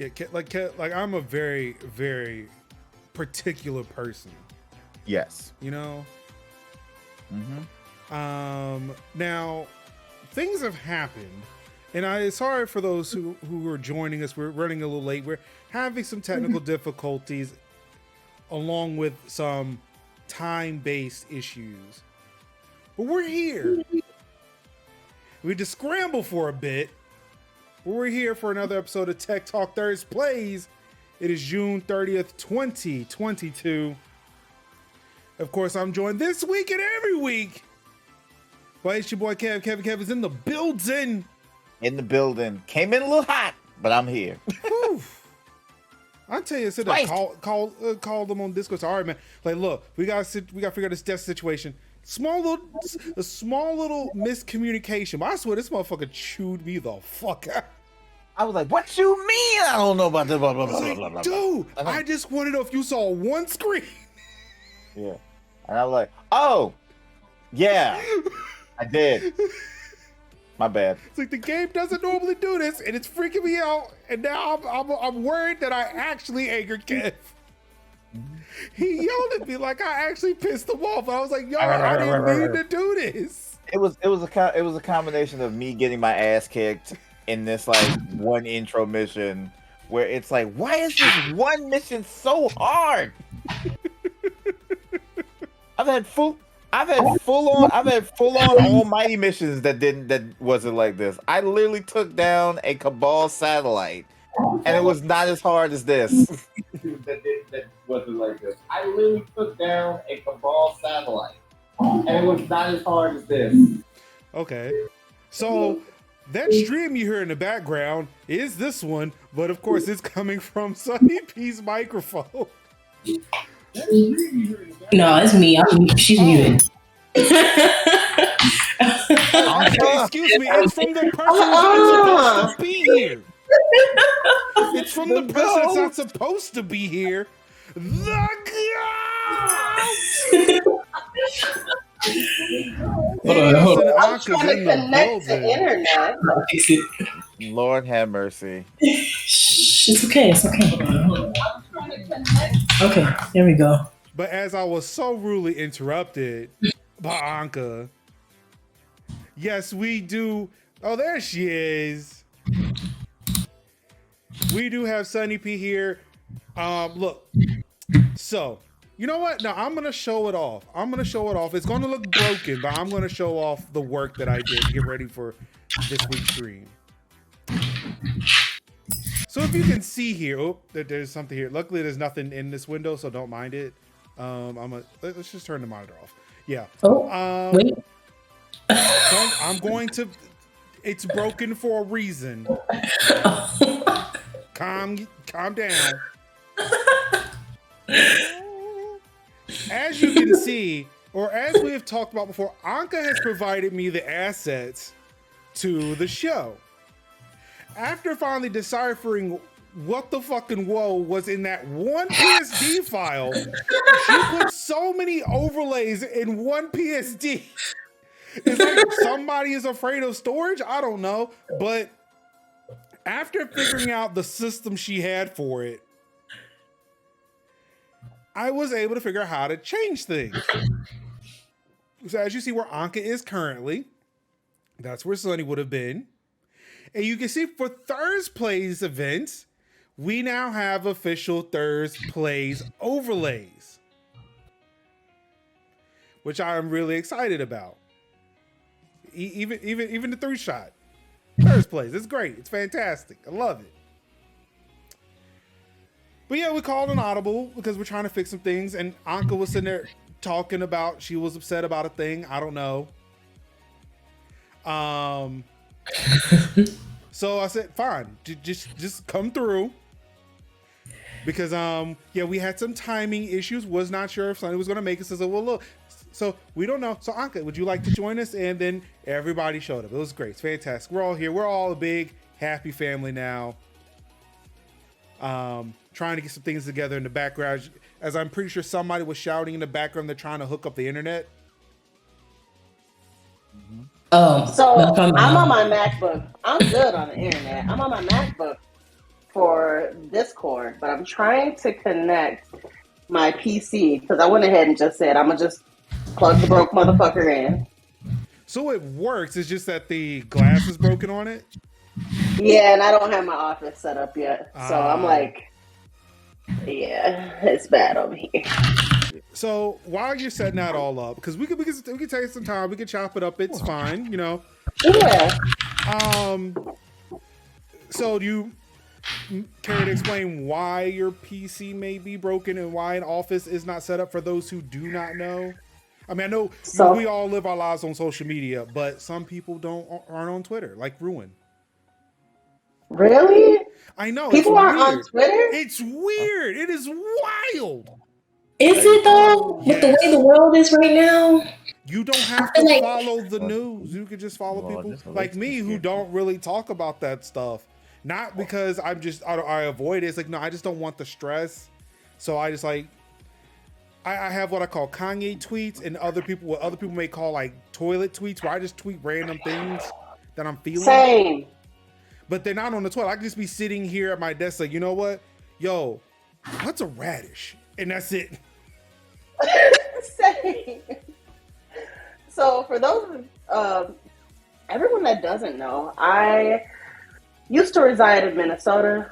Yeah, like I'm a very, very particular person. Yes. You know. Mm-hmm. Now, things have happened, and sorry for those who are joining us. We're running a little late. We're having some technical difficulties, along with some time-based issues. But we're here. We had to scramble for a bit. But we're here for another episode of Tech Talk ThursPlays. It is June 30th, 2022. Of course, I'm joined this week and every week by it's your boy Kev. Kev is in the building. In the building. Came in a little hot, but I'm here. I tell you, sit there, call them on Discord. So, all right, man. Like, look, we gotta figure out this death situation. A small little miscommunication. But I swear, this motherfucker chewed me the fuck out. I was like, "What you mean? I don't know about this." Blah, blah, blah, blah, blah, blah. Dude, I just want to know if you saw one screen. Yeah, and I was like, "Oh, yeah, I did." My bad. It's like the game doesn't normally do this, and it's freaking me out. And now I'm worried that I actually angered Kev. He yelled at me like I actually pissed him off. I was like, "Yo, I didn't mean to do this." It was a combination of me getting my ass kicked in this like one intro mission where it's like, why is this one mission so hard? I've had full on almighty missions that wasn't like this. I literally took down a Cabal satellite, and it was not as hard as this. that wasn't like this. I literally took down a Cabal satellite, and it was not as hard as this. Okay, so that stream you hear in the background is this one, but of course it's coming from Sunnie P's microphone. No, it's me. She's muted. Excuse me, it's from the person who's not supposed to be here. It's from the person that's not supposed to be here. The Hold on. I'm trying to connect to internet. Lord have mercy. It's okay. It's okay. Okay, there we go. But as I was so rudely interrupted by Anka, yes, we do. Oh, there she is. We do have Sunnie P here. Look. So, you know what? Now I'm gonna show it off. It's gonna look broken, but I'm gonna show off the work that I did to get ready for this week's stream. So if you can see here, there's something here. Luckily, there's nothing in this window, so don't mind it. Let's just turn the monitor off. Yeah. Wait. I'm going to. It's broken for a reason. Calm down. As you can see, or as we have talked about before, Anka has provided me the assets to the show. After finally deciphering what the fucking woe was in that one PSD file, she put so many overlays in one PSD. It's like somebody is afraid of storage. I don't know. But after figuring out the system she had for it, I was able to figure out how to change things. So as you see where Anka is currently, that's where Sunnie would have been. And you can see for ThursPlays events, we now have official ThursPlays overlays, which I am really excited about. Even the 3-shot ThursPlays, it's great. It's fantastic. I love it. But yeah, we called an audible because we're trying to fix some things, and Anka was sitting there talking about she was upset about a thing. I don't know. So I said, fine, just come through. Because yeah, we had some timing issues. Was not sure if Sunnie was gonna make it. So well, look, so we don't know. So Anka, would you like to join us? And then everybody showed up. It was great. It's fantastic. We're all here. We're all a big happy family now. Trying to get some things together in the background, as I'm pretty sure somebody was shouting in the background. They're trying to hook up the internet. So I'm on my MacBook. I'm good on the internet. I'm on my MacBook. for Discord, but I'm trying to connect my PC because I went ahead and just said I'm gonna just plug the broke motherfucker in. So it works. It's just that the glass is broken on it. Yeah, and I don't have my office set up yet, so I'm like, yeah, it's bad over here. So while you're setting that all up, because we could take some time, we could chop it up. It's fine, you know. Yeah. So do you care to explain why your PC may be broken and why an office is not set up for those who do not know? I mean, I know we all live our lives on social media, but some people aren't on Twitter, like Ruin. Really? I know. People aren't on Twitter? It's weird. It is wild. Is it though? Yes. With the way the world is right now? You don't have to follow the news. You can just follow people like me who don't really talk about that stuff. Not because I avoid it. It's like, no, I just don't want the stress. So I just like, I have what I call Kanye tweets and what other people may call like toilet tweets, where I just tweet random things that I'm feeling. Same. But they're not on the toilet. I can just be sitting here at my desk like, you know what? Yo, what's a radish? And that's it. Same. So for those everyone that doesn't know, I used to reside in Minnesota.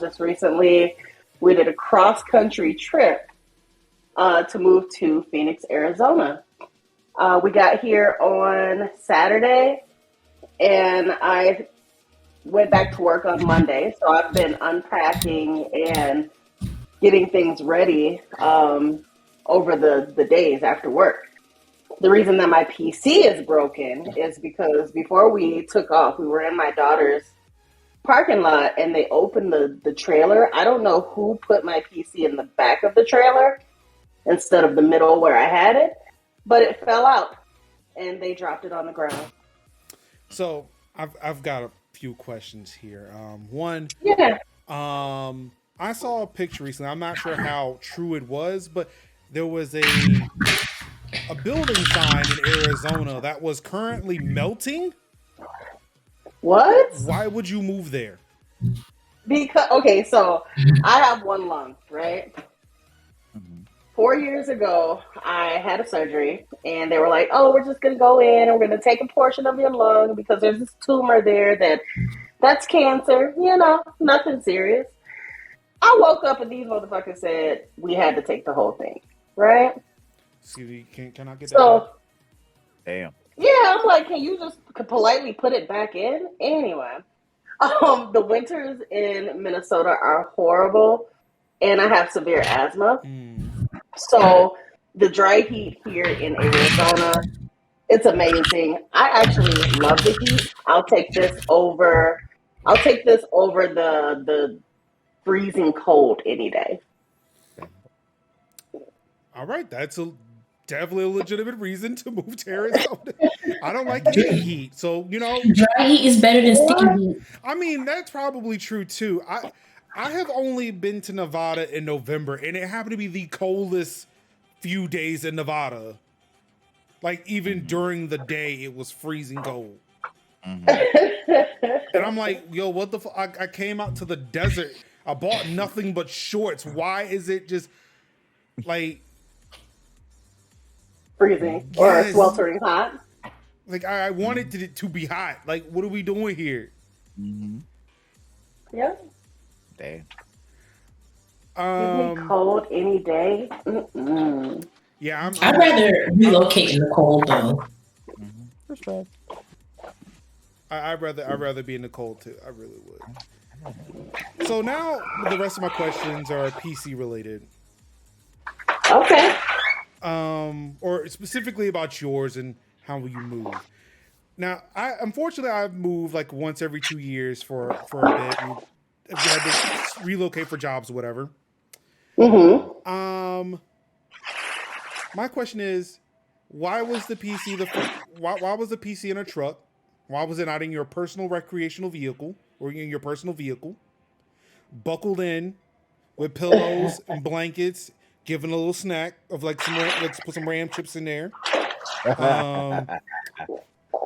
Just recently, we did a cross-country trip to move to Phoenix, Arizona. We got here on Saturday, and I went back to work on Monday. So I've been unpacking and getting things ready over the days after work. The reason that my PC is broken is because before we took off, we were in my daughter's parking lot and they opened the trailer. I don't know who put my PC in the back of the trailer instead of the middle where I had it, but it fell out and they dropped it on the ground. So I've got a few questions here. One, I saw a picture recently. I'm not sure how true it was, but there was a building sign in Arizona that was currently melting. What? Why would you move there? Because, okay, so I have one lung, right? 4 years ago, I had a surgery, and they were like, oh, we're just going to go in, and we're going to take a portion of your lung because there's this tumor there that's cancer, you know, nothing serious. I woke up, and these motherfuckers said we had to take the whole thing, right? See, can I get that? So, damn. Yeah, I'm like, can you just politely put it back in? Anyway, the winters in Minnesota are horrible, and I have severe asthma. So the dry heat here in Arizona, it's amazing. I actually love the heat. I'll take this over the freezing cold any day. All right, that's definitely a legitimate reason to move to Arizona. I don't like any heat, so you know, dry heat is better than steam heat. I mean, that's probably true too. I have only been to Nevada in November, and it happened to be the coldest few days in Nevada. Like even during the day, it was freezing cold. And I'm like, yo, what the fuck? I came out to the desert. I bought nothing but shorts. Why is it just like freezing or sweltering hot? Like I wanted it to be hot. Like, what are we doing here? Yeah. Damn. Give me cold any day. Yeah, I'd rather relocate in the cold though. That's right. I'd rather be in the cold too. I really would. So now the rest of my questions are PC related. Okay. Or specifically about yours and how will you move. Now, unfortunately I've moved like once every 2 years for a bit. We had to relocate for jobs or whatever. My question is, why was the PC why was the PC in a truck? Why was it not in your personal recreational vehicle or in your personal vehicle? Buckled in with pillows and blankets, given a little snack of like let's put some Ram chips in there.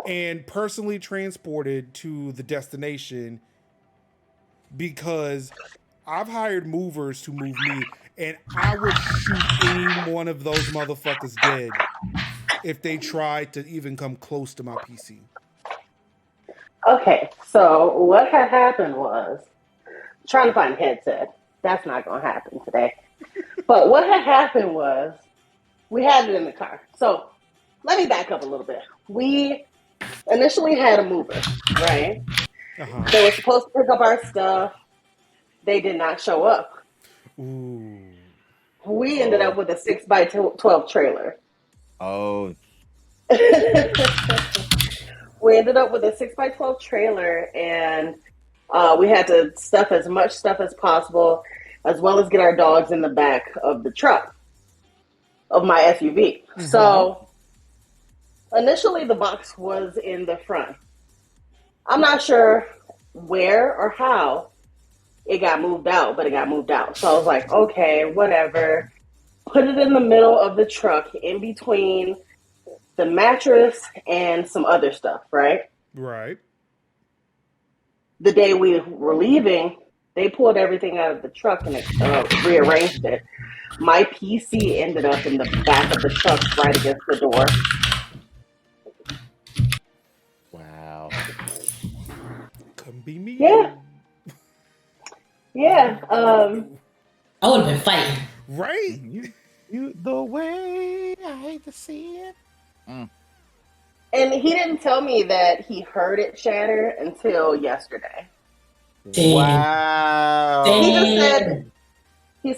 And personally transported to the destination because I've hired movers to move me, and I would shoot any one of those motherfuckers dead if they tried to even come close to my PC. Okay, so what had happened was trying to find a headset. That's not going to happen today. But what had happened was we had it in the car. So let me back up a little bit. We initially had a mover, right? Uh-huh. They were supposed to pick up our stuff. They did not show up. Ooh. We ended up with a 6x12 trailer. Oh, We ended up with a 6x12 trailer, and we had to stuff as much stuff as possible, as well as get our dogs in the back of the truck of my SUV. Mm-hmm. So initially, the box was in the front. I'm not sure where or how it got moved out, but it got moved out. So I was like, okay, whatever. Put it in the middle of the truck, in between the mattress and some other stuff, right? Right. The day we were leaving, they pulled everything out of the truck and rearranged it. My PC ended up in the back of the truck right against the door. wow. Couldn't be me. Yeah. Yeah. I would have been fighting. Right? You the way I hate to see it. And he didn't tell me that he heard it shatter until yesterday. Damn. Wow. He just Damn.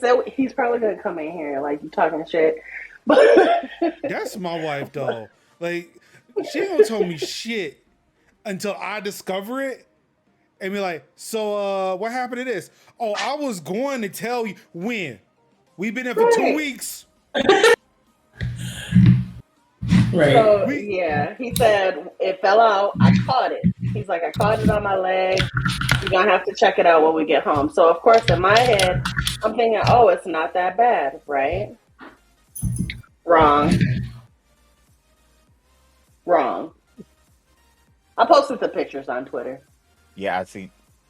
said he's probably gonna come in here like you talking shit. But That's my wife, though. Like, she don't tell me shit until I discover it and be like, so, what happened to this? Oh, I was going to tell you when. We've been there for 2 Right. weeks. Right. So yeah, he said it fell out. I caught it. He's like, I caught it on my leg. You're gonna have to check it out when we get home. So of course, in my head, I'm thinking, oh, it's not that bad, right? Wrong. I posted the pictures on Twitter. Yeah,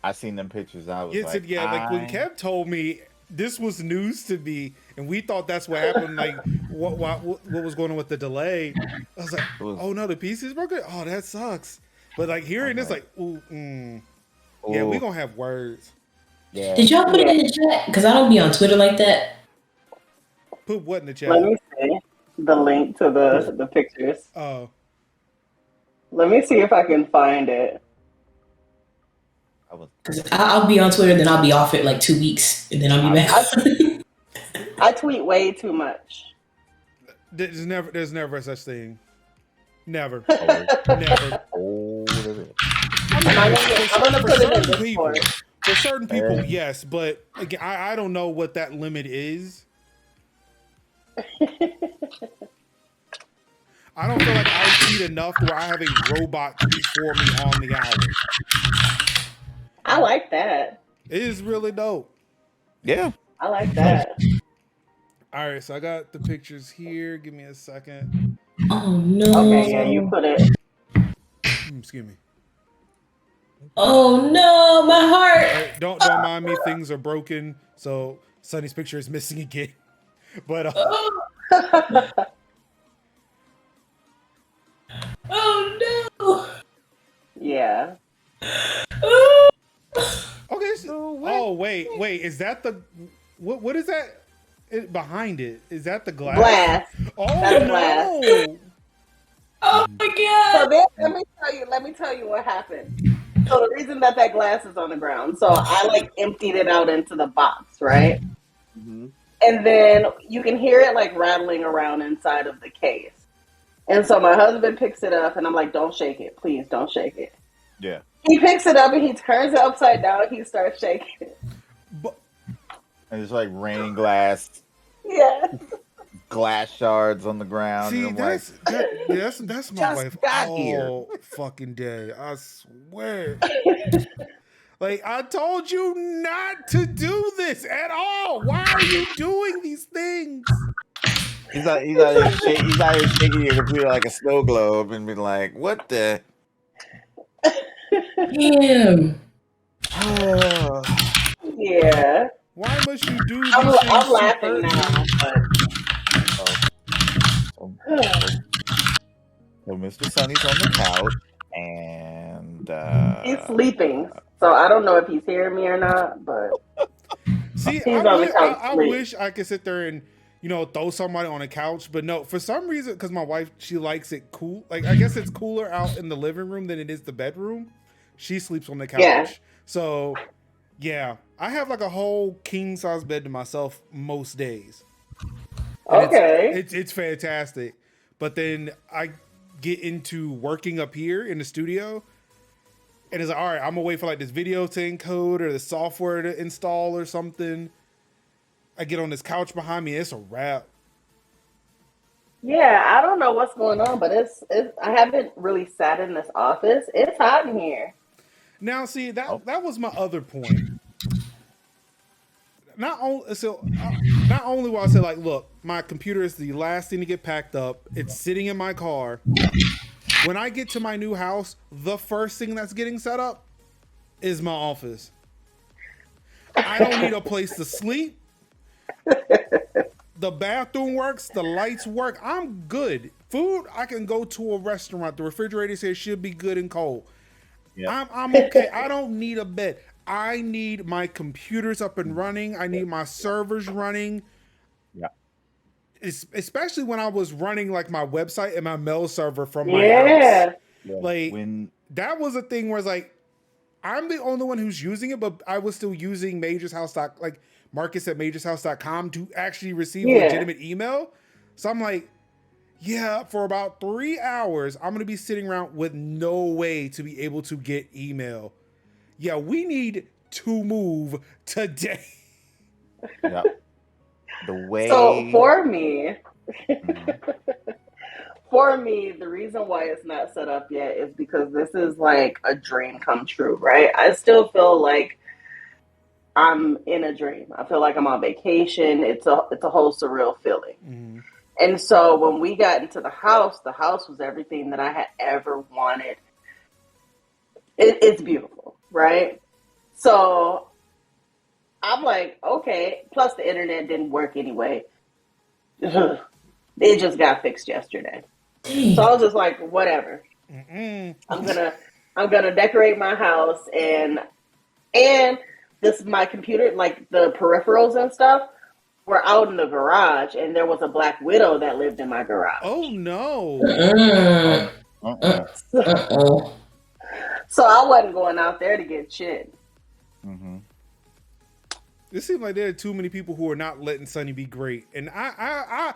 I seen them pictures. I was Yes, like, like when Kev told me this was news to me, and we thought that's what happened. Like, what was going on with the delay? I was like, oh no, the pieces broken. Oh, that sucks. But like hearing this, like, ooh, yeah, we gonna have words. Yeah. Did y'all put it in the chat? Because I don't be on Twitter like that. Put what in the chat? Let me see the link to the pictures. Oh, Let me see if I can find it. Because I'll be on Twitter, then I'll be off it like 2 weeks, and then I'll be back. I tweet way too much. there's never such thing. Never. Oh, Never. I'm gonna put it in Discord. For certain people, yes, but again, I don't know what that limit is. I don't feel like I eat enough where I have a robot tweet for me on the hour. I like that. It is really dope. yeah. I like that. All right, so I got the pictures here. Give me a second. Oh no. Okay, yeah, you put it. Excuse me. Oh no, my heart. All right, don't mind me. Things are broken, so Sunny's picture is missing again. But Oh no. Yeah. okay. Oh wait, is that the what is that behind it? Is that the glass? Glass. Oh That's no! glass. Oh my god. So then, let me tell you what happened. So the reason that glass is on the ground, so I like emptied it out into the box, right? Mm-hmm. And then you can hear it like rattling around inside of the case. And so my husband picks it up, and I'm like, "Don't shake it, please, don't shake it." Yeah. He picks it up and he turns it upside down. And he starts shaking it. But And it's like raining glass shards on the ground. see, and I'm that's my Just wife got all here. fucking day. I swear. Like I told you not to do this at all. Why are you doing these things? he's out here shaking your computer like a snow globe and be like, "What the?" Damn. Yeah. Why must you do these I'm things to laughing hurt now, me? Oh, so, but so, so Mr. Sunny's on the couch, and he's sleeping. So I don't know if he's hearing me or not, but See, he's on the couch I sleep. wish I could sit there and throw somebody on a couch, but no, for some reason, because my wife, she likes it cool. Like, I guess it's cooler out in the living room than it is the bedroom. She sleeps on the Yeah. couch. So yeah, I have like a whole king size bed to myself most days. And Okay. it's fantastic. But then I get into working up here in the studio, and it's like, all right, I'm gonna wait for like this video to encode or the software to install or something. I get on this couch behind me, it's a wrap. Yeah, I don't know what's going on, but it's I haven't really sat in this office. It's hot in here. Now, see, oh, that was my other point. Not only will I say like, look, my computer is the last thing to get packed up. It's sitting in my car. When I get to my new house, the first thing that's getting set up is my office. I don't need a place to sleep. The bathroom works, the lights work. I'm good. Food, I can go to a restaurant. The refrigerator says should be good and cold. yeah. I'm okay. I don't need a bed. I need my computers up and running. I need my servers running. Yeah. Especially when I was running like my website and my mail server from my house. Yeah. Yeah. Like When that was a thing where it's like I'm the only one who's using it, but I was still using like Marcus at majorshouse.com to actually receive Yeah. legitimate email. So I'm like, yeah, for about 3 hours, I'm going to be sitting around with no way to be able to get email. Yeah, we need to move today. yeah, the way. So for me, Mhm. for me, the reason why it's not set up yet is because this is like a dream come true, right? I still feel like I'm in a dream. I feel like I'm on vacation. It's a whole surreal feeling. Mm-hmm. And so when we got into the house was everything that I had ever wanted. It's beautiful, right? So I'm like, okay. Plus the internet didn't work anyway. It just got fixed yesterday. So I was just like, whatever. I'm gonna decorate my house and this my computer, like the peripherals and stuff, were out in the garage, and there was a black widow that lived in my garage. Oh no. So I wasn't going out there to get shit. Mm-hmm. It seems like there are too many people who are not letting Sunnie be great, and I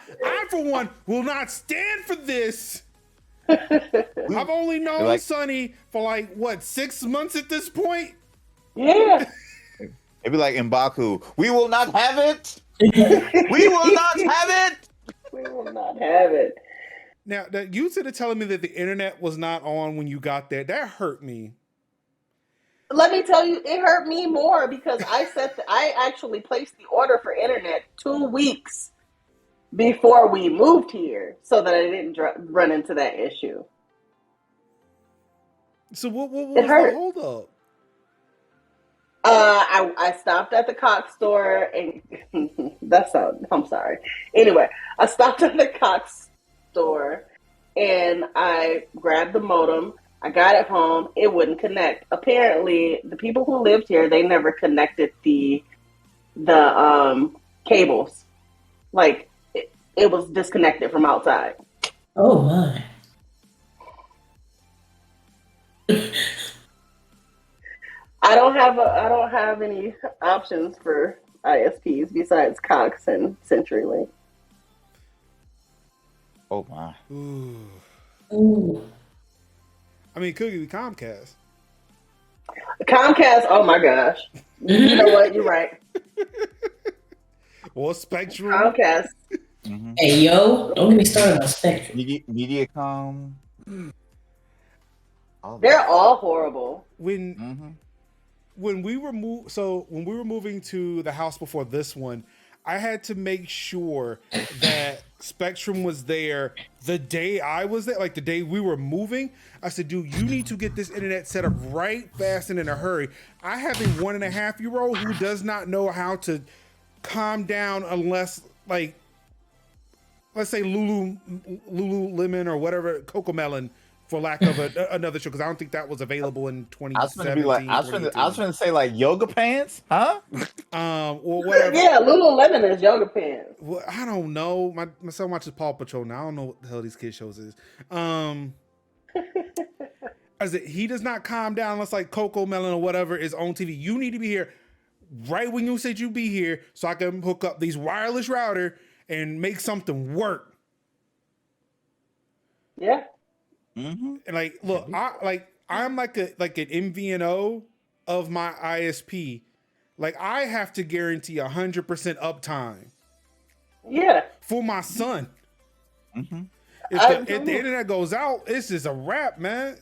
for one will not stand for this. I've only known Sunnie for like what 6 months at this point. Yeah. It'd be like in Baku. We will not have it. We will not have it. We will not have it. Now, that you said telling me that the internet was not on when you got there, that hurt me. Let me tell you, it hurt me more because I actually placed the order for internet 2 weeks before we moved here, so that I didn't run into that issue. So what was the holdup? I stopped at the Cox store and I'm sorry. Anyway, I stopped at the Cox store and I grabbed the modem. I got it home. It wouldn't connect. Apparently, the people who lived here, they never connected the cables. Like it was disconnected from outside. Oh my. I don't have any options for ISPs besides Cox and CenturyLink. Oh my. Ooh. I mean, could be Comcast. Comcast, oh my gosh. You know what? You're right. Or Spectrum. Comcast. Mm-hmm. Hey yo, don't get me started on Spectrum. Mediacom. They're all horrible. When we were moving to the house before this one, I had to make sure that Spectrum was there the day I was there, like the day we were moving. I said, dude, you need to get this internet set up right fast and in a hurry. I have a 1.5-year-old who does not know how to calm down unless, like, let's say Lululemon or whatever, Coco Melon, for lack of another show, because I don't think that was available in 2017. I was gonna say like yoga pants, huh? Or whatever. Yeah, Lululemon is yoga pants. Well, I don't know. My son watches Paw Patrol now. I don't know what the hell these kid shows is. As it, he does not calm down unless like Coco Melon or whatever is on TV. You need to be here right when you said you be here, so I can hook up these wireless router and make something work. Yeah. Mm-hmm. And like, look, I'm like an MVNO of my ISP. Like, I have to guarantee 100% uptime. Yeah. For my son. Mm-hmm. If the internet goes out, it's just a wrap, man.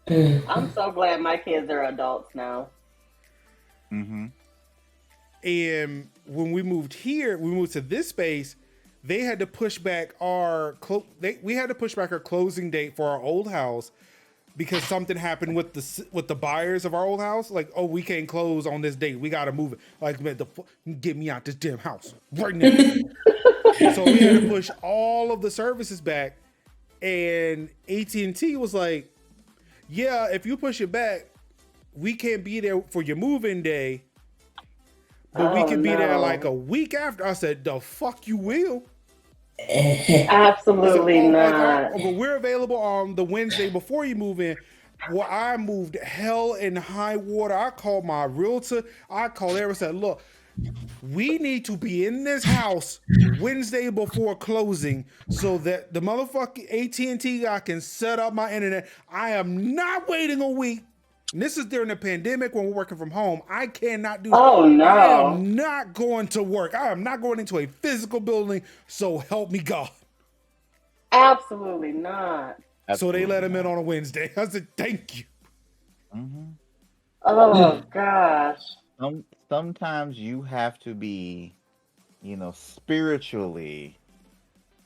I'm so glad my kids are adults now. Mm-hmm. And when we moved to this space, they had to push back we had to push back our closing date for our old house because something happened with the buyers of our old house. Like, oh, we can't close on this date. We got to move it. Like, man, get me out this damn house right now. So we had to push all of the services back. And AT&T was like, yeah, if you push it back, we can't be there for your move-in day. But we can be there like a week after. I said, the fuck you will. Absolutely not. But we're available on the Wednesday before you move in. Well, I moved hell and high water. I called my realtor. I called everyone and said, look, we need to be in this house Wednesday before closing so that the motherfucking AT&T guy can set up my internet. I am not waiting a week. And this is during the pandemic when we're working from home. I cannot do that. Oh, no. I am not going to work. I am not going into a physical building. So help me God. Absolutely not. So they let him in on a Wednesday. I said, thank you. Mm-hmm. Oh, gosh. Sometimes you have to be, spiritually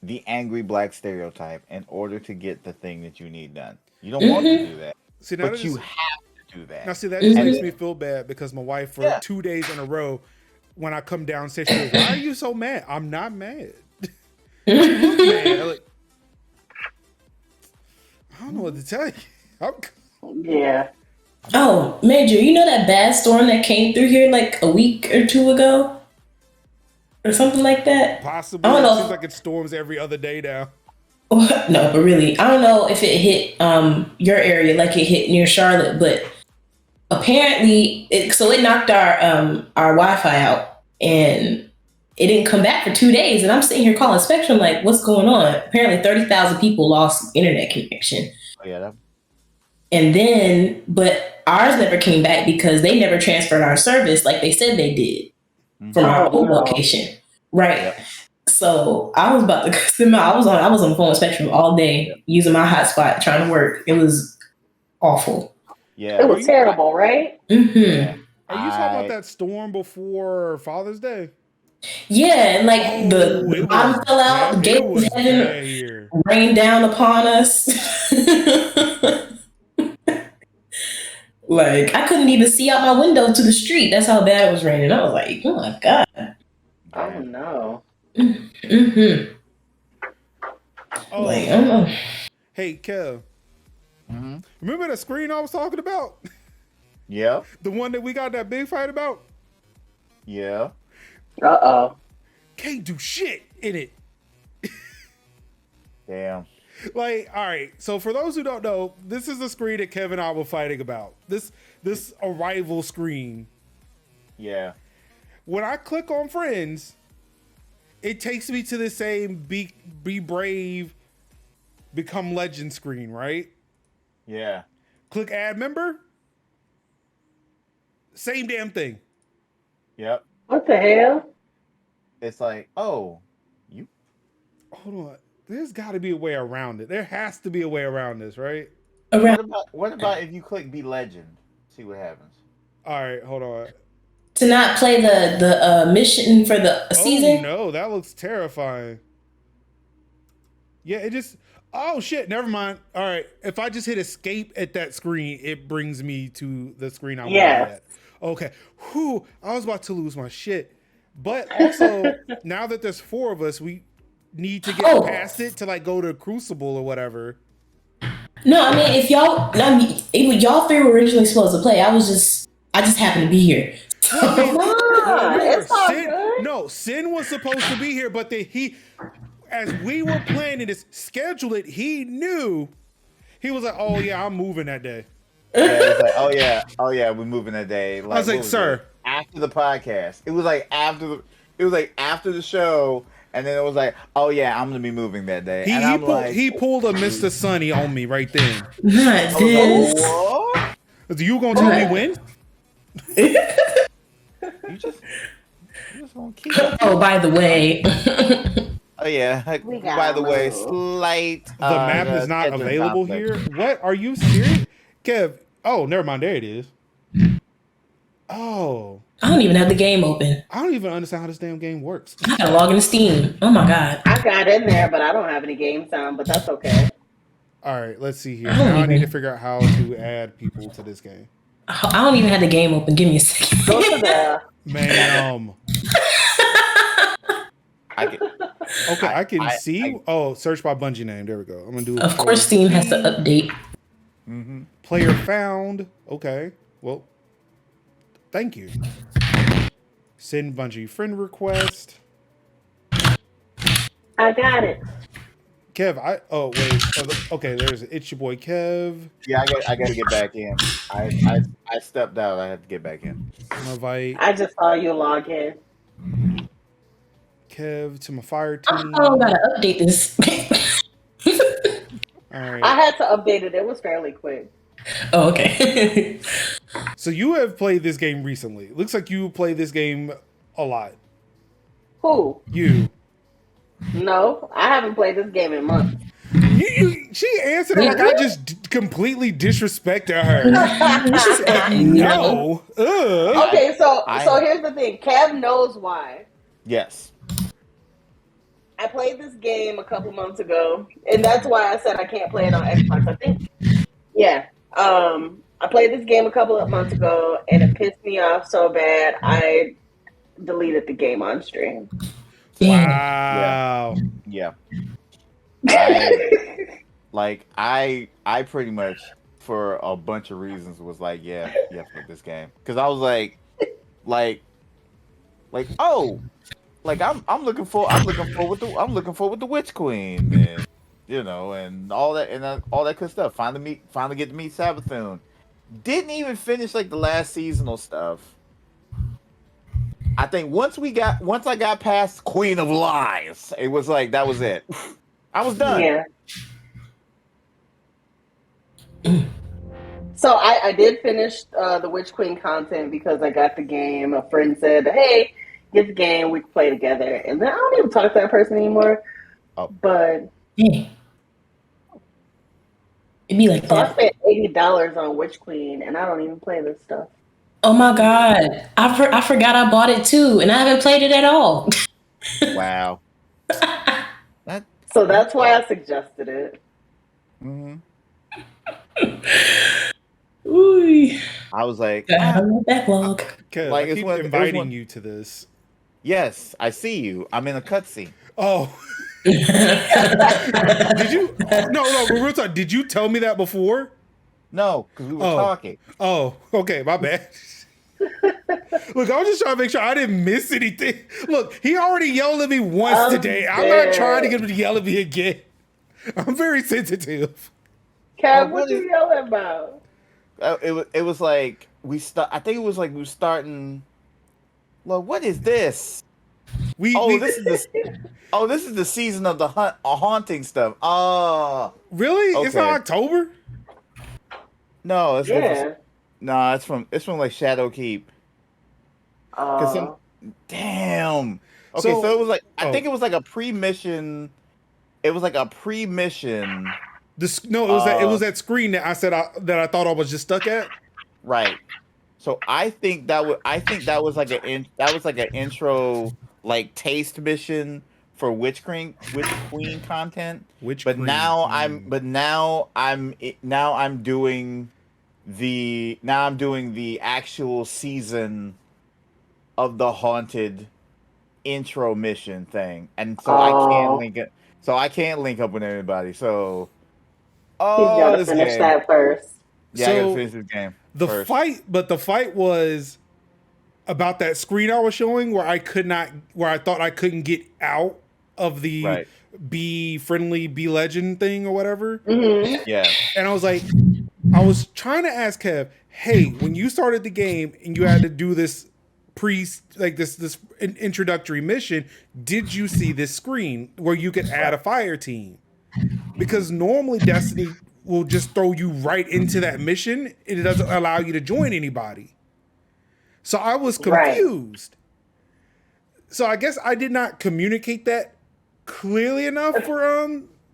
the angry black stereotype in order to get the thing that you need done. You don't want to do that, but you have to do that. Now, see, that just makes me feel bad because my wife, for 2 days in a row, when I come downstairs, she's like, why are you so mad? I'm not mad. She look mad. Like, I don't know what to tell you. Yeah. Oh, Major, you know that bad storm that came through here like a week or two ago? Or something like that? Possibly. I don't It know. seems like it storms every other day now. No, but really, I don't know if it hit your area like it hit near Charlotte, but apparently, it knocked our Wi-Fi out, and it didn't come back for 2 days. And I'm sitting here calling Spectrum like, what's going on? Apparently, 30,000 people lost internet connection. Oh, yeah. And then, but ours never came back because they never transferred our service like they said they did from our old location, right? Yep. So I was about to send I was on the phone with Spectrum all day using my hotspot trying to work. It was awful. Yeah, It was terrible, right? Mm-hmm. Yeah. Are you talking about that storm before Father's Day? Yeah, and like the bottom fell out, the gate was heaven rained down upon us. Like I couldn't even see out my window to the street. That's how bad it was raining. I was like, oh my God. Oh, no. Mm-hmm. Oh, like, I don't know. Hey, Kev. Mm-hmm. Remember the screen I was talking about? Yeah. The one that we got that big fight about? Yeah. Uh-oh. Can't do shit in it. Damn. Like, all right. So for those who don't know, this is the screen that Kevin and I were fighting about. This arrival screen. Yeah. When I click on friends, it takes me to the same be brave, become legend screen, right? Yeah. Click add member. Same damn thing. Yep. What the hell? It's like, oh, you. Hold on. There's got to be a way around it. There has to be a way around this, right? What about if you click be legend? See what happens. All right, hold on. To not play the mission for the season? Oh no, that looks terrifying. Yeah, it just. Oh shit! Never mind. All right, if I just hit escape at that screen, it brings me to the screen I want to be at. Okay. Whew! I was about to lose my shit. But also, now that there's 4 of us, we need to get past it to like go to Crucible or whatever. No, I mean if y'all, y'all 3 were originally supposed to play. I just happened to be here. It's all good. No, Sin was supposed to be here, but as we were planning to schedule it, he knew. He was like, "Oh yeah, I'm moving that day." Yeah, it was like, oh yeah, we're moving that day. Like, I was like, "Sir." After the podcast, it was like after the show, and then it was like, oh yeah, I'm gonna be moving that day. He pulled a Mr. Sunnie on me right then. Not this. What? You gonna tell me when? You just gonna keep. Oh, by the way. Oh yeah. By the way, slight. The map is not available here. What? Are you serious, Kev? Oh, never mind. There it is. Oh. I don't even have the game open. I don't even understand how this damn game works. I gotta log into Steam. Oh my god. I got in there, but I don't have any game sound, but that's okay. All right, let's see here. Now I need to figure out how to add people to this game. I don't even have the game open. Give me a second. Go to the Ma'am. I can see. Search by Bungie name. There we go. I'm gonna do it. Of course, Steam has to update. Mm-hmm. Player found. Okay. Well, thank you. Send Bungie friend request. I got it. Kev, okay, it's your boy Kev. Yeah, I gotta get back in. I stepped out. I had to get back in. Invite I just saw you log in. Kev to my fire team. Oh, gotta update this. All right. I had to update it. It was fairly quick. Oh, okay. So you have played this game recently. Looks like you played this game a lot. Who? You. No, I haven't played this game in months. She answered it like I just completely disrespected her. No. Okay, so here's the thing. Kev knows why. Yes. I played this game a couple months ago, and that's why I said I can't play it on Xbox. I think, yeah. I played this game a couple of months ago, and it pissed me off so bad I deleted the game on stream. Wow. Yeah. I pretty much, for a bunch of reasons, was like, yeah, fuck this game, because I was like, I'm looking forward to Witch Queen, and and all that, and all that good stuff. Finally get to meet Sabathun. Didn't even finish like the last seasonal stuff. I think once I got past Queen of Lies, it was like that was it. I was done. Yeah. So I did finish the Witch Queen content because I got the game. A friend said, "Hey, get the game. We can play together." And then I don't even talk to that person anymore. Oh. But It'd be like so I that. spent $80 on Witch Queen, and I don't even play this stuff. Oh my god. I forgot I bought it too, and I haven't played it at all. Wow. So that's why I suggested it. Mm-hmm. Ooh. I was like, backlog. Kev, Like, I keep inviting you to this. yes, I see you. I'm in a cutscene. Oh. Did you? No, real talk. Did you tell me that before? No, because we were talking. Oh, okay, my bad. Look, I was just trying to make sure I didn't miss anything. Look, he already yelled at me once today. I'm not trying to get him to yell at me again. I'm very sensitive. Kev, what you yelling about? It was like I think it was like we were starting. Well, what is this? This is the season of the haunting stuff. Oh, really? Okay. It's not October? No, it's Yeah. it's from like Shadow Keep. Damn. Okay, so it was like I think it was like a pre-mission. It was like a pre-mission. It was that screen that I said that I thought I was just stuck at. Right. So I think that was like an intro like taste mission for Witch Queen content. Which But cream? now I'm doing the actual season of the haunted intro mission thing, and so I can't Oh, link it. So I can't link up with anybody. So he's got to this finish game, that first. yeah, I gotta So finish this game the first. fight, but the fight was about that screen I was showing where I thought I couldn't get out of the Right? be friendly, be legend thing or whatever. Mm-hmm. Yeah. And I was trying to ask Kev, hey, when you started the game and you had to do this this introductory mission, did you see this screen where you could add a fire team? Because normally Destiny will just throw you right into that mission and it doesn't allow you to join anybody. So I was Right. confused. So I guess I did not communicate that clearly enough for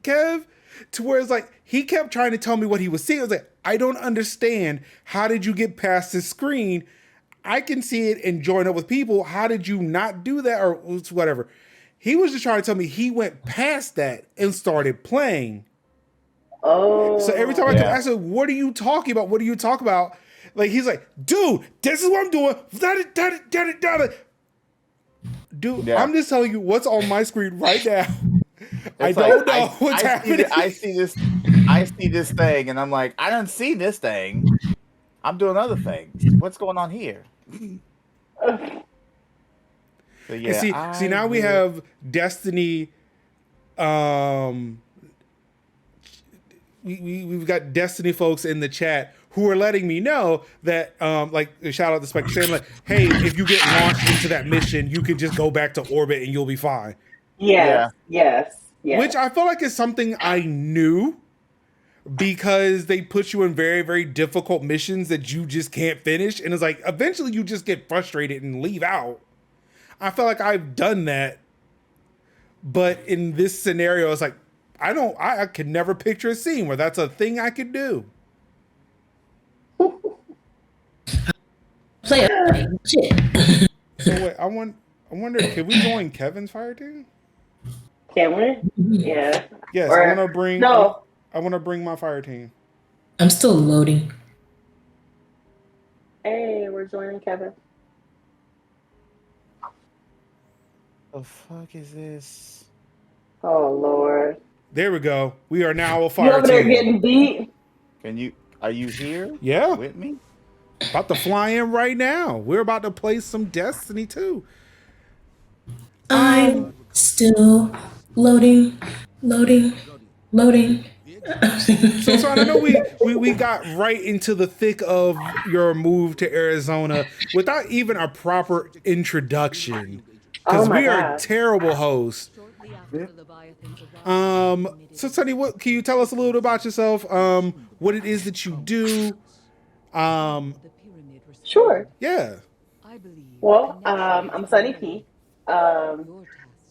Kev, to where it's like he kept trying to tell me what he was seeing. I was like, I don't understand. How did you get past this screen? I can see it and join up with people. How did you not do that or whatever? He was just trying to tell me he went past that and started playing. Oh. So every time I Yeah. ask him, what are you talking about? What are you talking about? Like, he's like, dude, this is what I'm doing. Dude, Yeah. I'm just telling you what's on my screen right now. I It's don't like, know what's happening. I see this thing, and I'm like, I don't see this thing. I'm doing other things. What's going on here? So And yeah, see, now we have Destiny. We've got Destiny folks in the chat who are letting me know that, like, shout out to Spectre saying, like, hey, if you get launched into that mission, you can just go back to orbit and you'll be fine. Yes. Yes. Yes. Which I feel like is something I knew, because they put you in very, very difficult missions that you just can't finish. And it's like, eventually you just get frustrated and leave out. I feel like I've done that. But in this scenario, it's like, I could never picture a scene where that's a thing I could do. Play shit. So wait, I wonder, can we join Kevin's fire team? Can we? Yeah. Yes, Or- I want to bring. No. I want to bring my fire team. I'm still loading. Hey, we're joining Kevin. The fuck is this? Oh Lord. There we go. We are now a You fire over there team. getting beat? Are you here? Yeah, With me? about to fly in right now. We're about to play some Destiny too. I'm still loading. So I know we got right into the thick of your move to Arizona without even a proper introduction, because Oh my we are God. terrible hosts. So Sunnie, what can you tell us a little bit about yourself? What it is that you do? Sure. Yeah. Well, I'm Sunnie P.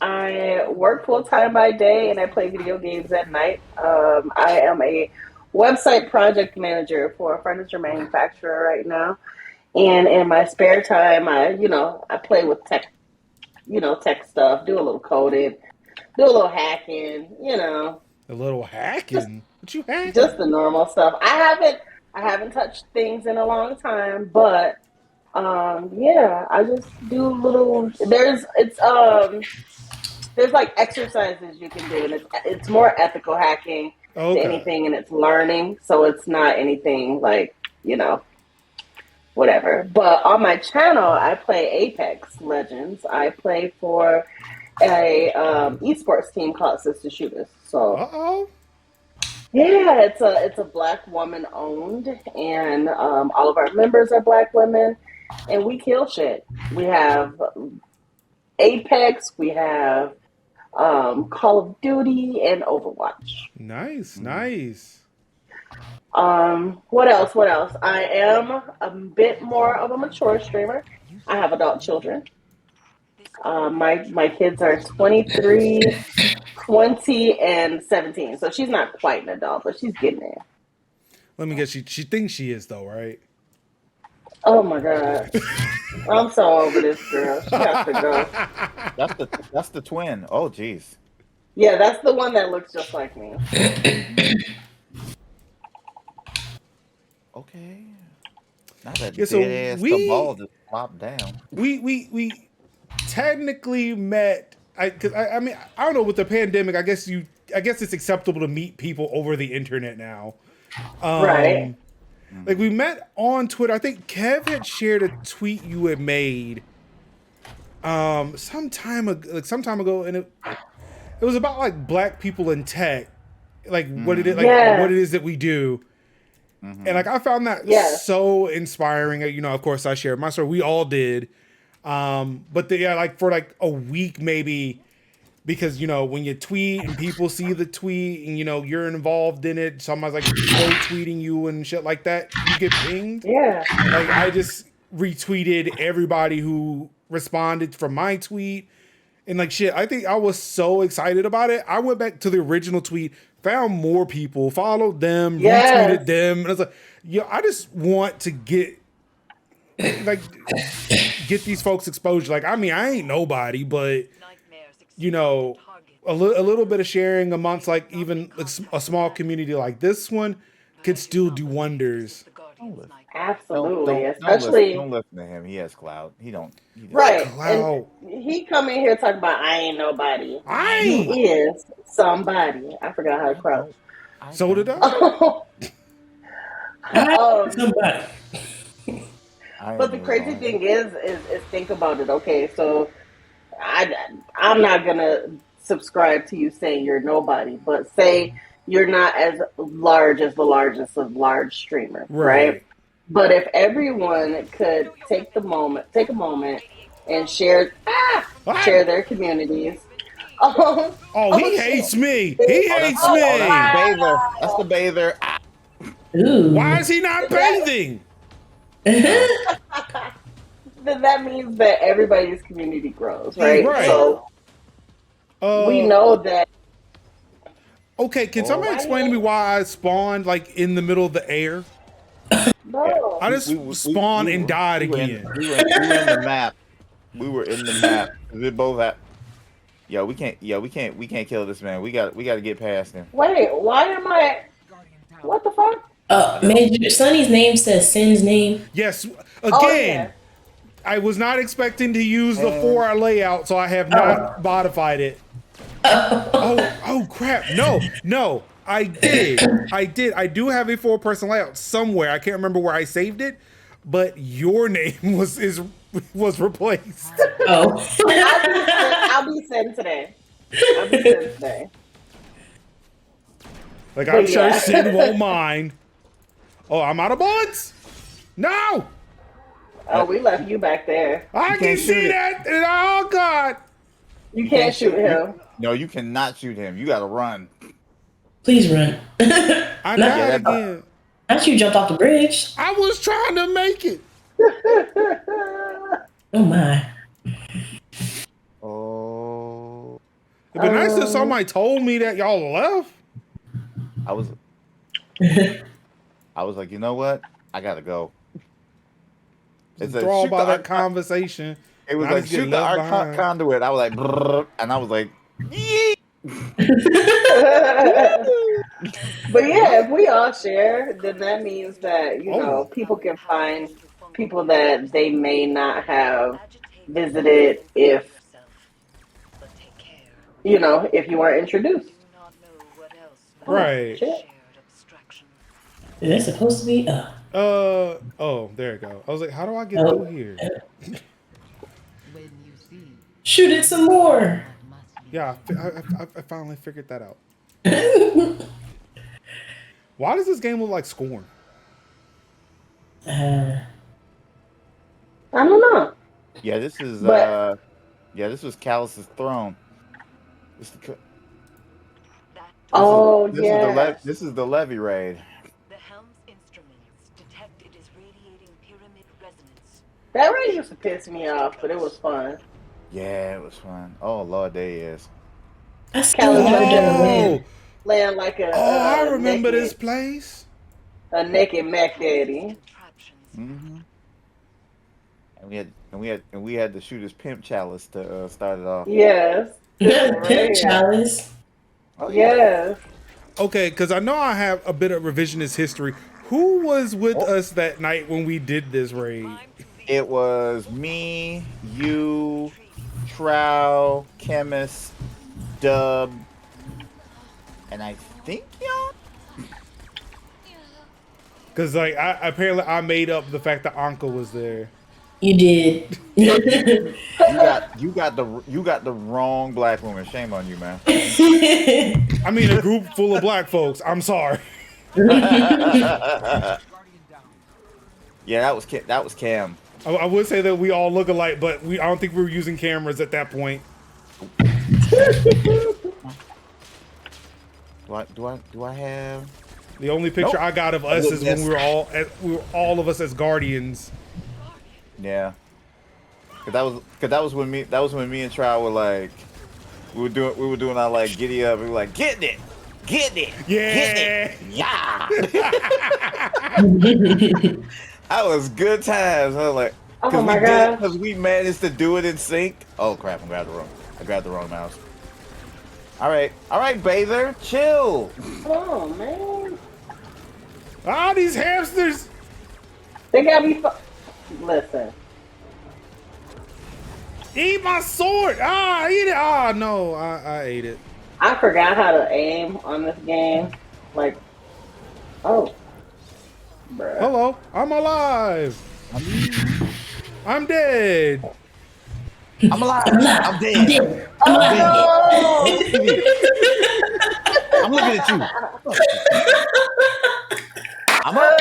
I work full time by day and I play video games at night. I am a website project manager for a furniture manufacturer right now. And in my spare time, I play with tech, tech stuff, do a little coding, do a little hacking, A little hacking. What you hacking? just the normal stuff. I haven't touched things in a long time, but yeah, I just do little. There's like exercises you can do, and it's more ethical hacking than Okay. anything, and it's learning, so it's not anything like whatever. But on my channel, I play Apex Legends. I play for a esports team called Sister Shooters. So Uh-oh. yeah, it's a black woman owned, and all of our members are black women, and we kill shit. We have Apex, we have Call of Duty, and Overwatch. Nice, nice. What else? What else? I am a bit more of a mature streamer. I have adult children. My kids are 23, 20, and 17. So she's not quite an adult, but she's getting there. Let me guess, she thinks she is though, right? Oh my god. I'm so over this girl. She has to go. That's the twin. Oh, jeez. Yeah, that's the one that looks just like me. Okay. Not that Yeah, so dead ass cabal just flopped down. we technically met. I mean, I don't know, with the pandemic, I guess it's acceptable to meet people over the internet now. Right. Like, we met on Twitter. I think Kev had shared a tweet you had made some time ago, and it was about like black people in tech, like what it is, like Yeah. what it is that we do. And like, I found that so inspiring. You know, of course I shared my story. We all did. But like for like a week maybe, because you know, when you tweet and people see the tweet and you know you're involved in it, somebody's like quote tweeting you and shit like that, you get pinged. Yeah. Like, I just retweeted everybody who responded from my tweet. And like, shit, I think I was so excited about it. I went back to the original tweet, found more people, followed them, retweeted them. And I was like, yo, I just want to get these folks exposure. Like, I mean, I ain't nobody, but you know, a little bit of sharing amongst like even a small community like this one could still do wonders. Absolutely. Especially don't listen to him. He has clout. He right. Clout. And he come in here talking about I ain't nobody. I He is somebody. I forgot how to crouch. So did I. Somebody. But the crazy thing is think about it. Okay, so I'm not gonna subscribe to you saying you're nobody, but say you're not as large as the largest of large streamers, right? But if everyone could take a moment and share their communities. He hates me. He hates me. Bather. That's the bather. Ooh. Why is he not bathing? Then that means that everybody's community grows, right? Right. So we know that. Okay, can somebody explain to me why I spawned like in the middle of the air? No. I just spawned and died again. We were in the map. We were in the map. We both had. Yo, we can't kill this man. We got to get past him. Wait, why am I? What the fuck? Major Sunny's name says Sin's name. Yes. Again, I was not expecting to use the 4-hour layout, so I have not modified it. Oh crap! No. I did. I do have a 4-person layout somewhere. I can't remember where I saved it, but your name was replaced. Oh. I'll be sent today. Like, I'm sure Sid won't mind. Oh, I'm out of bullets. No. Oh, we left you back there. I can see that. And oh god. You can't shoot him. No, you cannot shoot him. You got to run. Please run. I died again. Not you jumped off the bridge. I was trying to make it. Oh my. Oh. It'd be nice if somebody told me that y'all left. I was like, you know what? I gotta go. It's enthralled by that conversation. It was like, shoot the arc conduit. I was like, brrr, and I was like, yeet. But yeah, if we all share, then that means that, you know, people can find people that they may not have visited if you weren't introduced. Right. Is that supposed to be? Oh, there you go. I was like, how do I get through here? Shoot it some more. Yeah, I finally figured that out. Why does this game look like Scorn? I don't know. Yeah, this is this was Callus's throne. This is the levy raid. The helm's instruments detect it is radiating pyramid resonance. That raid used to piss me off, but it was fun. Yeah, it was fun. Oh Lord, there he is. Laying like a I remember this place. A naked Mac Daddy. Mm-hmm. And we had to shoot his pimp chalice to start it off. Yes. Pimp chalice. Oh yeah. Yes. Okay, because I know I have a bit of revisionist history. Who was with us that night when we did this raid? It was me, you, Trow, Chemist, Dub, and I think y'all. Because like apparently I made up the fact that Anka was there. You did. You got the wrong black woman. Shame on you, man. I mean, a group full of black folks. I'm sorry. Yeah, that was Cam. I would say that we all look alike, but I don't think we were using cameras at that point. Do I have? The only picture I got of us is when we were all of us as guardians. Yeah. Cause that was when me and Trow were like, we were doing our like giddy up. We were like getting it, Yeah. yeah. That was good times. I was like, Oh my god. because we managed to do it in sync. Oh crap! I grabbed the wrong mouse. All right, Bather, chill. Oh man. Ah, these hamsters. They got me. Listen. Eat my sword. Ah, eat it. Ah, no, I ate it. I forgot how to aim on this game. Like, oh, bruh. Hello, I'm alive. I'm dead. I'm alive. I'm dead. Oh no! I'm looking at you. I'm up.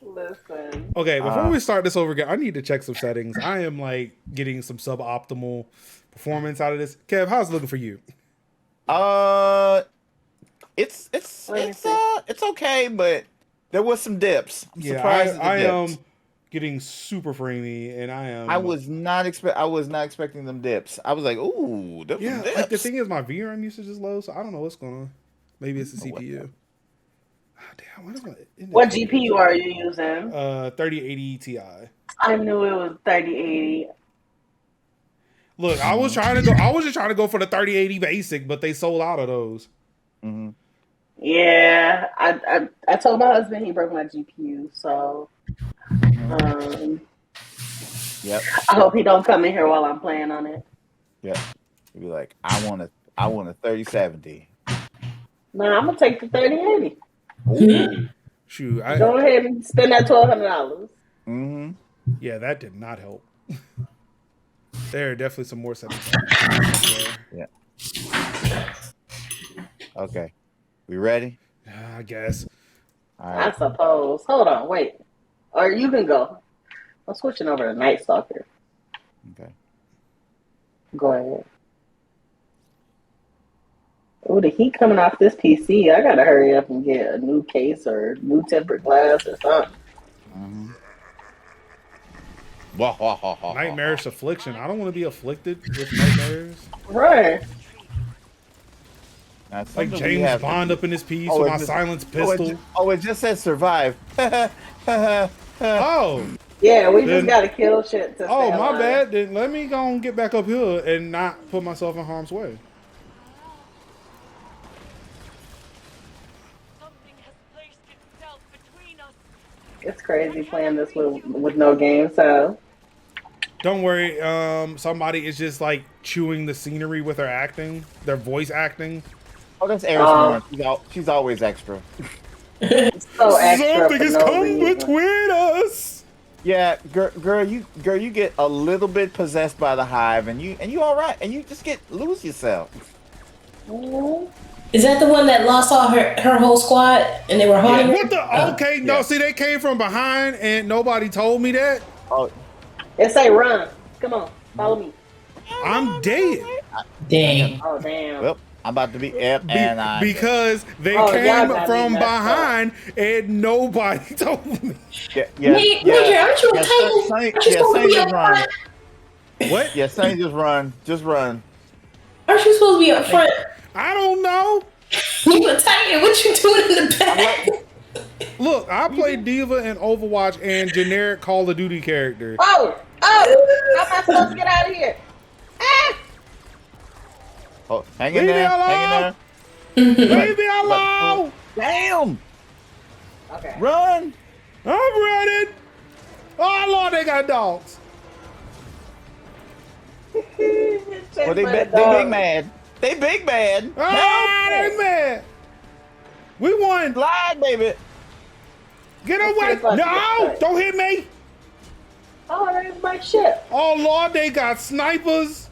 Listen. Okay, before we start this over again, I need to check some settings. I am like getting some suboptimal performance out of this. Kev, how's it looking for you? It's okay, but there was some dips. I'm surprised at the I dips. am getting super framey, and I am. I was not expecting them dips. I was like, ooh, them Yeah, dips. like the thing is, my VRAM usage is low, so I don't know what's going on. Maybe it's the CPU. Oh, damn, what is my What GPU are you using? 3080 Ti. I knew it was 3080. Look, I was trying to go. I was just trying to go for the 3080 basic, but they sold out of those. Mm-hmm. Yeah, I told my husband he broke my GPU, so Yep. I hope he don't come in here while I'm playing on it. Yep. You'd be like, I want a 3070. No, I'm gonna take the 3080. Ooh. Shoot, Go ahead and spend that $1,200. Mm-hmm. Yeah, that did not help. There are definitely some more settings. Yeah. Okay. We ready? I guess. All right. I suppose. Hold on, wait. Or you can go. I'm switching over to Night Stalker. Okay. Go ahead. Oh, the heat coming off this PC. I gotta hurry up and get a new case or new tempered glass or something. Mm-hmm. Nightmarish affliction. I don't want to be afflicted with nightmares. Right. Like James Bond up in his piece with my silenced pistol. It just said survive. Oh. Yeah, we just gotta kill shit to stay Oh, my alive. bad. Then let me go and get back up here and not put myself in harm's way. Something has placed itself between us. It's crazy playing this with no game, so Don't worry. Somebody is just like chewing the scenery with their acting, their voice acting. Oh, that's Eris. She's always extra. so extra. Something for has no come reason. between us. Yeah, girl, you get a little bit possessed by the hive, and you all right, and you just lose yourself. Is that the one that lost all her whole squad and they were haunting her? What the? Okay, no. See, they came from behind, and nobody told me that. Oh, It say run. Come on, follow me. I'm dead. Dang. Oh damn. well, I'm about to be Because they y'all came got me from messed up. behind, and nobody told me. Major, aren't you a Titan? Sunnie, Aren't you supposed to be up run. front? What? Yeah, Sunnie, just run. Aren't you supposed to be up front? I don't know. You a Titan? What you doing in the back? Look, I play Diva in Overwatch and generic Call of Duty character. Oh! How am I supposed to get out of here? Ah! Oh, hang in Leave me there. Hang in alone! there. Leave me alone! Damn! Okay. Run! I'm running! Oh, Lord, they got dogs. Well, they big mad. They big mad. Ah, they mad. We won. Slide, baby. Get away. No, don't hit me. Oh, there's my ship. Oh, Lord, they got snipers.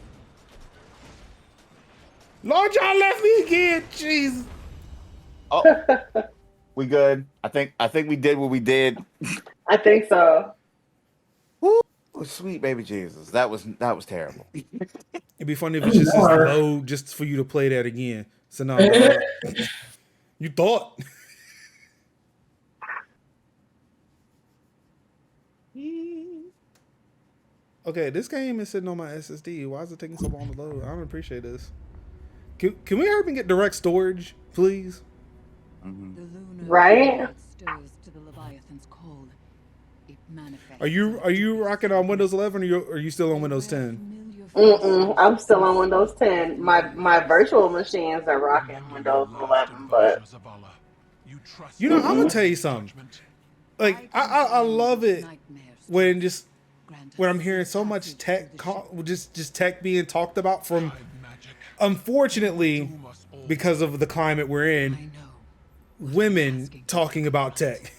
Lord, y'all left me again. Jeez. Oh, we good. I think we did what we did. I think so. Woo, sweet baby Jesus. That was terrible. It'd be funny if it's just this load just for you to play that again. So no, you thought. Okay, this game is sitting on my SSD. Why is it taking so long to load? I don't appreciate this. Can we hurry and get direct storage, please? The lunar Right? stirs to the Leviathan's cold. It manifests. Are you rocking on Windows 11 or are you still on Windows 10? I'm still on Windows 10. My virtual machines are rocking Windows 11, but You know, I'm gonna tell you something. Like I love it when I'm hearing so much tech, just tech being talked about from, unfortunately, because of the climate we're in, women talking about tech.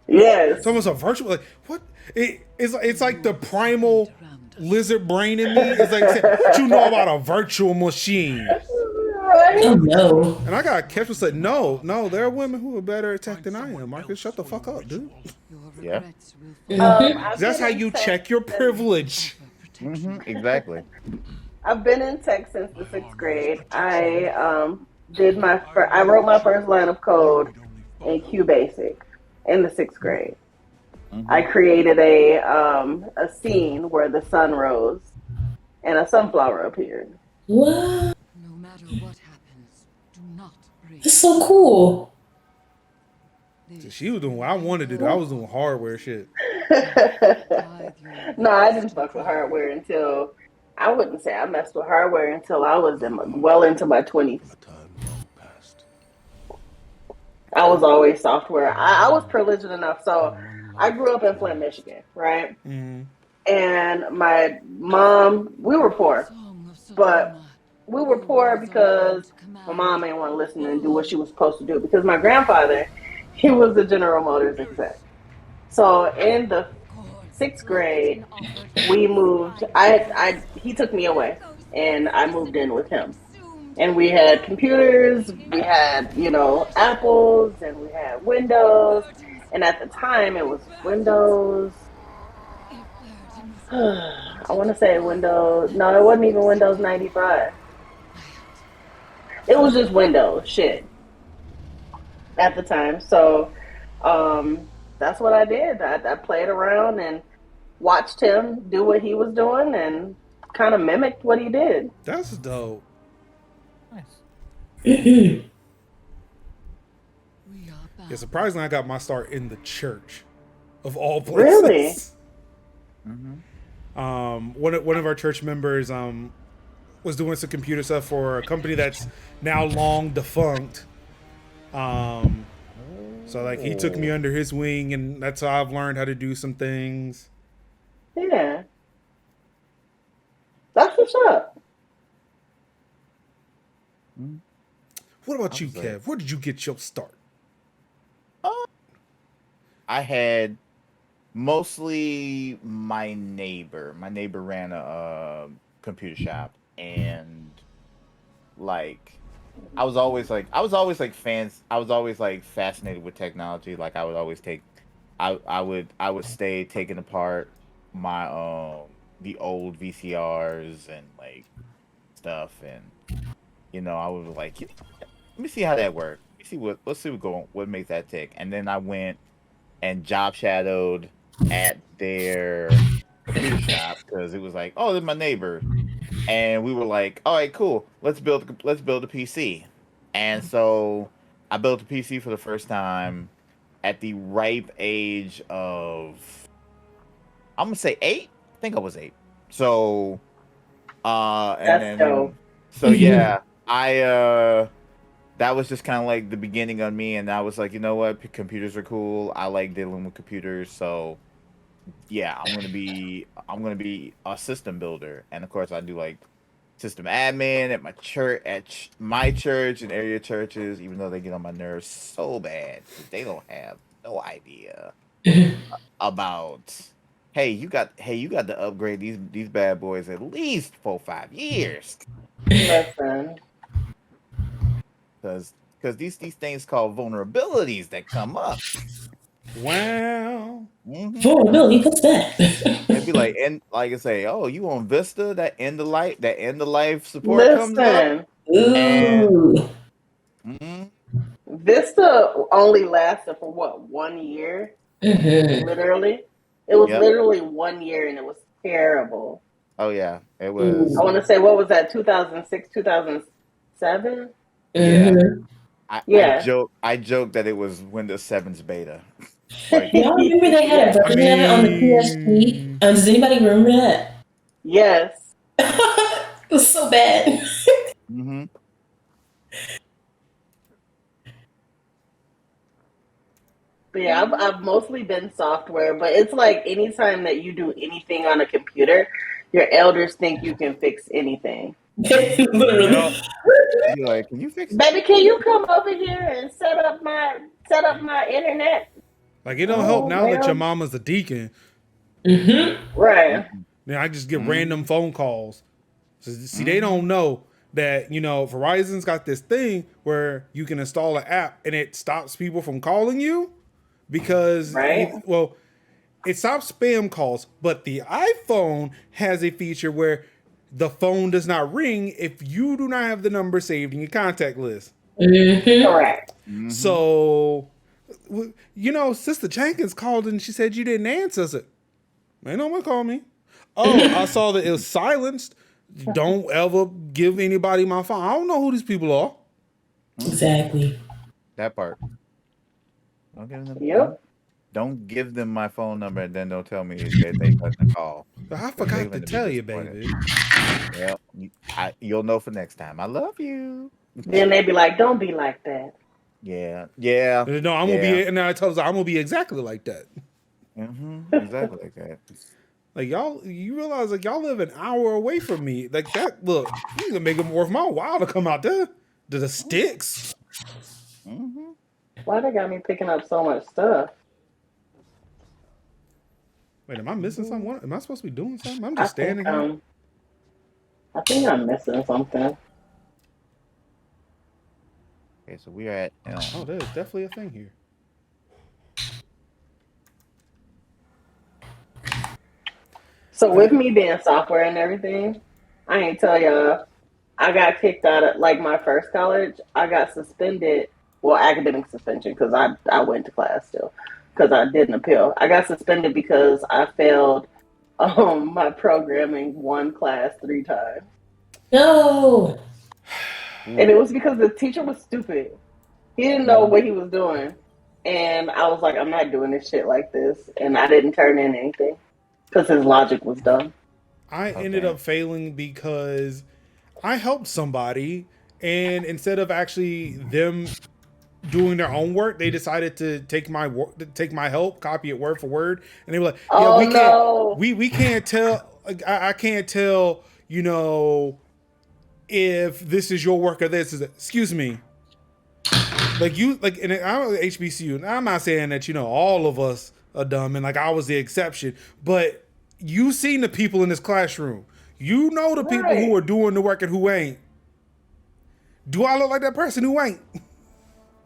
yes. It's almost a virtual, like, what? It's like the primal lizard brain in me. It's like, what you know about a virtual machine? Oh no. And I got catch said, no, there are women who are better at tech than I am. Marcus, shut the fuck up, dude. Yeah. That's how you check your privilege. Exactly. I've been in tech since the 6th grade. I I wrote my first line of code in QBasic in the 6th grade. I created a scene where the sun rose and a sunflower appeared. What? No matter what happens, do not break. That's so cool. So she was doing what I wanted to do. I was doing hardware shit. No, I didn't fuck with hardware until, I wouldn't say I messed with hardware until I was well into my 20s. I was always software. I was privileged enough. So I grew up in Flint, Michigan, right? Mm-hmm. And my mom, we were poor, but we were poor because my mom didn't want to listen and do what she was supposed to do. Because my grandfather, he was the General Motors exec. So in the 6th grade, we moved. He took me away, and I moved in with him. And we had computers, we had, Apples, and we had Windows. And at the time, it was Windows. I want to say Windows. No, it wasn't even Windows 95. It was just Windows shit at the time. So that's what I did. I played around and watched him do what he was doing and kind of mimicked what he did. That's dope. Mm-hmm. Yeah, surprisingly, I got my start in the church, of all places. Really? One of our church members was doing some computer stuff for a company that's now long defunct. So like he took me under his wing, and that's how I've learned how to do some things. Yeah. That's what's up. What about you, Kev? Where did you get your start? I had mostly my neighbor. My neighbor ran a computer shop, and like I was always fascinated with technology. Like I would always I would stay taking apart my the old VCRs and like stuff, and I was like, let me see how that worked. Let's see what makes that tick. And then I went and job shadowed at their computer shop because it was like, oh, they're my neighbor, and we were like, all right, cool, let's build a PC. And so I built a PC for the first time, at the ripe age of, I'm gonna say 8. I think I was 8. So, and That's dope. then, so yeah, I that was just kind of like the beginning of me, and I was like, you know what, computers are cool. I like dealing with computers, so yeah, I'm gonna be a system builder, and of course I do like system admin at my church, my church and area churches, even though they get on my nerves so bad 'cause they don't have no idea about. Hey, you got to upgrade these bad boys at least 4 5 years, Listen, because these things called vulnerabilities that come up. Wow. Vulnerability, what's that? It'd be like, and like I say, oh, you on Vista, that end of life support comes up, listen. and Ooh. mhm, Vista only lasted for what, 1 year? Mhm. Literally, it was yep, literally 1 year, and it was terrible. oh yeah, it I was, want to say, what was that? 2006, 2007. yeah. Mhm. Yeah. I joke that it was Windows 7's beta. Like, Y'all remember they had a I version of it on the PSP? mean, Does anybody remember that? Yes. It was so bad. hmm But yeah, I've mostly been software, but it's like anytime that you do anything on a computer, your elders think you can fix anything. Literally. yep. Be like, can you fix it? Baby, can you come over here and set up my internet? like it don't help Oh, now that your ma'am. mama's a deacon. Mhm. Right. Now I just get Mm-hmm. random phone calls. So, see, they Mm-hmm. don't know that Verizon's got this thing where you can install an app and it stops people from calling you because Right. well, it stops spam calls, but the iPhone has a feature where the phone does not ring if you do not have the number saved in your contact list. Mhm. Correct. Mm-hmm. So, Sister Jenkins called and she said you didn't answer. I said, ain't no one call me. Oh, I saw that it was silenced. Don't ever give anybody my phone. I don't know who these people are. Exactly. That part. Don't give them. Don't Yep. don't give them my phone number and then don't tell me that they couldn't call. I 'Cause they forgot to gonna be tell you, disappointed. baby. Well, you'll know for next time. I love you. Then they be like, don't be like that. Yeah, yeah, No, I'm gonna yeah. be. And I told her I'm gonna be exactly like that. Exactly like that. Like y'all, you realize like y'all live an hour away from me. Like that. Look, you need to make it worth my while to come out there to the sticks. Mm-hmm. Why they got me picking up so much stuff? Wait, am I missing something? What, am I supposed to be doing something? I'm I just think standing here. I think I'm missing something. Okay, so we are at Oh, there's definitely a thing here. So with me being software and everything, I ain't tell y'all, I got kicked out of like my first college. I got suspended, well, academic suspension because I went to class still because I didn't appeal. I got suspended because I failed my programming one class 3 times, No. and it was because the teacher was stupid. He didn't know what he was doing, and I was like, I'm not doing this shit like this, and I didn't turn in anything because his logic was dumb. I ended Okay. up failing because I helped somebody, and instead of actually them doing their own work, they decided to take my work, take my help, copy it word for word, and they were like, "Yeah, Oh we can't, no! we can't tell. Like, I can't tell, if this is your work or this is. Excuse me, like you, like, and I'm at HBCU, and I'm not saying that all of us are dumb, and like I was the exception, but you seen the people in this classroom. You know the people who Right, are doing the work and who ain't. Do I look like that person who ain't?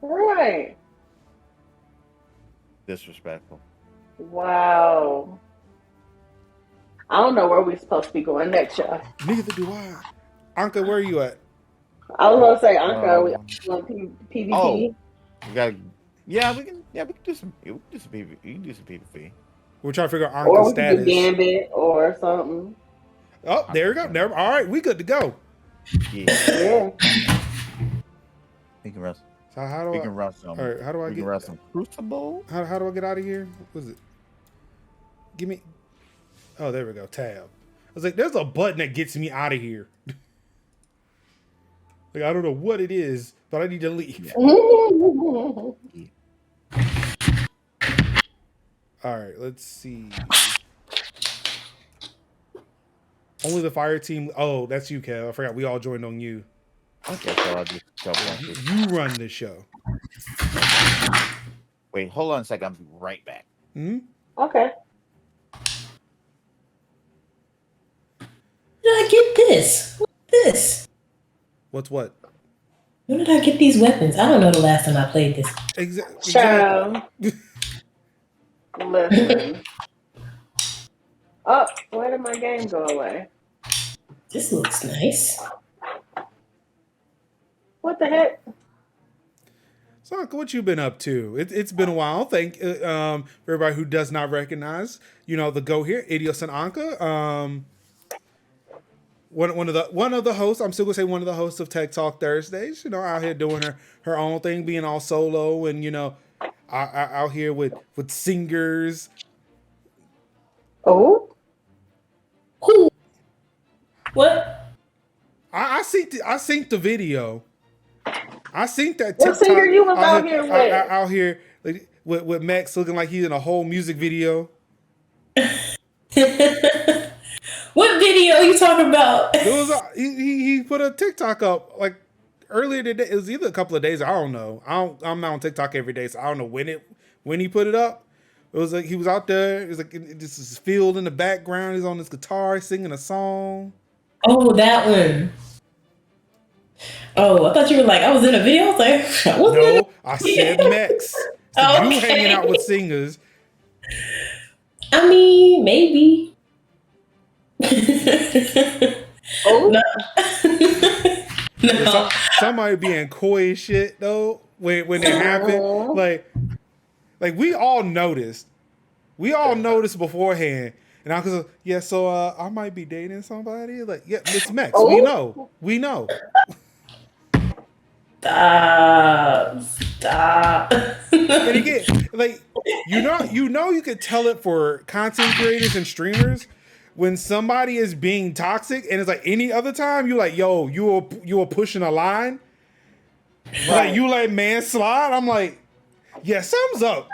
right. Disrespectful. Wow. I don't know where we're supposed to be going next, y'all. Neither do I. Anka, where are you at? I was gonna say, Anka, we Um, on oh, PvP. we got. Yeah, we can. Yeah, we can do some. We can do some PvP. You can do some PvP. We're trying to figure out Or Anka's we could do status. Gambit or something. Oh, there we go. Okay. Never. All right, we good to go. Yeah, Yeah. we can rest. So how do We I? can run some. All right, how do I We can get? run some Crucible. How do I get out of here? What is it? Give me. Oh, there we go. Tab. I was like, there's a button that gets me out of here. Like I don't know what it is, but I need to leave. All right, let's see. Only the fire team. Oh, that's you, Kev. I forgot we all joined on you. Okay, so I'll just jump on. You run the show. Wait, hold on a second. I'll be right back. Hmm? Okay. Where did I get this? What's this? What's what? Where did I get these weapons? I don't know the last time I played this. Exactly. Child. Listen. Oh, where did my game go away? This looks nice. What the heck? Sonka, what you been up to? It's been a while. Thank for everybody who does not recognize, the go here, Idios and Anka. One of the hosts. I'm still gonna say one of the hosts of Tech Talk Thursdays. Out here doing her own thing, being all solo, and out here with singers. Oh. Who? What? I synced the video. I synced that What TikTok singer you was out here with? Out here like, with Max looking like he's in a whole music video. What video are you talking about? There was he put a TikTok up like earlier today. It was either a couple of days. I don't know. I'm not on TikTok every day, so I don't know when he put it up. It was like he was out there. It was like this is field in the background. He's on his guitar singing a song. Oh, that one. Oh, I thought you were like, I was in a video. I was like, I wasn't in No, I said Max. So you hanging out with singers. I mean, maybe. Oh. No. No. Somebody being coy as shit though when it happened. Like we all noticed. We all noticed beforehand. And I was like, yeah, so I might be dating somebody. Like, yeah, it's Max. Oh. We know. Stop. And again, like you could tell it for content creators and streamers when somebody is being toxic, and it's like any other time you like, yo, you are pushing a line. Right. Like you let man slide. I'm like, yeah, something's up.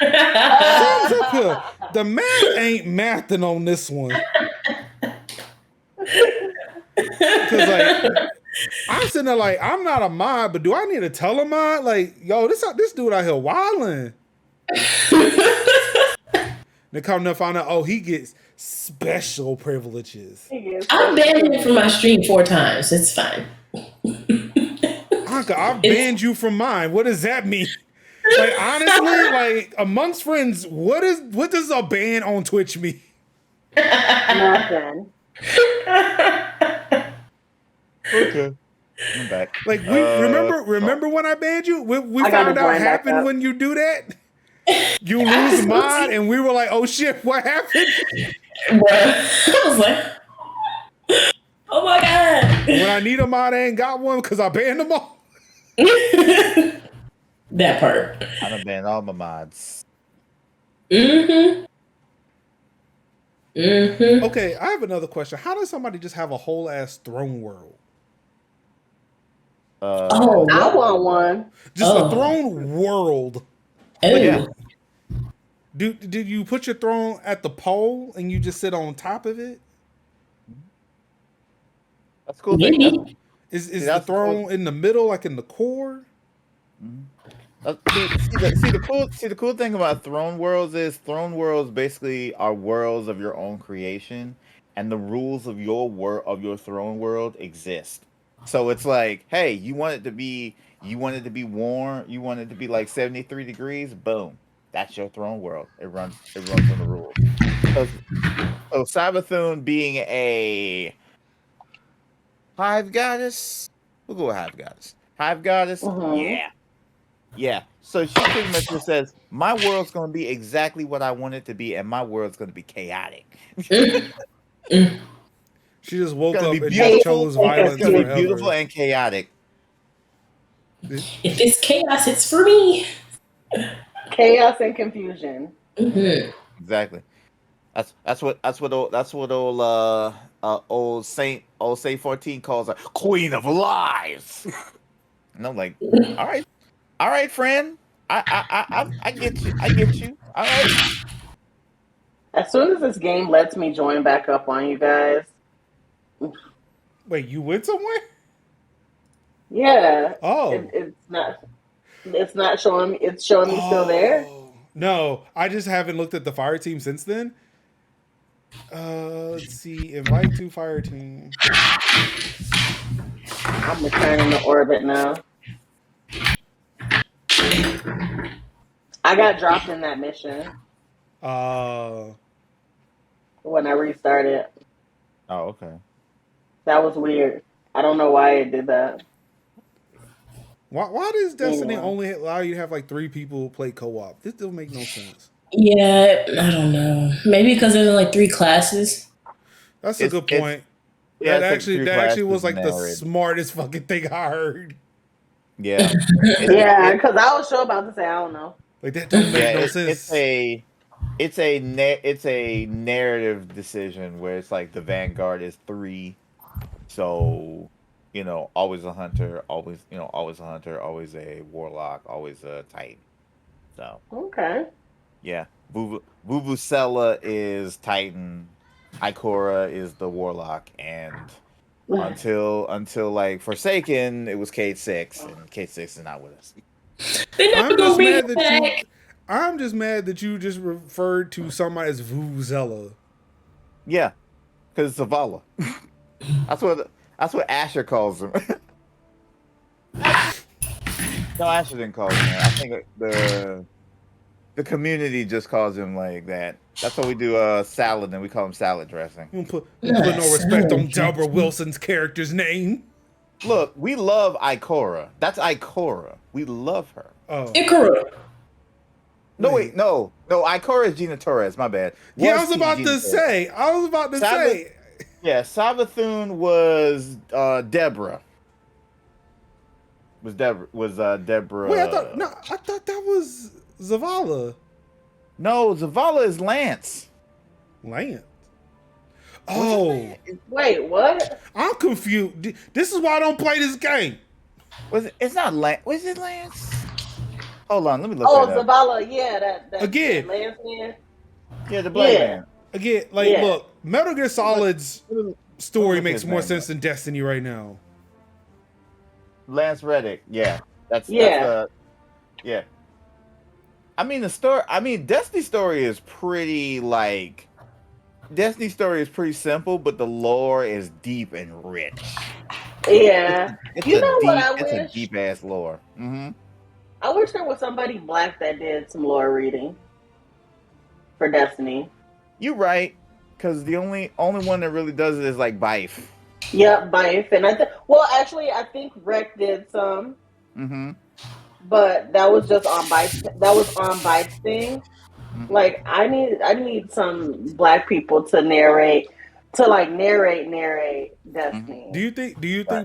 Something's up here. The math ain't mathing on this one. Because like I'm sitting there like, I'm not a mod, but do I need to tell a mod? Like, yo, this dude out here wilding. They come to find out, oh, he gets special privileges. I've banned him from my stream 4 times. It's fine. Anka, I've banned you from mine. What does that mean? Like, honestly, like, amongst friends, what does a ban on Twitch mean? Nothing. Okay. I'm back. Like, we remember when I banned you? We found out what happened when you do that. You lose mod, and we were like, "Oh shit, what happened?" I was like, "Oh my god!" When I need a mod, I ain't got one because I banned them all. That part. I done banned all my mods. Mm-hmm. Okay, I have another question. How does somebody just have a whole ass throne world? Oh, I want one. Just a throne world. Oh. Yeah. Did you put your throne at the pole and you just sit on top of it? That's cool. Maybe. Is the that's throne cool. in the middle, like in the core? See the cool thing about throne worlds is throne worlds basically are worlds of your own creation, and the rules of your throne world exist. So it's like, hey, you want it to be warm, you want it to be like 73 degrees, boom. That's your throne world. It runs on the rules. So Sabathun being a hive goddess, we'll go with hive goddess. Hive goddess, yeah. So she pretty much just says, my world's gonna be exactly what I want it to be, and my world's gonna be chaotic. She just woke up and beautiful. just chose violence It's gonna be forever. beautiful and chaotic. If it's chaos, it's for me. Chaos and confusion. Mm-hmm. Exactly. Old Saint 14 calls her Queen of Lies. And I'm like, all right, friend. I get you. I get you. All right. As soon as this game lets me join back up on you guys, Wait, you went somewhere? yeah, Oh. it's not showing me. It's showing me still there. No, I just haven't looked at the fire team since then. Let's see. Invite to fire team. I'm returning to orbit now. I got dropped in that mission when I restarted. Oh, okay. That was weird. I don't know why it did that. Why does Destiny Anyway. only allow you to have like 3 people play co-op? This doesn't make no sense. Yeah, I don't know. Maybe because there's like 3 classes. That's a good point. Yeah, that it's like 3 actually was classes like the narrated. smartest fucking thing I heard. Yeah. Yeah, because I was sure about to say I don't know. Like that don't make no sense. It's a narrative decision where it's like the Vanguard is 3, so always a hunter, always always a warlock, always a titan. So Okay. yeah, Vuvuzela is titan, Ikora is the warlock, and until like Forsaken, it was K6, and K6 is not with us. They're never gonna bring it back. I'm just mad that you just referred to somebody as Vuvuzela. Yeah, because it's Zavala. That's what Asher calls him. No, Asher didn't call him that. I think the community just calls him like that. That's what we do salad, and we call him salad dressing. You put no respect on Deborah Wilson's character's name. Look, we love Ikora. That's Ikora. We love her. Oh. Ikora. No, wait, no. Ikora is Gina Torres. My bad. Yeah, I was about to say. Yeah, Savathun was Deborah. Was Deborah? Wait, I thought that was Zavala. No, Zavala is Lance. Lance. Oh. Wait, what? I'm confused. This is why I don't play this game. It's not Lance. Was it Lance? Hold on, let me look. Oh, that up. Zavala, yeah, that again. That Lance man. Yeah, the black man. Again, look, Metal Gear Solid's story makes more sense than Destiny right now. Lance Reddick, yeah, that's yeah. I mean the story. I mean Destiny's story is pretty Destiny's story is pretty simple, but the lore is deep and rich. Yeah, it's a deep ass lore. Mm-hmm. I wish there was somebody black that did some lore reading for Destiny. You're right, because the only one that really does it is like Bife. Yep, Bife, and I think Rec did some. Mm-hmm. But that was just on Bife. That was on Bife's thing. Mm-hmm. Like I need some black people to narrate Destiny. Mm-hmm. Do you think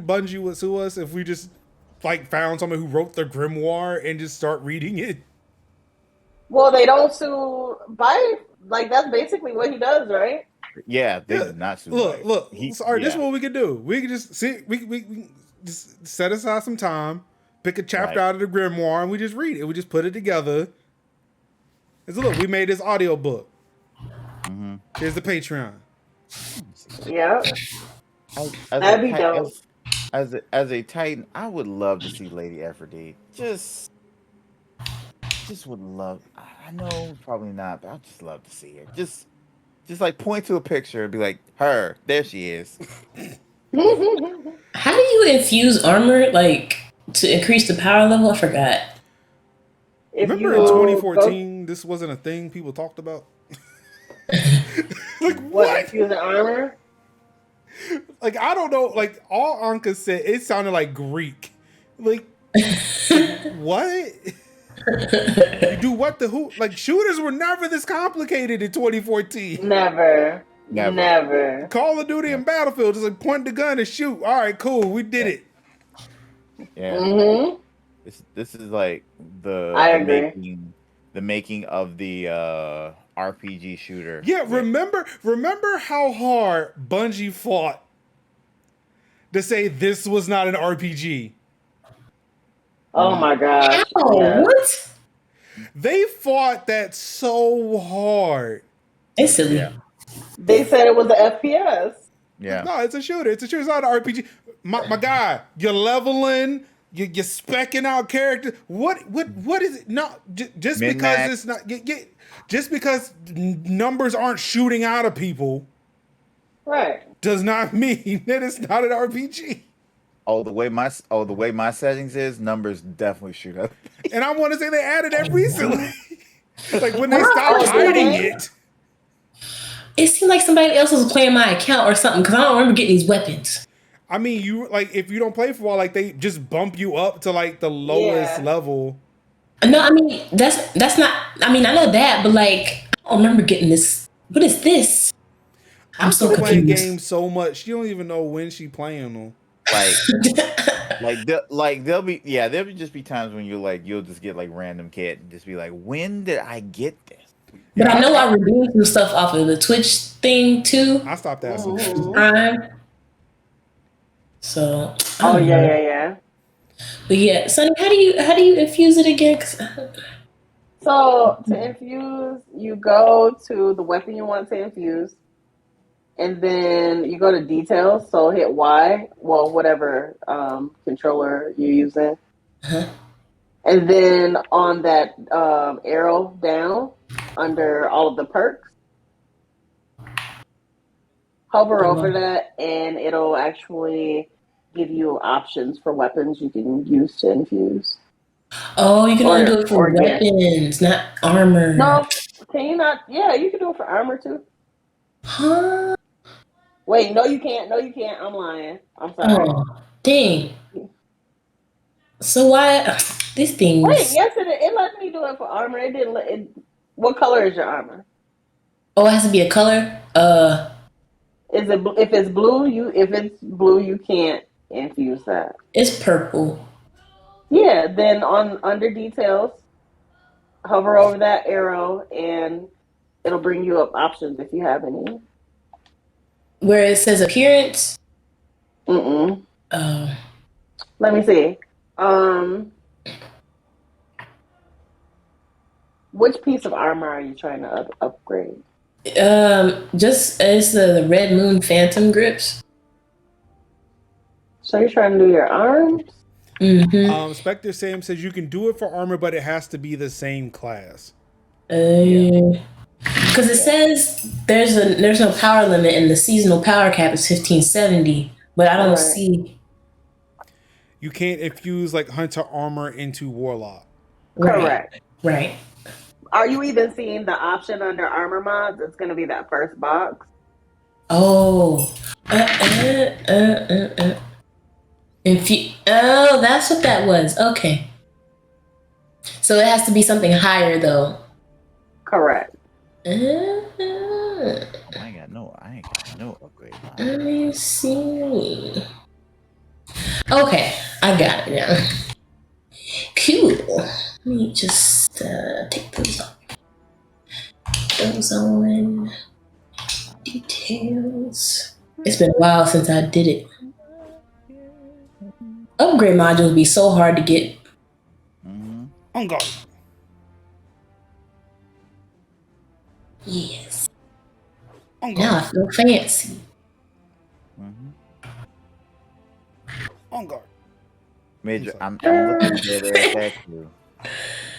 Bungie would sue us if we just found someone who wrote the grimoire and just start reading it? Well, they don't sue Bife. That's basically what he does, right? Yeah, they did not sue Bife. Look. This is what we can do. We can just sit. We can just set aside some time, pick a chapter out of the grimoire, and we just read it. We just put it together. Look, we made this audio book. Mm-hmm. Here's the Patreon. Yeah, that'd be dope. As a Titan, I would love to see Lady Aphrodite. Just would love. I know probably not, but I'd just love to see her. Just point to a picture and be like, her. There she is. How do you infuse armor to increase the power level? I forgot. Remember in 2014, this wasn't a thing people talked about? What? Infusing armor? I don't know. All Anka said, it sounded like Greek. What? You do what the who? Shooters were never this complicated in 2014. Never. Call of Duty and Battlefield just point the gun and shoot. All right, cool. We did it. Yeah. Mm-hmm. This is like I the agree. making of the RPG shooter. Yeah, remember how hard Bungie fought to say this was not an RPG. Oh my gosh. Oh, Yeah. what? They fought that so hard. It's silly. Yeah. They said it was an FPS. Yeah. No, it's a shooter. It's a shooter. It's not an RPG. My guy, you're leveling. You're specking out characters. What is it? No, just because Min-max. it's not. Just because numbers aren't shooting out of people Right. does not mean that it's not an RPG. The way my settings is, numbers definitely shoot up. And I want to say they added that recently. Like when they Wow. stopped hiding Okay. it. It seemed like somebody else was playing my account or something because I don't remember getting these weapons. I mean, you like if you don't play for a while, like they just bump you up to like the lowest Yeah. level. No, I mean that's not. I mean, I know that, but like I don't remember getting this. What is this? I'm so She's playing confused. games so much, she don't even know when she playing them. There'll be just be times when you'll just get like random cat and just be like, when did I get this? But I know I redeemed some stuff off of the Twitch thing too. I stopped asking. Mhm. Prime. So I Oh don't yeah, know. yeah, yeah. But yeah, Sunny, how do you infuse it again? 'Cause So to infuse, you go to the weapon you want to infuse, and then you go to details. So hit Y, well, whatever controller you're using, Uh-huh. and then on that arrow down under all of the perks, hover over that, and it'll actually give you options for weapons you can use to infuse. Oh, you can only do Or- it for or yeah. weapons, not armor. No, can you not? Yeah, you can do it for armor too. Huh? Wait, no, you can't. No, you can't. I'm lying. I'm sorry. Oh, dang. So why these things? Wait, yes, it let me do it for armor. It didn't let it. What color is your armor? Oh, it has to be a color. Is it if it's blue? You can't infuse that. It's purple. Yeah, then on under details, hover over that arrow, and it'll bring you up options if you have any. Where it says appearance. Mm-mm. Oh. Let me see. Which piece of armor are you trying to upgrade? Just it's the Red Moon Phantom grips. So you're trying to do your arms? Mm-hmm. Spectre Sam says you can do it for armor, but it has to be the same class. Because it says there's no power limit and the seasonal power cap is 1570, but I don't Right. see. You can't infuse like hunter armor into warlock. Correct. Right. Are you even seeing the option under armor mods? It's going to be that first box. Oh. Oh, that's what that was. Okay. So it has to be something higher though. Correct. I ain't got no upgrade. Let me see. Okay, I got it now. Cool. Let me just take those off. Those on. Details. It's been a while since I did it. Upgrade modules be so hard to get. Mm-hmm. On guard. Yes. On Now I guard. feel fancy. Mm-hmm. On guard. Major, I'm looking dead at you.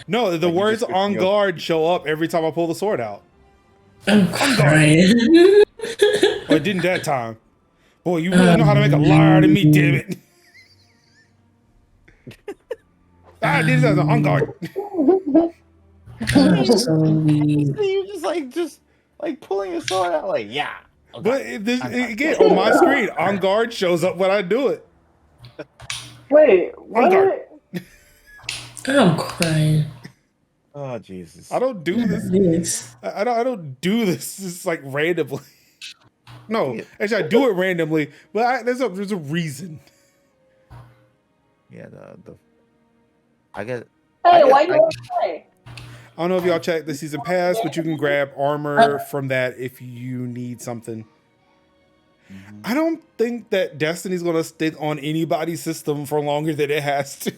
No, the Like you words just- on guard show up every time I pull the sword out. I'm crying. Oh, it didn't that time. Boy, you really know how to make a liar out of me, damn it. I did this as an on guard. So weird. You just like pulling your sword out, like yeah. But again, on my screen, on guard shows up when I do it. Wait, On guard. what? I'm crying. Oh Jesus! I don't do this. This. I don't do this just like randomly. No, actually, I do it randomly, but there's a reason. Yeah, I get. Hey, why you want to play? I don't know if y'all checked the season pass, but you can grab armor from that if you need something. Mhm. I don't think that Destiny's gonna stick on anybody's system for longer than it has to.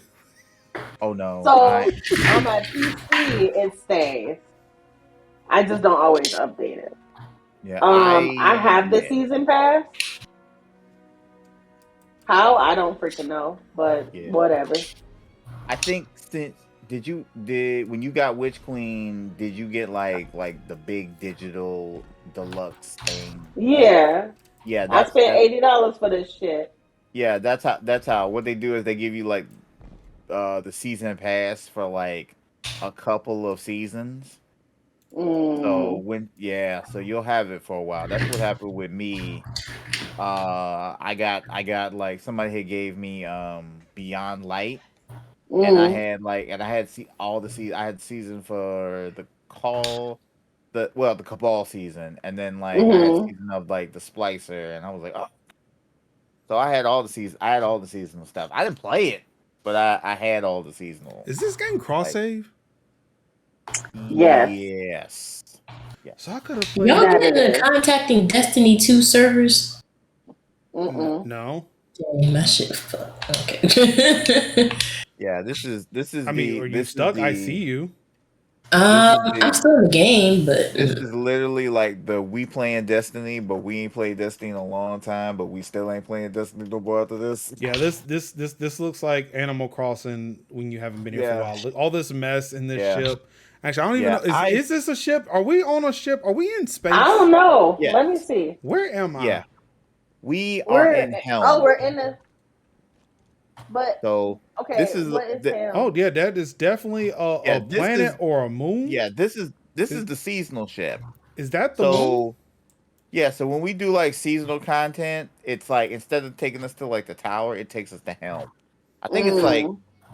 Oh no. So on my PC, it stays. I just don't always update it. Yeah. I have the season pass. How? I don't freaking know, but Yeah. whatever. I think since did when you got Witch Queen, did you get like the big digital deluxe thing? Yeah. Yeah, I spent $80 for this shit. Yeah, that's how what they do is they give you like the season pass for like a couple of seasons. So so you'll have it for a while. That's what happened with me. I got like somebody had gave me Beyond Light, and I had all the season. I had season for the the Cabal season, and then like I had season of like the Splicer, and I was like, oh. So I had all the season. I had all the seasonal stuff. I didn't play it, but I had all the seasonal. Is this game cross save? Yes. So I could have played. Y'all been contacting Destiny 2 servers? No. Dang, my shit fucked. Okay. Yeah, this is. I mean, are you stuck? I see you. I'm still in the game, but this is literally like we playing Destiny, but we ain't played Destiny in a long time, but we still ain't playing Destiny no more after this. Yeah, this looks like Animal Crossing when you haven't been here for a while. Look, all this mess in this ship. Actually, I don't even know. Is this a ship? Are we on a ship? Are we in space? I don't know. Yes. Let me see. Where am I? Yeah, we are in Helm. Oh, we're in the. But so okay, this is what is Helm? Oh yeah, that is definitely a planet or a moon. Yeah, this is the seasonal ship. Is that the moon? Yeah, so when we do like seasonal content, it's like instead of taking us to like the tower, it takes us to Helm. I think it's like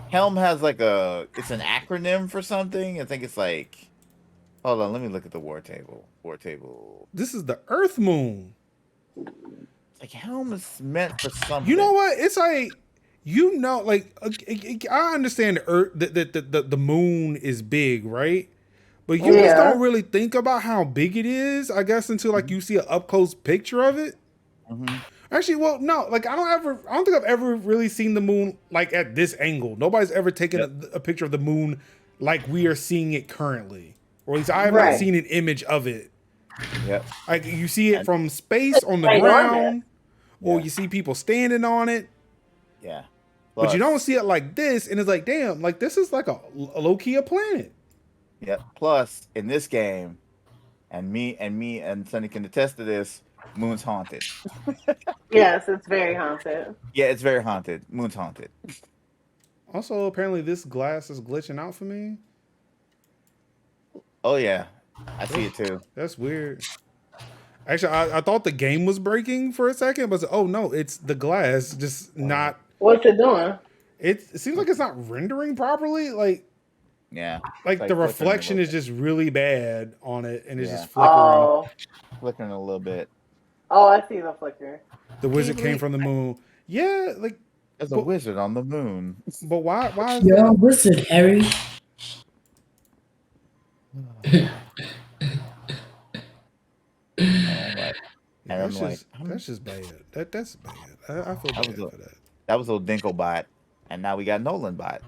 Helm has like it's an acronym for something. I think it's like, hold on, let me look at the war table. War table. This is the Earth moon. Like Helm is meant for something. You know what? It's like like I understand the Earth, the moon is big, right? But you just don't really think about how big it is, I guess, until like you see an up close picture of it. Actually, well, no, like I don't think I've ever really seen the moon like at this angle. Nobody's ever taken a picture of the moon like we are seeing it currently, or at least I have not seen an image of it. Yep. Like you see it from space on the ground, or you see people standing on it. Yeah. But you don't see it like this, and it's like, damn, like this is like a low-key a planet. Yep. Plus, in this game, and me and Sunnie can attest to this, Moon's haunted. Yes, it's very haunted. Yeah, it's very haunted. Moon's haunted. Also, apparently this glass is glitching out for me. Oh yeah, I see it too. That's weird. Actually, I thought the game was breaking for a second, but oh no, it's the glass just not. What's it doing? It seems like it's not rendering properly. Like, yeah, like the reflection is just really bad on it, and it's just flickering. Oh. Flickering a little bit. Oh, I see the flicker. The wizard came from the moon. Yeah, like there's a wizard on the moon. But why? Is you're a wizard, Harry? That's just bad. That's bad. I feel bad for that. That was a Dinklebot, and now we got Nolanbot.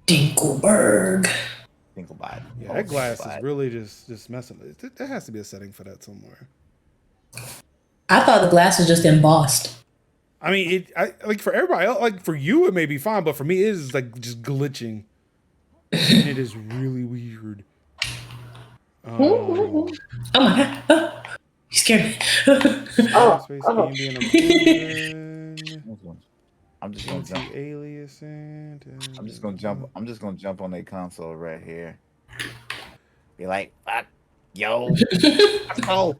Dinkelberg. Dinklebot. Yeah, that glass is really just messing. There has to be a setting for that somewhere. I thought the glass was just embossed. I mean, like for everybody else, like for you, it may be fine, but for me, it is like just glitching. And it is really weird. Oh my god! You scared me. I'm just gonna jump. I'm just gonna jump. I'm just gonna jump on their console right here. Be like, fuck, yo, let's go.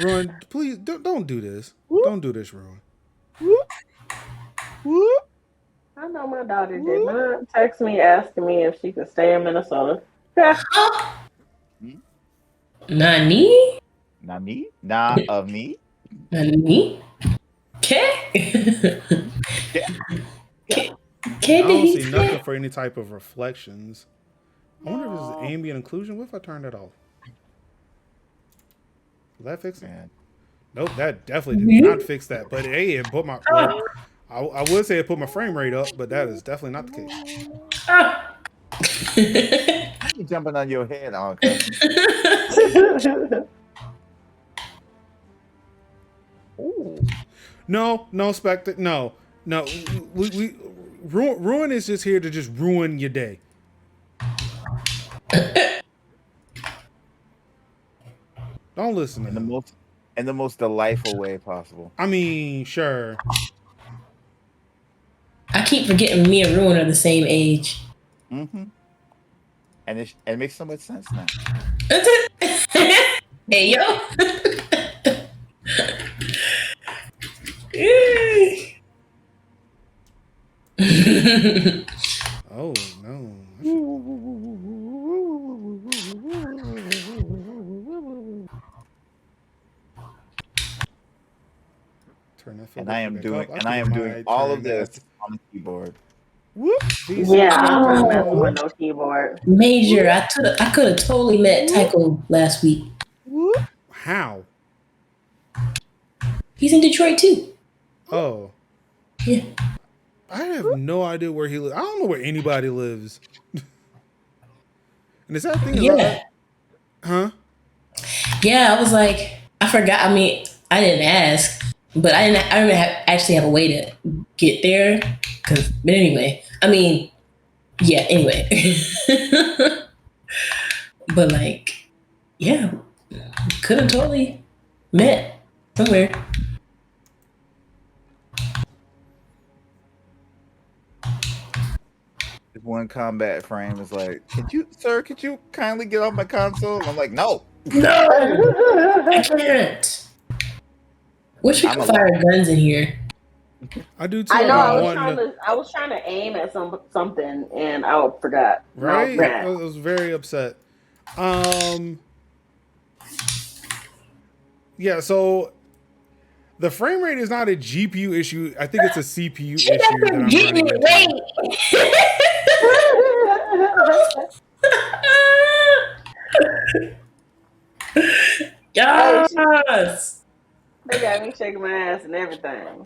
Ruin, please don't do this. Don't do this, Ruin. I know my daughter did not text me asking me if she could stay in Minnesota. Nani? Nani? Nah of me. Nani? Okay. Yeah. Kid, I did don't he see say? nothing for any type of reflections. I wonder if this is ambient occlusion. What if I turn that off? Will that fix it? Man. Nope, that definitely did not fix that. But hey, it put my well, I would say it put my frame rate up, but that is definitely not the case. You jumping on your head, Anka. Ooh. No, Spectre. No. We ruin is just here to just ruin your day. Don't listen to In the him. most delightful way possible. I mean, sure. I keep forgetting me and Ruin are the same age. Mm-hmm. And it makes so much sense now. Hey yo. Oh no. Turn that And filter I am back doing up. and I am doing might all turn of this that. on the keyboard. Whoop. DC Yeah, I'm not Spectre. messing with no keyboard. Major, I could have totally met Tycho last week. How? He's in Detroit too. Oh. Yeah. I have no idea where he lives. I don't know where anybody lives. And the sad thing is, Yeah. huh? Yeah, I was like, I forgot. I mean, I didn't ask, but I didn't actually have a way to get there. But anyway, I mean, yeah. Anyway, but like, yeah, could have totally met somewhere. This one combat frame is like, could you kindly get off my console? And I'm like, no. No, I can't. Wish we I'm could a fire guns in here. I do too. I know. I've I been was wanting trying to. to. I was trying to aim at something, and I forgot. And I was Right? mad. I was very upset. Yeah, so the frame rate is not a GPU issue. I think it's a CPU issue that I'm running into. Yes. They got me shaking my ass and everything.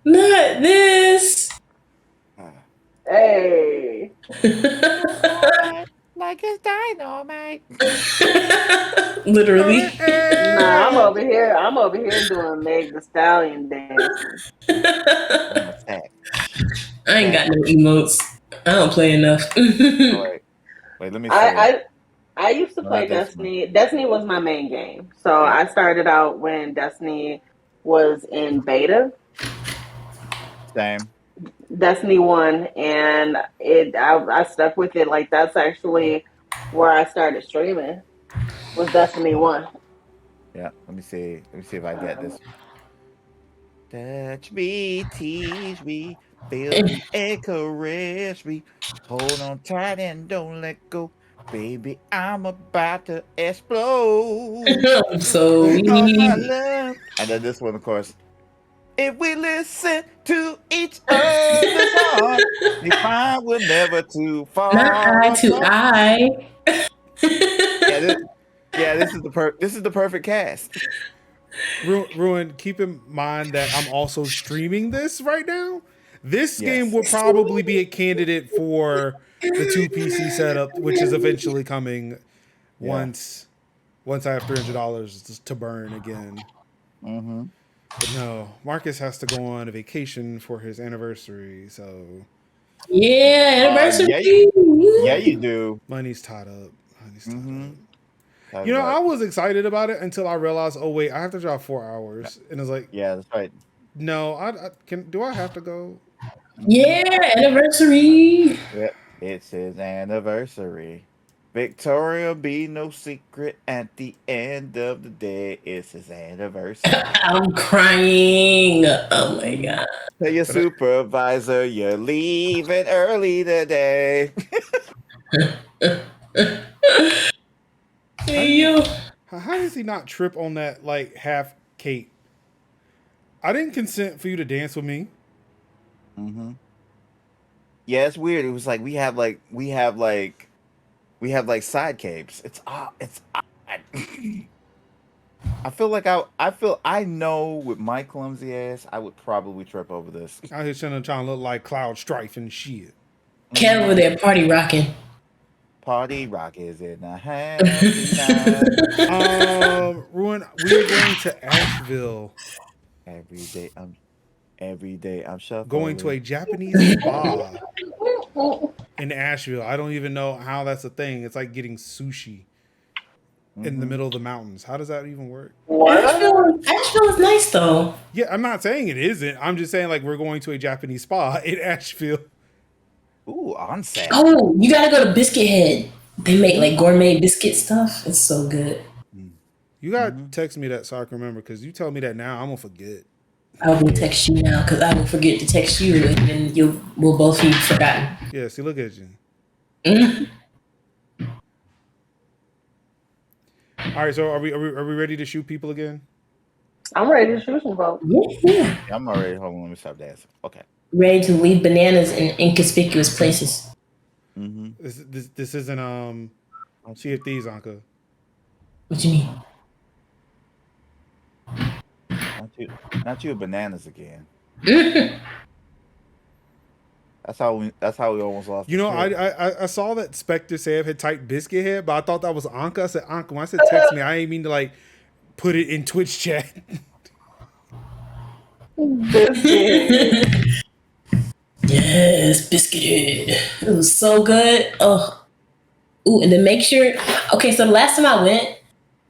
Not this. Hey. Like it's dynamite. Literally. Nah, I'm over here. I'm over here doing Meg the Stallion dance. Attack. I ain't got no emotes. I don't play enough. Wait, let me see. I used to No, play not this Destiny. Destiny was my main game. So Yeah. I started out when Destiny was in beta. Same. Destiny 1, and I stuck with it. Like, that's actually where I started streaming, was Destiny 1. Yeah. Let me see if I get this. Touch me, tease me, feel me, and caress me. Hold on tight and don't let go. Baby, I'm about to explode. I'm so All my weak. love. And then this one, of course. If we listen to each other's heart, we find we're never too far. Not eye to apart. eye. This is the perfect cast. Ruin, keep in mind that I'm also streaming this right now. This Yes. game will probably be a candidate for the 2 PC setup, which is eventually coming once I have $300 to burn again. Mm-hmm. But no, Marcus has to go on a vacation for his anniversary, so Yeah, anniversary. Yeah, you do. money's tied up. Mm-hmm. You know, I was excited about it until I realized, oh wait, I have to drive 4 hours, and it's like, yeah, that's right. no, I can. Do I have to go? Yeah, anniversary. Yep, it's his anniversary. Victoria be no secret. At the end of the day, it's his anniversary. I'm crying. Oh my god. Tell your supervisor you're leaving early today. Hey, yo. How does he not trip on that like half cape? I didn't consent for you to dance with me. Mm-hmm. Yeah, it's weird. It was like we have side capes. It's odd. It's odd. I know with my clumsy ass, I would probably trip over this. Out here trying to look like Cloud Strife and shit. Kev over there party rocking. Party rock is in the house tonight. Ruin, we're going to Asheville. Every day I'm shuffling. Going to a Japanese spa in Asheville. I don't even know how that's a thing. It's like getting sushi in the middle of the mountains. How does that even work? Asheville is nice though. Yeah, I'm not saying it isn't. I'm just saying like we're going to a Japanese spa in Asheville. Ooh, onsen. Oh, you gotta go to Biscuit Head. They make like gourmet biscuit stuff. It's so good. You gotta text me that so I can remember, because you tell me that now, I'm gonna forget. I will text you now because I will forget to text you, and then we'll both be forgotten. Yeah, see, look at you. All right, so are we ready to shoot people again? I'm ready to shoot some folks. Yeah. I'm already. Hold on, let me stop dancing. Okay. Ready to leave bananas in inconspicuous places. This isn't Sea of Thieves, Anka. What you mean? Not you bananas again. That's how we almost lost. You know, I saw that Spectre Sav had typed Biscuit Head, but I thought that was Anka. I said Anka. When I said text me, I didn't mean to like put it in Twitch chat. Yes, Biscuit Head. It was so good. Oh, ooh, and then make sure. Okay, so the last time I went,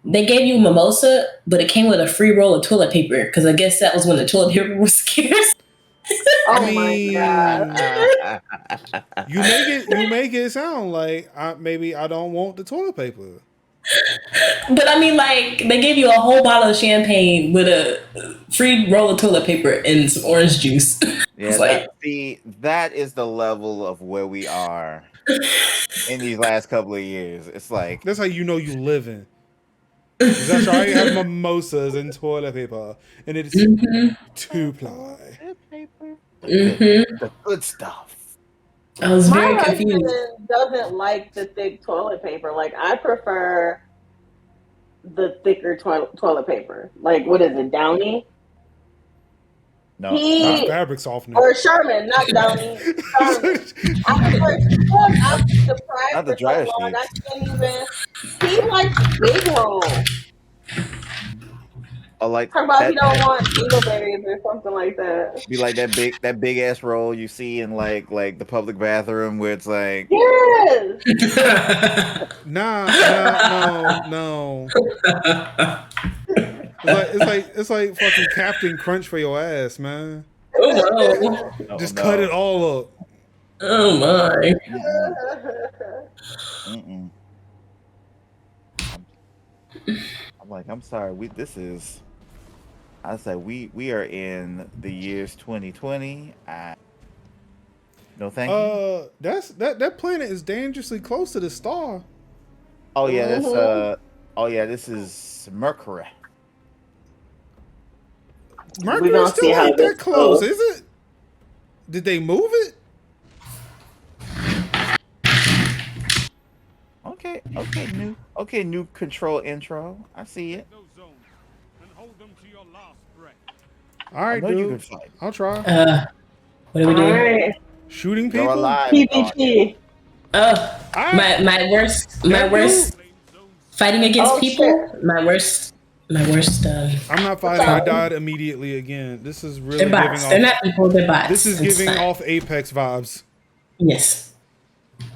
they gave you mimosa, but it came with a free roll of toilet paper because I guess that was when the toilet paper was scarce. My god! You make it sound like maybe I don't want the toilet paper. But I mean, like, they gave you a whole bottle of champagne with a free roll of toilet paper and some orange juice. Yeah, that is the level of where we are in these last couple of years. It's like that's how you know you living. That's why I have mimosas and toilet paper, and it's 2-ply. The good stuff. I was very My confused. husband doesn't like the thick toilet paper. Like, I prefer the thicker toilet paper. Like, what is it, Downy? No, Not fabric softener. Or Sherman, not Downy. Sherman. I'm surprised Not the for dryer so long. sheets. I can't even. He likes big roll. I like Talk about that, he don't want dingleberries or something like that. be like that big ass roll you see in like the public bathroom where it's like Yes. No. It's like fucking Captain Crunch for your ass, man. Oh, no. Just cut it all up. Oh, my. Mm-mm. I'm like, I'm sorry. We are in the years 2020. No, thank you. That planet is dangerously close to the star. Oh yeah, this is Mercury. Mercury still ain't that close, is it? Did they move it? Okay, new control intro. I see it. All right, I know you dude. can fight. I'll try. What are we doing? Alright. Shooting You're people. alive. PvP. Oh, my worst fighting against people. Shit. My worst. I'm not fighting. I died immediately again. This is really They're giving bots. off. They're not people. They're bots. This is It's giving fine. off Apex vibes. Yes.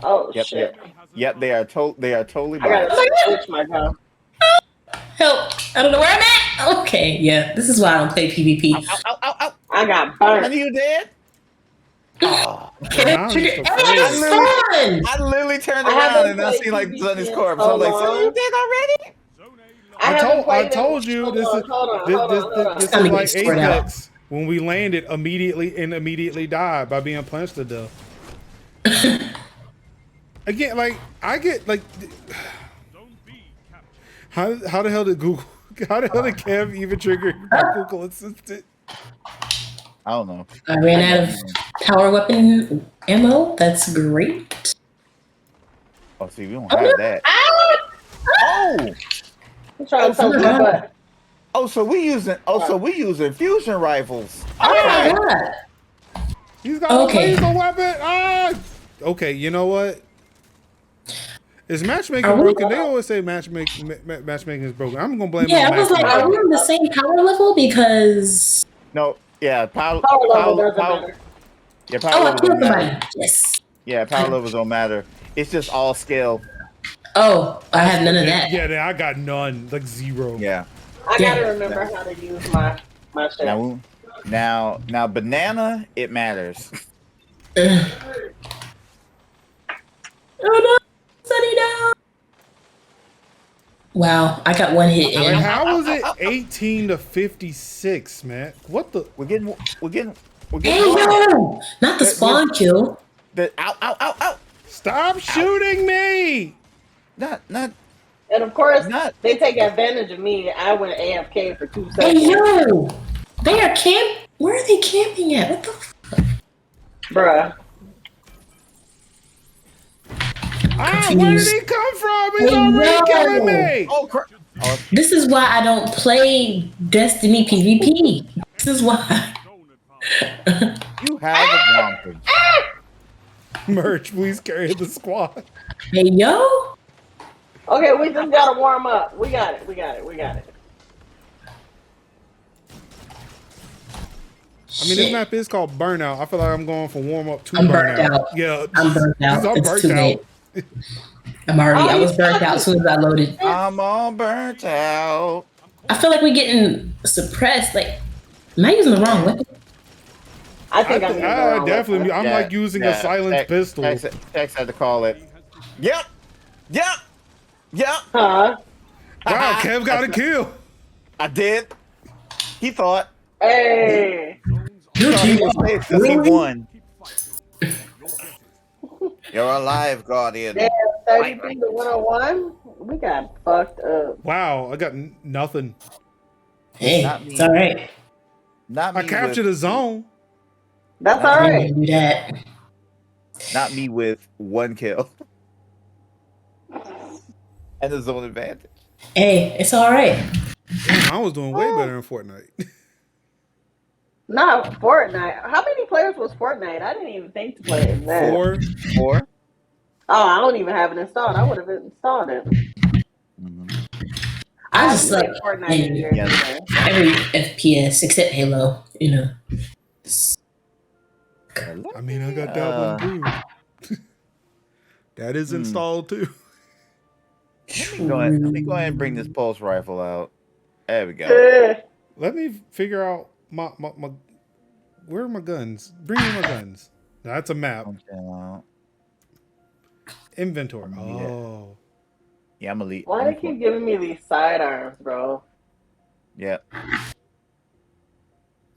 Oh Yep, shit. Yep, they are totally I gotta biased. switch my gun. Help! I don't know where I'm at. Okay, yeah. This is why I don't play PvP. Ow. I got None of burnt. you dead? Oh. Can Now I I'm trigger? just Hey, afraid. it's fun! I literally turned I around haven't and I played seen like PvP Sunny's in corpse. so I'm like, long. Sunny, you dead already? I haven't played told it. you Hold this on. is Sunny like gets scored out. Apex. When we landed immediately died by being punched to death. Again, like I get like how the hell did Kev even trigger my Google Assistant? I don't know. I ran out of power weapon ammo. That's great. Oh, see, we don't have that. Oh, I'm trying to tell my my God. butt. so we using fusion rifles. Oh my Okay. God. He's got Okay. a laser weapon. Ah. Okay, you know what? Is matchmaking Are we- broken? They always say matchmaking is broken. I'm gonna blame it Yeah, on I was like, matchmaking. are we on the same power level? Because No, yeah, power Level doesn't matter. Yeah, power I levels killed don't matter. somebody. Yes. Yeah, power levels don't matter. It's just all skill. Oh, I have none of that. Yeah, I got none, like 0. Yeah. I Yeah. gotta remember how to use my shit. Now, banana, it matters. Ugh. Oh no, Sunny down. Wow, I got one hit Like, in. how was it 18 to 56, man? What the? We're getting Hey yo, not the spawn kill. Ow. Stop shooting me! Not And of course, Not- they take advantage of me. I went AFK for 2 Hey seconds. yo, they are Where are they camping at? What the? Bruh. Ah, where did he come from? He's already killing me! Oh crap. Oh, This is why I don't play Destiny PvP. This is why. you have advantage. Merch, please carry the squad. Hey yo. Okay, we just gotta warm up. We got it. I mean, this map is called Burnout. I feel like I'm going from warm up to I'm burnout. burnt out. Yeah, I'm burnt out. I'm It's burnt too out. late. I was burnt out as soon as I loaded. I'm all burnt out. I feel like we're getting suppressed. Like, am I using the wrong weapon? I think I'm using the wrong definitely. weapon. I'm like using a silenced pistol. Tex had to call it. Yep. Huh? Wow, Kev got a kill. I did. He thought. Hey. Your He team was is safe 'cause he really? won. You're alive, Guardian. Damn, 33 to 101. We got fucked up. Wow, I got nothing. Hey, Not me. it's all right. Not me. I captured a zone. That's Nah. all I right. didn't do that. Not me with 1 kill. And the zone advantage. Hey, it's all right. Damn, I was doing way better in Fortnite. Not Fortnite. How many players was Fortnite? I didn't even think to play it. Man. 4. 4. Oh, I don't even have it installed. I would have installed it. I just haven't like played Fortnite in years. Yeah. either. every FPS except Halo. You know. I mean, I got that one too. That is installed too. Let me go ahead and bring this pulse rifle out. There we go. Eh. Let me figure out my where are my guns? Bring me my guns. That's a map. Inventory. Oh. Yeah, I'm elite. Why they keep giving me these sidearms, bro? Yeah.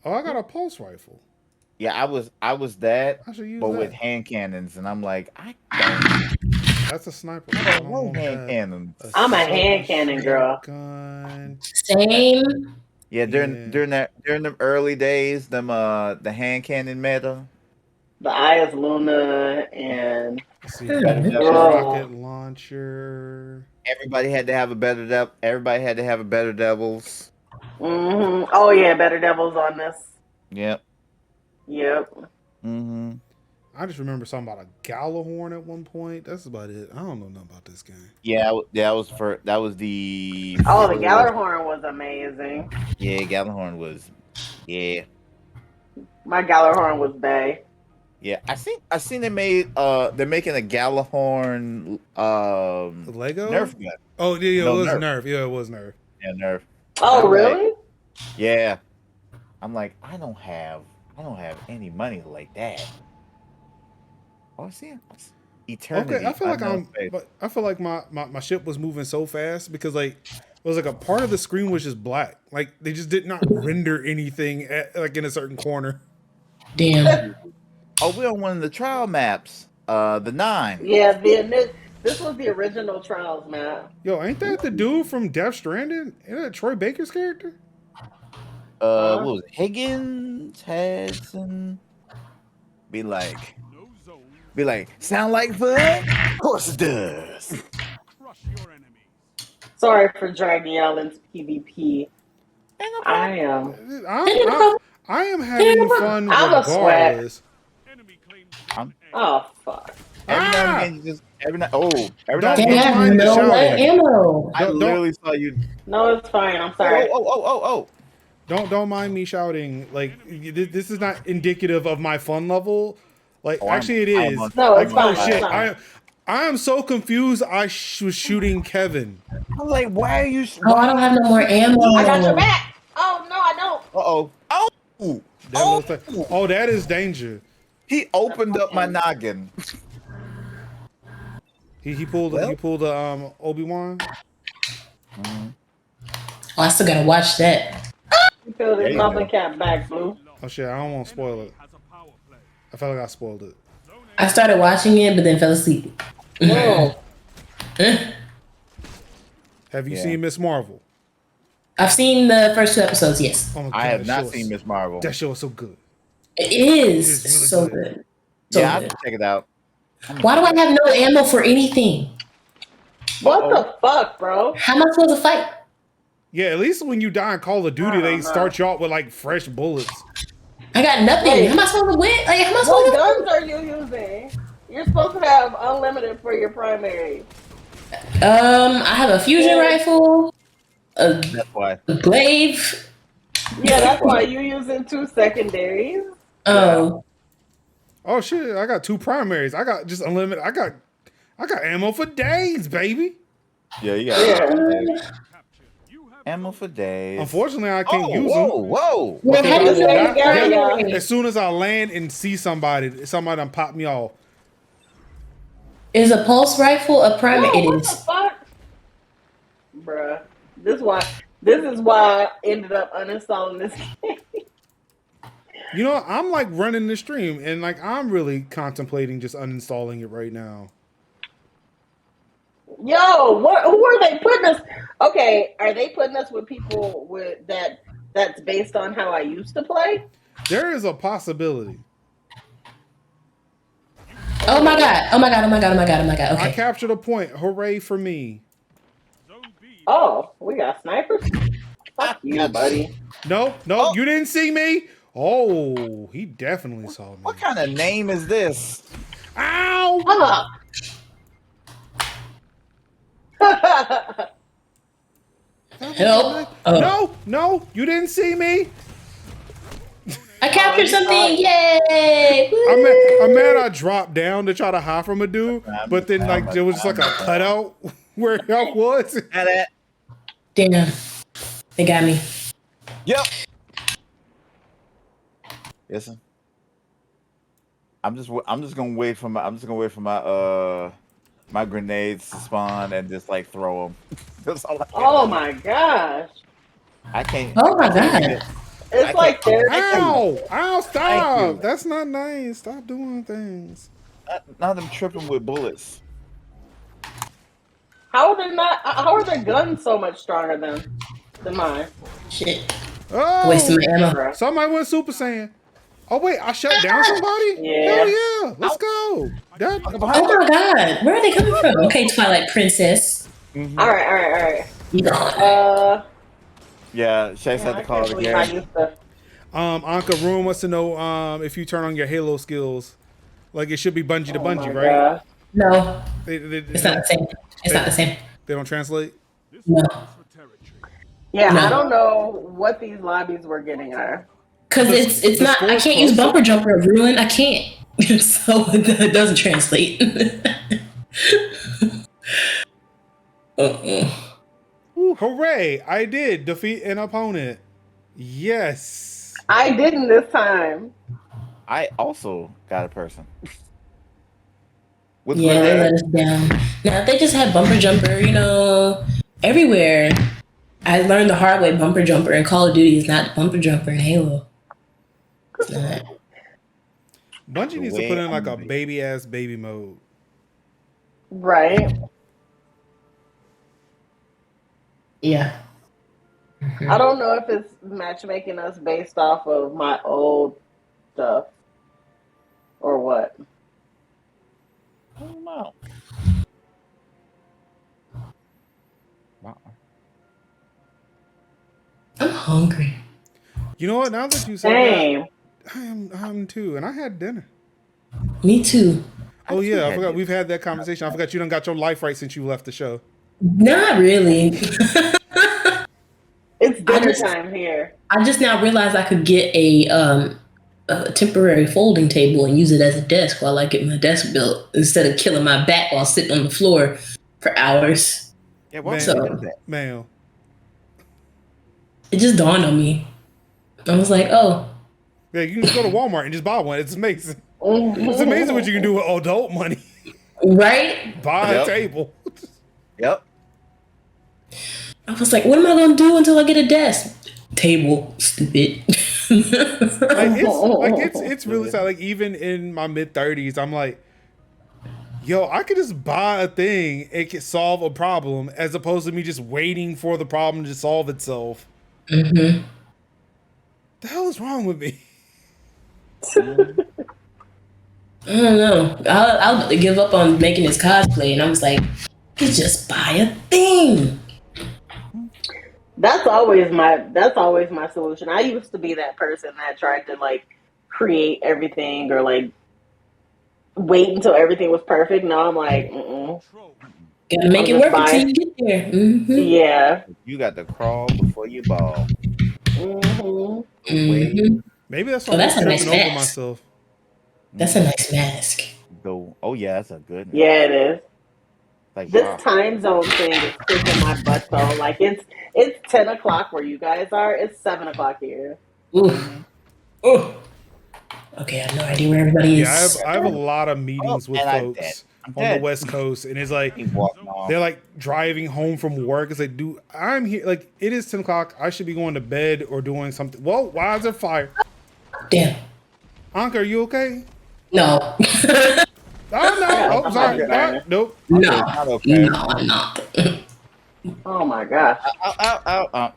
Oh, I got a pulse rifle. Yeah, I was that, I should use but that. with hand cannons, and I'm like, I don't That's a sniper. know no hand cannons. I'm a hand cannon girl. Gun. Same. Yeah, during the early days, the hand cannon meta. The Eye is Luna and Let's see. Oh. Rocket launcher. Everybody had to have a better devils. mm-hmm. Oh yeah, Better Devils on this. Yep. Yep. Mm-hmm. I just remember something about a Gallahorn at one point. That's about it. I don't know nothing about this game. Yeah, that was the. Oh, the Gallarhorn was amazing. Yeah, Gallahorn was. Yeah. My Gallarhorn was bae. Yeah, I seen they're making a Gallahorn Lego Nerf gun. Oh yeah, No, it was Nerf. Nerf. Yeah, it was Nerf. Yeah, Nerf. Oh I'm really? like, yeah. I'm like, I don't have any money like that. Oh, see, eternity. Okay, I feel like my ship was moving so fast because like it was like a part of the screen was just black. Like they just did not render anything like in a certain corner. Damn. Oh, we're on one of the trial maps. The 9. Yeah, this was the original Trials map. Yo, ain't that the dude from Death Stranding? Isn't that Troy Baker's character? what was it? Higgins, Hudson. Be like, sound like fun? Of course it does. Sorry for dragging y'all into PvP. I am. I am having fun I'm a sweat. regardless. Oh fuck. Every now and again, you just every now and Don't Dang, I have mind the no shouting. ammo. I Don't- literally saw you. No, it's fine. I'm sorry. Oh. Don't mind me shouting. Like this is not indicative of my fun level. Like actually, it is. No, Like it's fine. oh shit, It's fine. I am so confused. I was shooting Kevin. I'm like, why are you? Oh, I don't have no more ammo. I got your back. Oh no, I don't. That little thing. Oh, that is danger. He opened up my noggin. He pulled Obi-Wan. Oh, I still gotta watch that. You feel There this you goblin go. cat back, Blue. Oh shit, I don't want to spoil it. I felt like I spoiled it. I started watching it, but then fell asleep. Whoa. Have you Yeah. seen Miss Marvel? I've seen the first 2 episodes, yes. Oh my God, I have that not show is- seen Miss Marvel. That show is so good. It is It's really so good. good. So Yeah, I good. have to check it out. Why do I have no ammo for anything? What the fuck, bro? How am I supposed to fight? Yeah, at least when you die in Call of Duty, I they don't know. start you out with like fresh bullets. I got nothing. Wait. How am I supposed to win? Like, how am I What supposed to guns are you using? You're supposed to have unlimited for your primary. I have a fusion rifle, a That's why. glaive. Yeah, that's why you using 2 secondaries. Oh, Oh shit, I got 2 primaries. I got just unlimited. I got ammo for days, baby. Yeah, you got ammo for days. Unfortunately, I can't use whoa, them. whoa. well, how do you Yeah, know? yeah. As soon as I land and see somebody done pop me off. Is a pulse rifle a primary? Whoa, It what the is. fuck? Bruh. This is why I ended up uninstalling this game. You know, I'm like running the stream and like I'm really contemplating just uninstalling it right now. Yo, who are they putting us? Okay, are they putting us with people with that's based on how I used to play? There is a possibility. Oh my god! Oh my god! Oh my god! Oh my god! Oh my god! I Okay. captured a point. Hooray for me. Oh, we got snipers? Fuck you, buddy. No, Oh. you didn't see me. Oh, he definitely saw me. What kind of name is this? Ow! Fuck. Help! Oh. No, you didn't see me. I captured something! Yay! I'm mad I dropped down to try to hide from a dude, but then like there was just like a cutout where I was. Damn. They got me. Yep. Listen. I'm just gonna wait for my my grenades to spawn and just like throw them. That's all I can Oh do. my gosh. I can't. Oh my I can't god. get- It's like therapy. Ow! Thank Stop! you. That's not nice. Stop doing things. Not them tripping with bullets. How are their guns so much stronger than mine? Shit. Oh, Wasting my ammo. Bruh. somebody went Super Saiyan. Oh wait, I shut down somebody? Yeah. Hell yeah! Let's go. That, Oh my god. Where are they coming from? Okay, Twilight Princess. Alright. You gone. Yeah, Chase had to call it I again. used to. Anka Room wants to know if you turn on your Halo skills, like it should be bungee to Oh bungee, my right? gosh. No, They it's not the same. It's not the same. They don't translate. No. Yeah, No. I don't know what these lobbies we're getting are. Because it's the not, I score's can't use closer. bumper jumper of ruin. I can't. So it doesn't translate. Ooh, hooray! I did defeat an opponent. Yes. I didn't this time. I also got a person. With Yeah, they let grenades. us down. Now, if they just had bumper jumper, everywhere. I learned the hard way bumper jumper in Call of Duty is not bumper jumper in Halo. It's not. Bungie needs to put in like a way baby mode. Right. Yeah. I don't know if it's matchmaking us based off of my old stuff or what. I don't know. Wow. I'm hungry. You know what? Now that you said that, Same. I'm too, and I had dinner. Me too. Oh yeah, I had forgot dinner. we've had that conversation. I forgot you done got your life right since you left the show. Not really. It's dinner just- time here. I just now realized I could get a temporary folding table and use it as a desk while I get my desk built instead of killing my back while sitting on the floor for hours. Yeah, why would So- you do that? Man, It just dawned on me. I was like, oh, yeah, you can just go to Walmart and just buy one. It's amazing. Mm-hmm. It's amazing what you can do with adult money. right? Buy Yep. a table. Yep. I was like, what am I going to do until I get a desk? Table, stupid. It's really sad. Like even in my mid 30s, I'm like, yo, I could just buy a thing and can solve a problem as opposed to me just waiting for the problem to solve itself. Mm-hmm. The hell is wrong with me? I don't know. I'll give up on making this cosplay, and I was like, you just buy a thing. That's always my solution. I used to be that person that tried to like create everything or like wait until everything was perfect. Now I'm like, Gotta make I'm it just work until buying. you get there. Mm-hmm. Yeah. You got to crawl before you ball. Mm-hmm. Mm-hmm. Maybe that's Oh, why that's I'm a nice tripping over mask. myself. That's a nice mask. Go. Oh yeah, that's a good one. Yeah, it is. Like This wow. time zone thing is kicking my butt though. Like it's 10 o'clock where you guys are. It's 7 o'clock here. Ooh. Ooh. Okay, I have no idea where everybody Yeah, is. I have a lot of meetings with and I'm folks dead. I'm on the dead. West Coast, and it's like He's walking off. they're like driving home from work. It's like, dude, I'm here. Like it is 10 o'clock. I should be going to bed or doing something. Whoa, why is there fire? Damn. Anka, are you okay? No. Oh no! Oh, sorry. Nope. no. Not okay. No, I'm not. Oh my gosh. Ow.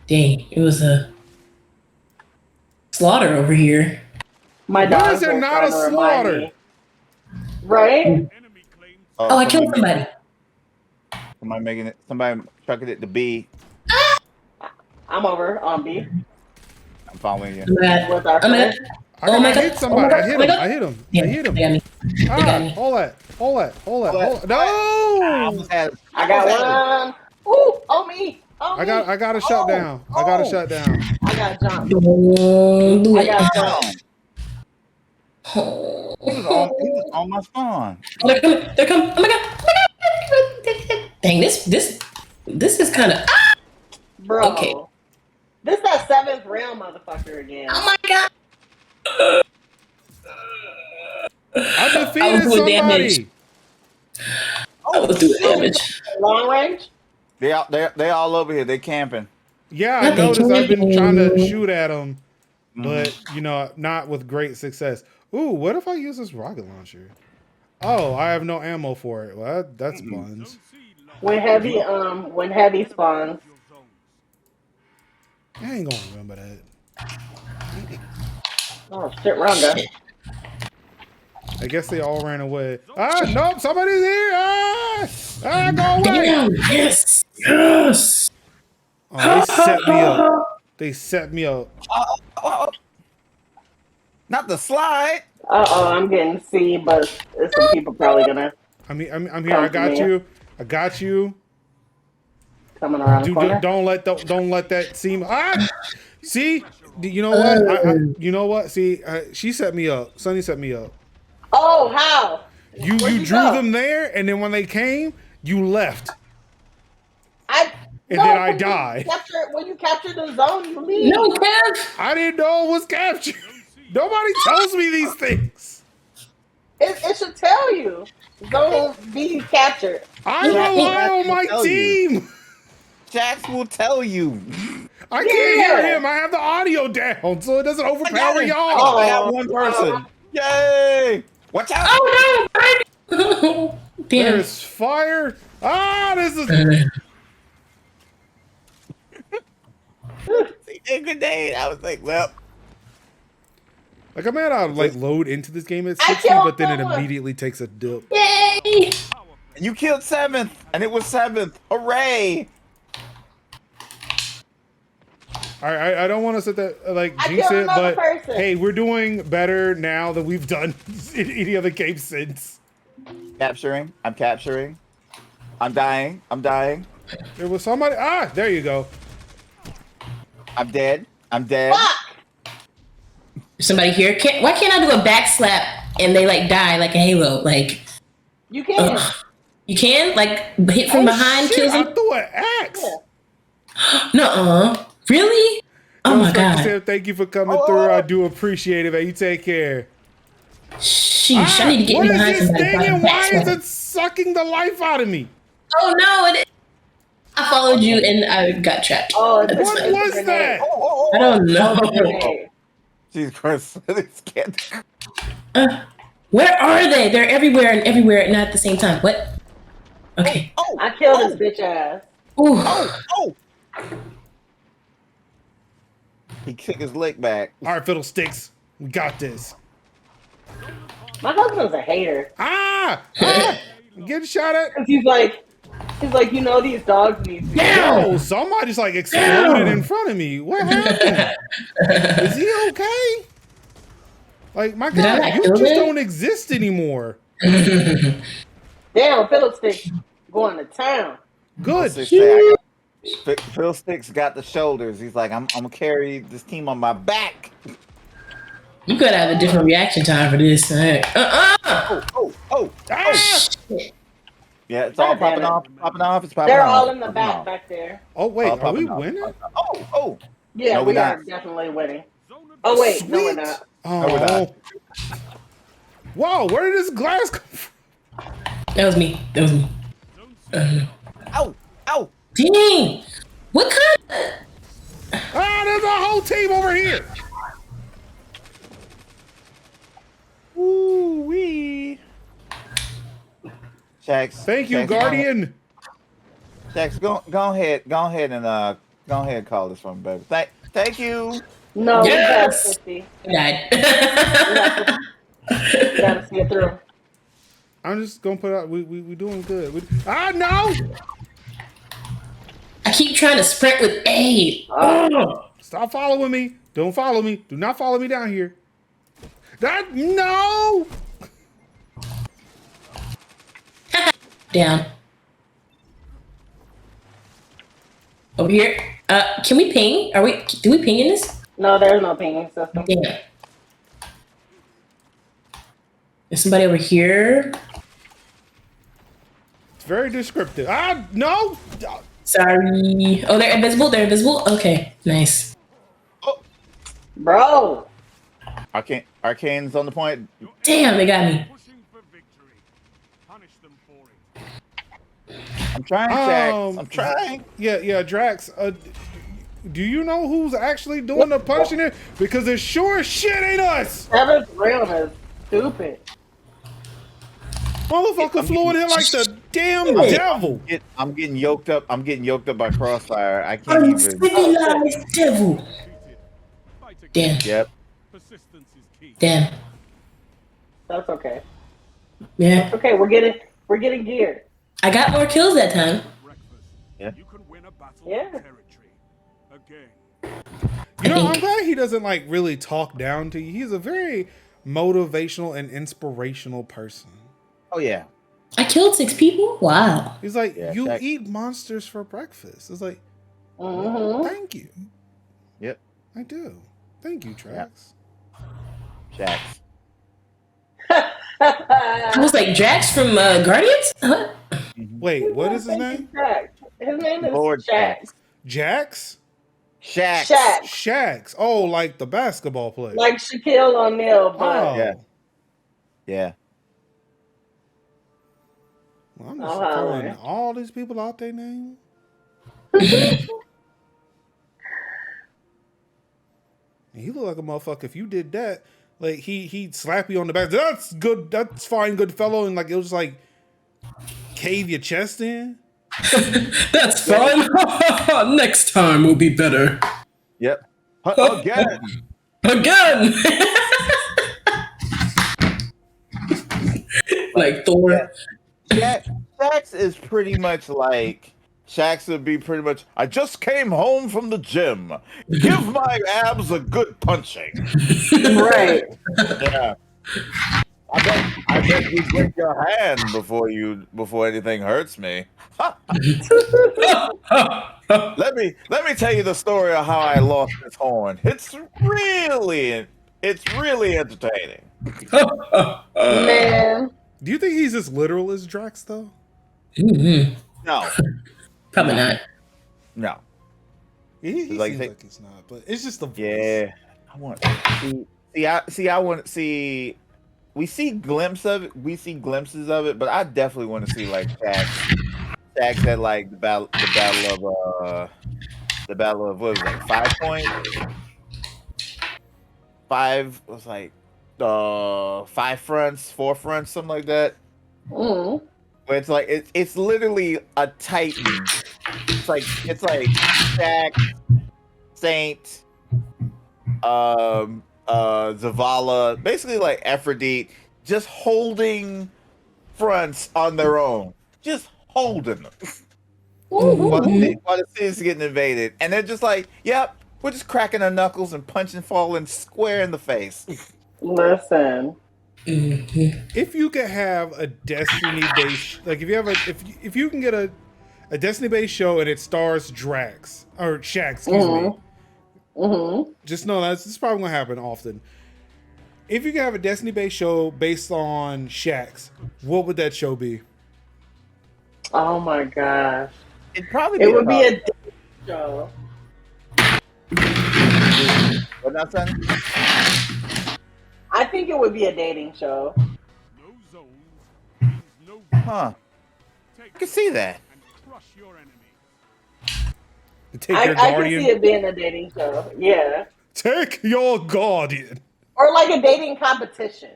Dang, it was a slaughter over here. My Why dogs is there are not trying a to remind slaughter? me. Right? Oh, I killed somebody. Somebody making it. Somebody chucking it to B. I'm over on B I'm following you. I'm mad. with our I'm mad. friend. Oh my I god. hit somebody. Oh I hit my him. god. I hit him. Damn, I hit him. They got me. They got Ah, me. hold that. No! I almost had it. I got one. Ooh, on me. On I me. got a shutdown. I got a shutdown. I got jumped. Don't do I it. got jumped. Oh. He was on my spawn. They're coming. They're coming. Oh my god. Oh my god. Dang, this is kind of. Bro. Okay. This that 7th round motherfucker again. Oh my god. I I defeated was doing damage. somebody. I was doing damage. Long range? They all over here. They camping. Yeah, I Nothing. noticed. I've been trying to shoot at them, but not with great success. Ooh, what if I use this rocket launcher? Oh, I have no ammo for it. Well, that's buns. When heavy spawns. I ain't gonna remember that. Oh shit, Rhonda. I guess they all ran away. Ah, nope, somebody's here. Go away. Damn. Yes. Yes. Oh, they set me up. They set me up. Not the slide. I'm getting C, but there's some people probably gonna I'm here. I got you. I got you. coming around the Dude, corner. don't let that seem. Ah, see, you know what? You know what? See, she set me up. Sunnie set me up. Oh, how? You Where'd drew go? them there, and then when they came, you left, And and then I died. When you capture the zone, you leave. No, Kev. I didn't know it was captured. Nobody tells me these things. It should tell you. Zone B captured. I rely on my team. Jax will tell you. I can't hear him. I have the audio down, so it doesn't overpower y'all. Oh, I got one person. Yay! Watch out! Oh no! Damn. There's fire. Ah, this is. CJ grenade. I was like, well, Like, I might not like load into this game at I 60, killed but then it someone. immediately takes a dip. Yay! you killed 7th, and it was 7th. Hooray! I don't want to sit there like I jinx killed it, another but person. hey, we're doing better now than we've done in any other game since. Capturing. I'm capturing. I'm dying. I'm dying. There was somebody. Ah, there you go. I'm dead. I'm dead. Fuck! Somebody here. Why can't I do a back slap and they like die like a Halo? Like You can. you can like hit from behind, shit, kills I them. threw an axe. Yeah. Nuh-uh. Really? Oh Yo, my Spectre god. Sam, thank you for coming through. I do appreciate it, man. You take care. Sheesh, I need to get What is behind this somebody. thing so I can and why back is slap. it sucking the life out of me? Oh no! I followed you and I got trapped. Oh, it's What it's a was grenade. that? I don't know. Grenade. Jesus Christ. It's scared. Where are they? They're everywhere and everywhere, not at the same time. What? Okay. Oh, I killed his bitch ass. Ooh. oh. He kicked his leg back. All right, Fiddlesticks, we got this. My husband's a hater. Ah! I'm getting shot at. Cause he's like, you know, these dogs need to. Yo, somebody's like exploded in front of me. What happened? Is he okay? Like, my Did I God, not you kill just him? don't exist anymore. Damn, Fiddlesticks going to town. Good. Phil Sticks got the shoulders. He's like, I'm gonna carry this team on my back. You could have a different reaction time for this. Oh. Ah! Yeah, it's all God damn popping off. It's popping They're off. all in the Popping back off. back there. Oh, wait, All are we popping off. winning? Oh. Yeah, No, we we're are not. definitely winning. Oh wait, no, we're Sweet. not. Oh. we're not. Whoa, where did this glass come from? That was me. Ow. Dang! What kind of... Ah, there's a whole team over here. Woo wee. Shax. Thank you, Shax, Guardian. Shax, go ahead and call this one, baby. Thank you. No, Yes! we got 50. I died. We gotta see it through. I'm just gonna put out. We doing good. No! I keep trying to sprint with A. Oh. Stop following me. Don't follow me. Do not follow me down here. No! Down. Over here. Can we ping? Do we ping in this? No, there's no pinging system. Yeah. There's somebody over here. It's very descriptive. No! Sorry. Oh, they're invisible? Okay, nice. Bro, Arcane's on the point. Damn, they got me. I'm trying, Shax. I'm trying. Yeah, Drax. Do you know who's actually doing the punching here? Because it sure as shit ain't us. Seven's realm is stupid. Motherfucker flew in here like the damn devil. I'm getting yoked up. I'm getting yoked up by Crossfire. I can't even. Uncivilized devil. Damn. Yep. Damn. That's okay. Yeah. Okay, we're getting geared. I got more kills that time. Yeah. Yeah. You know, I'm glad he doesn't like really talk down to you. He's a very motivational and inspirational person. Oh yeah. I killed 6 people? Wow. He's like, Yeah, you Shaq. eat monsters for breakfast. It's like, Mm-hmm. thank you. Yep. I do. Thank you, Trax. Shax. I was like, Drax from Guardians? Huh? Wait, what is his name? His name is Lord Shax. Jax? Shax. Shax. Shax. Oh, like the basketball player. Like Shaquille O'Neal, but Oh. Yeah. Yeah. Well, I'm just Oh, calling hi. all these people out their name. He look like a motherfucker. If you did that, like he'd slap you on the back. That's good. That's fine, good fellow. And like it was just like cave your chest in. That's fine. Next time will be better. Yep. Again. Again. Like Thor. Yeah. Shax is pretty much like Shax would be pretty much. I just came home from the gym. Give my abs a good punching. Right. Yeah. I bet you break your hand before anything hurts me. Let me tell you the story of how I lost this horn. It's really entertaining. Man. Do you think he's as literal as Drax though? Mhm. No, Probably not. no. He Like seems they- like he's not, but it's just the voice. Yeah, I want I want to see. We see glimpses of it. We see glimpses of it, but I definitely want to see like Shax at like the battle of what was it, like 5 points. 5 was like 5 fronts, 4 fronts, something like that. Mm. Where it's like it's literally a Titan. It's like Shax, Saint, Zavala, basically like Aphrodite, just holding fronts on their own, just holding them while the city's getting invaded, and they're just like, "Yep, we're just cracking our knuckles and punching, falling square in the face." Listen. If you could have a Destiny based, like if you have if you can get a Destiny based show and it stars Drax or Shax, excuse me. Just know this is probably gonna happen often. If you could have a Destiny based show based on Shax, what would that show be? Oh my gosh. It'd probably It would be a a dating show. what now, son? I think it would be a dating show. Huh? I can see that. Take I your can guardian. see it being a dating show. Yeah. Take your guardian. Or like a dating competition.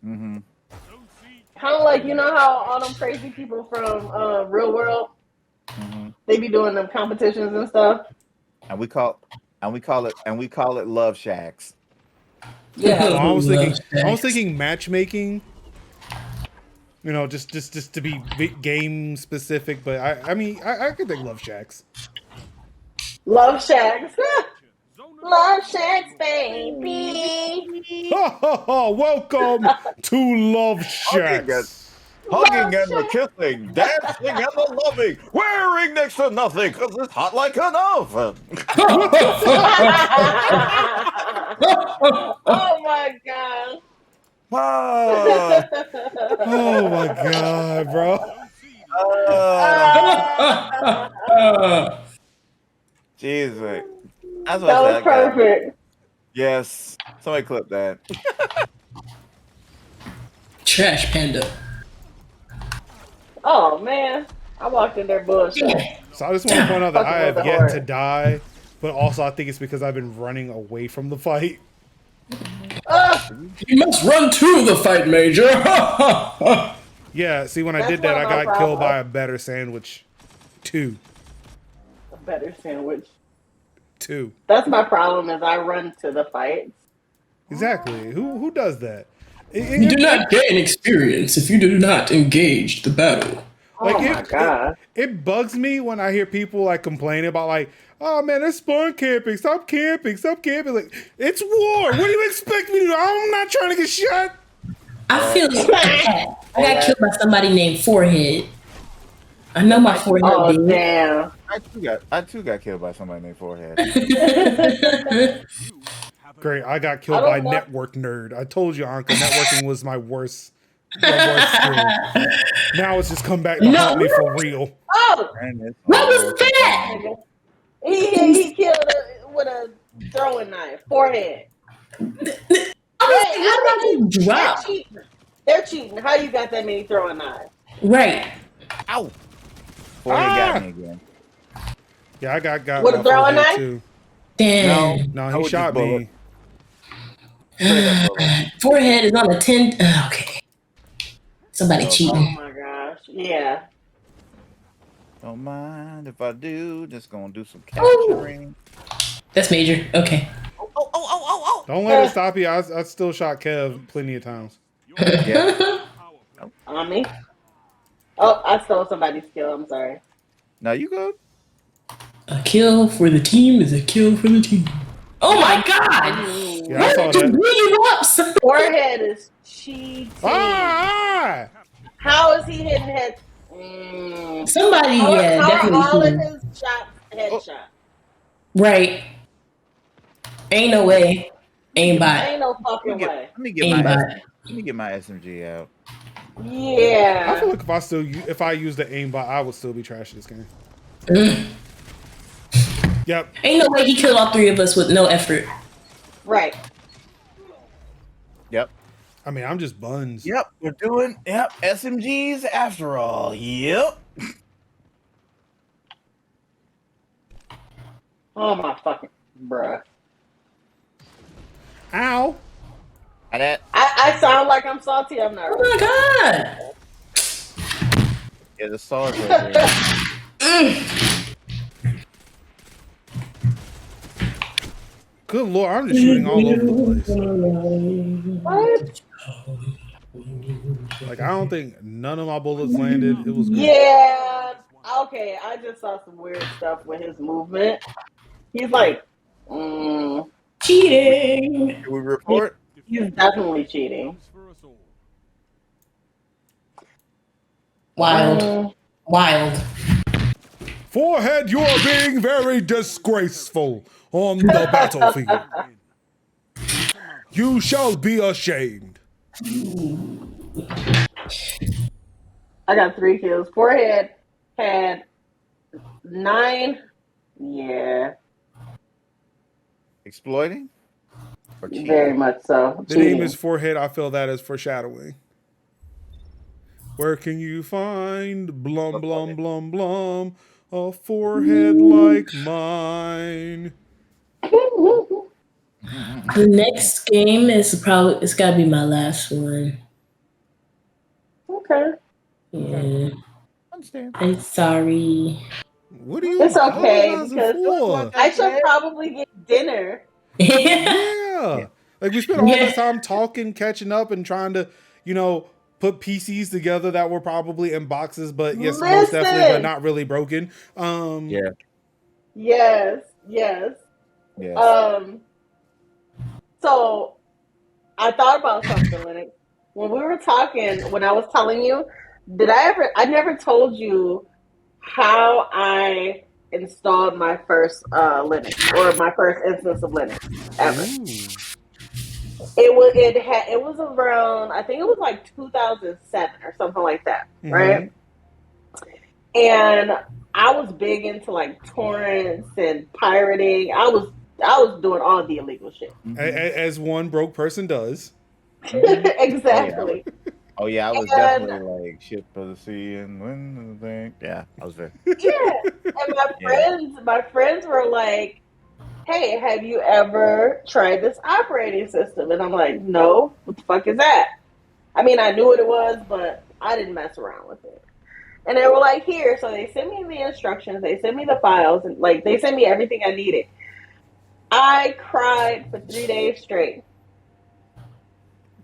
Mm-hmm. Kind of like, you know how all them crazy people from Real World, they be doing them competitions and stuff. And we call it Love Shacks. Yeah. So I was thinking matchmaking. You know, just to be game specific, but I mean I could think Love Shacks. Love Shacks. Love Shacks, baby. Welcome to Love Shacks. Hugging and the kissing, dancing and the loving, wearing next to nothing because it's hot like an oven. Oh my god. Ah, Oh my god, bro. Jesus. That's what That I was said. perfect. Yes. Somebody clip that. Trash Panda. Oh man. I walked in there bullshit. So I just want to point out that I have Fucking yet with the to die, but also I think it's because I've been running away from the fight. You must run to the fight, Major. Yeah, see, when I That's did that, one I of my got killed problems. by a better sandwich. Two. A better sandwich. Two. That's my problem is I run to the fights. Exactly. Who does that? You do not gain experience if you do not engage the battle. Like, Oh my god. It bugs me when I hear people like complaining about like, oh man, they're spawn camping. Stop camping. Stop camping. Like, it's war. What do you expect me to do? I'm not trying to get shot. I feel like I got killed by somebody named Forehead. I know my forehead. Oh dude. damn. I too got killed by somebody named Forehead. Great. I got killed I by don't know. network nerd. I told you, Anka, networking was my worst skill. Now it's just come back to haunt me for real. Oh, What was that? he killed her with a throwing knife. Forehead. I was They're drop. cheating. They're cheating. How you got that many throwing knives? Right. Ow! Forehead got me again. Yeah, I got With a my throwing forehead knife? too. Damn. No, I he would shot just me. Forehead is on a 10. Okay. Somebody Oh, Oh cheating. my gosh. Yeah. Don't mind if I do. Just gonna do some capturing. That's major. Okay. Oh. Don't let it stop you. I still shot Kev plenty of times. Yeah. On me. Oh, I stole somebody's kill. I'm sorry. Now you good. A kill for the team is a kill for the team. Oh my god! Yeah, I Why saw did you that. bring you up? son? Forehead is cheating. Ah! How is he hitting head? Somebody, yeah, How are definitely all of cheating. his shots headshot? Right. Ain't no way. Ain't bot. Ain't no fucking way. Let me get Ain't my bot. let me get my SMG out. I feel Yeah. like if I use the aimbot, I would still be trash this game. Yep. Ain't no way he killed all three of us with no effort. Right. Yep. I mean, I'm just buns. Yep. We're doing SMGs after all. Yep. Oh my fucking bruh. Ow. And that I sound like I'm salty. I'm not. Oh my god. the sword right there. Good lord, I'm just shooting all over the place. What? Like, I don't think none of my bullets landed. It was good. Yeah. Okay. I just saw some weird stuff with his movement. He's like, Cheating. Can we report? he's definitely cheating. Wild. Wild. Forehead, you are being very disgraceful on the battlefield. You shall be ashamed. I got 3 kills. Forehead had 9. Yeah, Exploiting? Or cheating? very much so. The name is Forehead. I feel that as foreshadowing. Where can you find blum blum blum blum a forehead like mine? The next game is probably it's gotta be my last one. Okay. Yeah. Understand. I'm sorry. What are you It's okay apologizing because for? I should probably get dinner. Yeah. Like, we spent all this time talking, catching up, and trying to, put PCs together that were probably in boxes, but yes, most definitely, but not really broken. Yeah. Yes. Yes. So I thought about something, Linux. When we were talking, when I was telling you, I never told you how I installed my first Linux or my first instance of Linux ever. Ooh. It was around, I think it was like 2007 or something like that, right? And I was big into like torrents and pirating. I was doing all the illegal shit. As one broke person does. Exactly. Oh yeah, I was definitely like shit for the sea and wind the thing. Yeah, I was there. Yeah. And my friends were like, hey, have you ever tried this operating system? And I'm like, no, what the fuck is that? I mean, I knew what it was, but I didn't mess around with it. And they were like, here. So they sent me the instructions, they sent me the files, and like they sent me everything I needed. I cried for 3 days straight.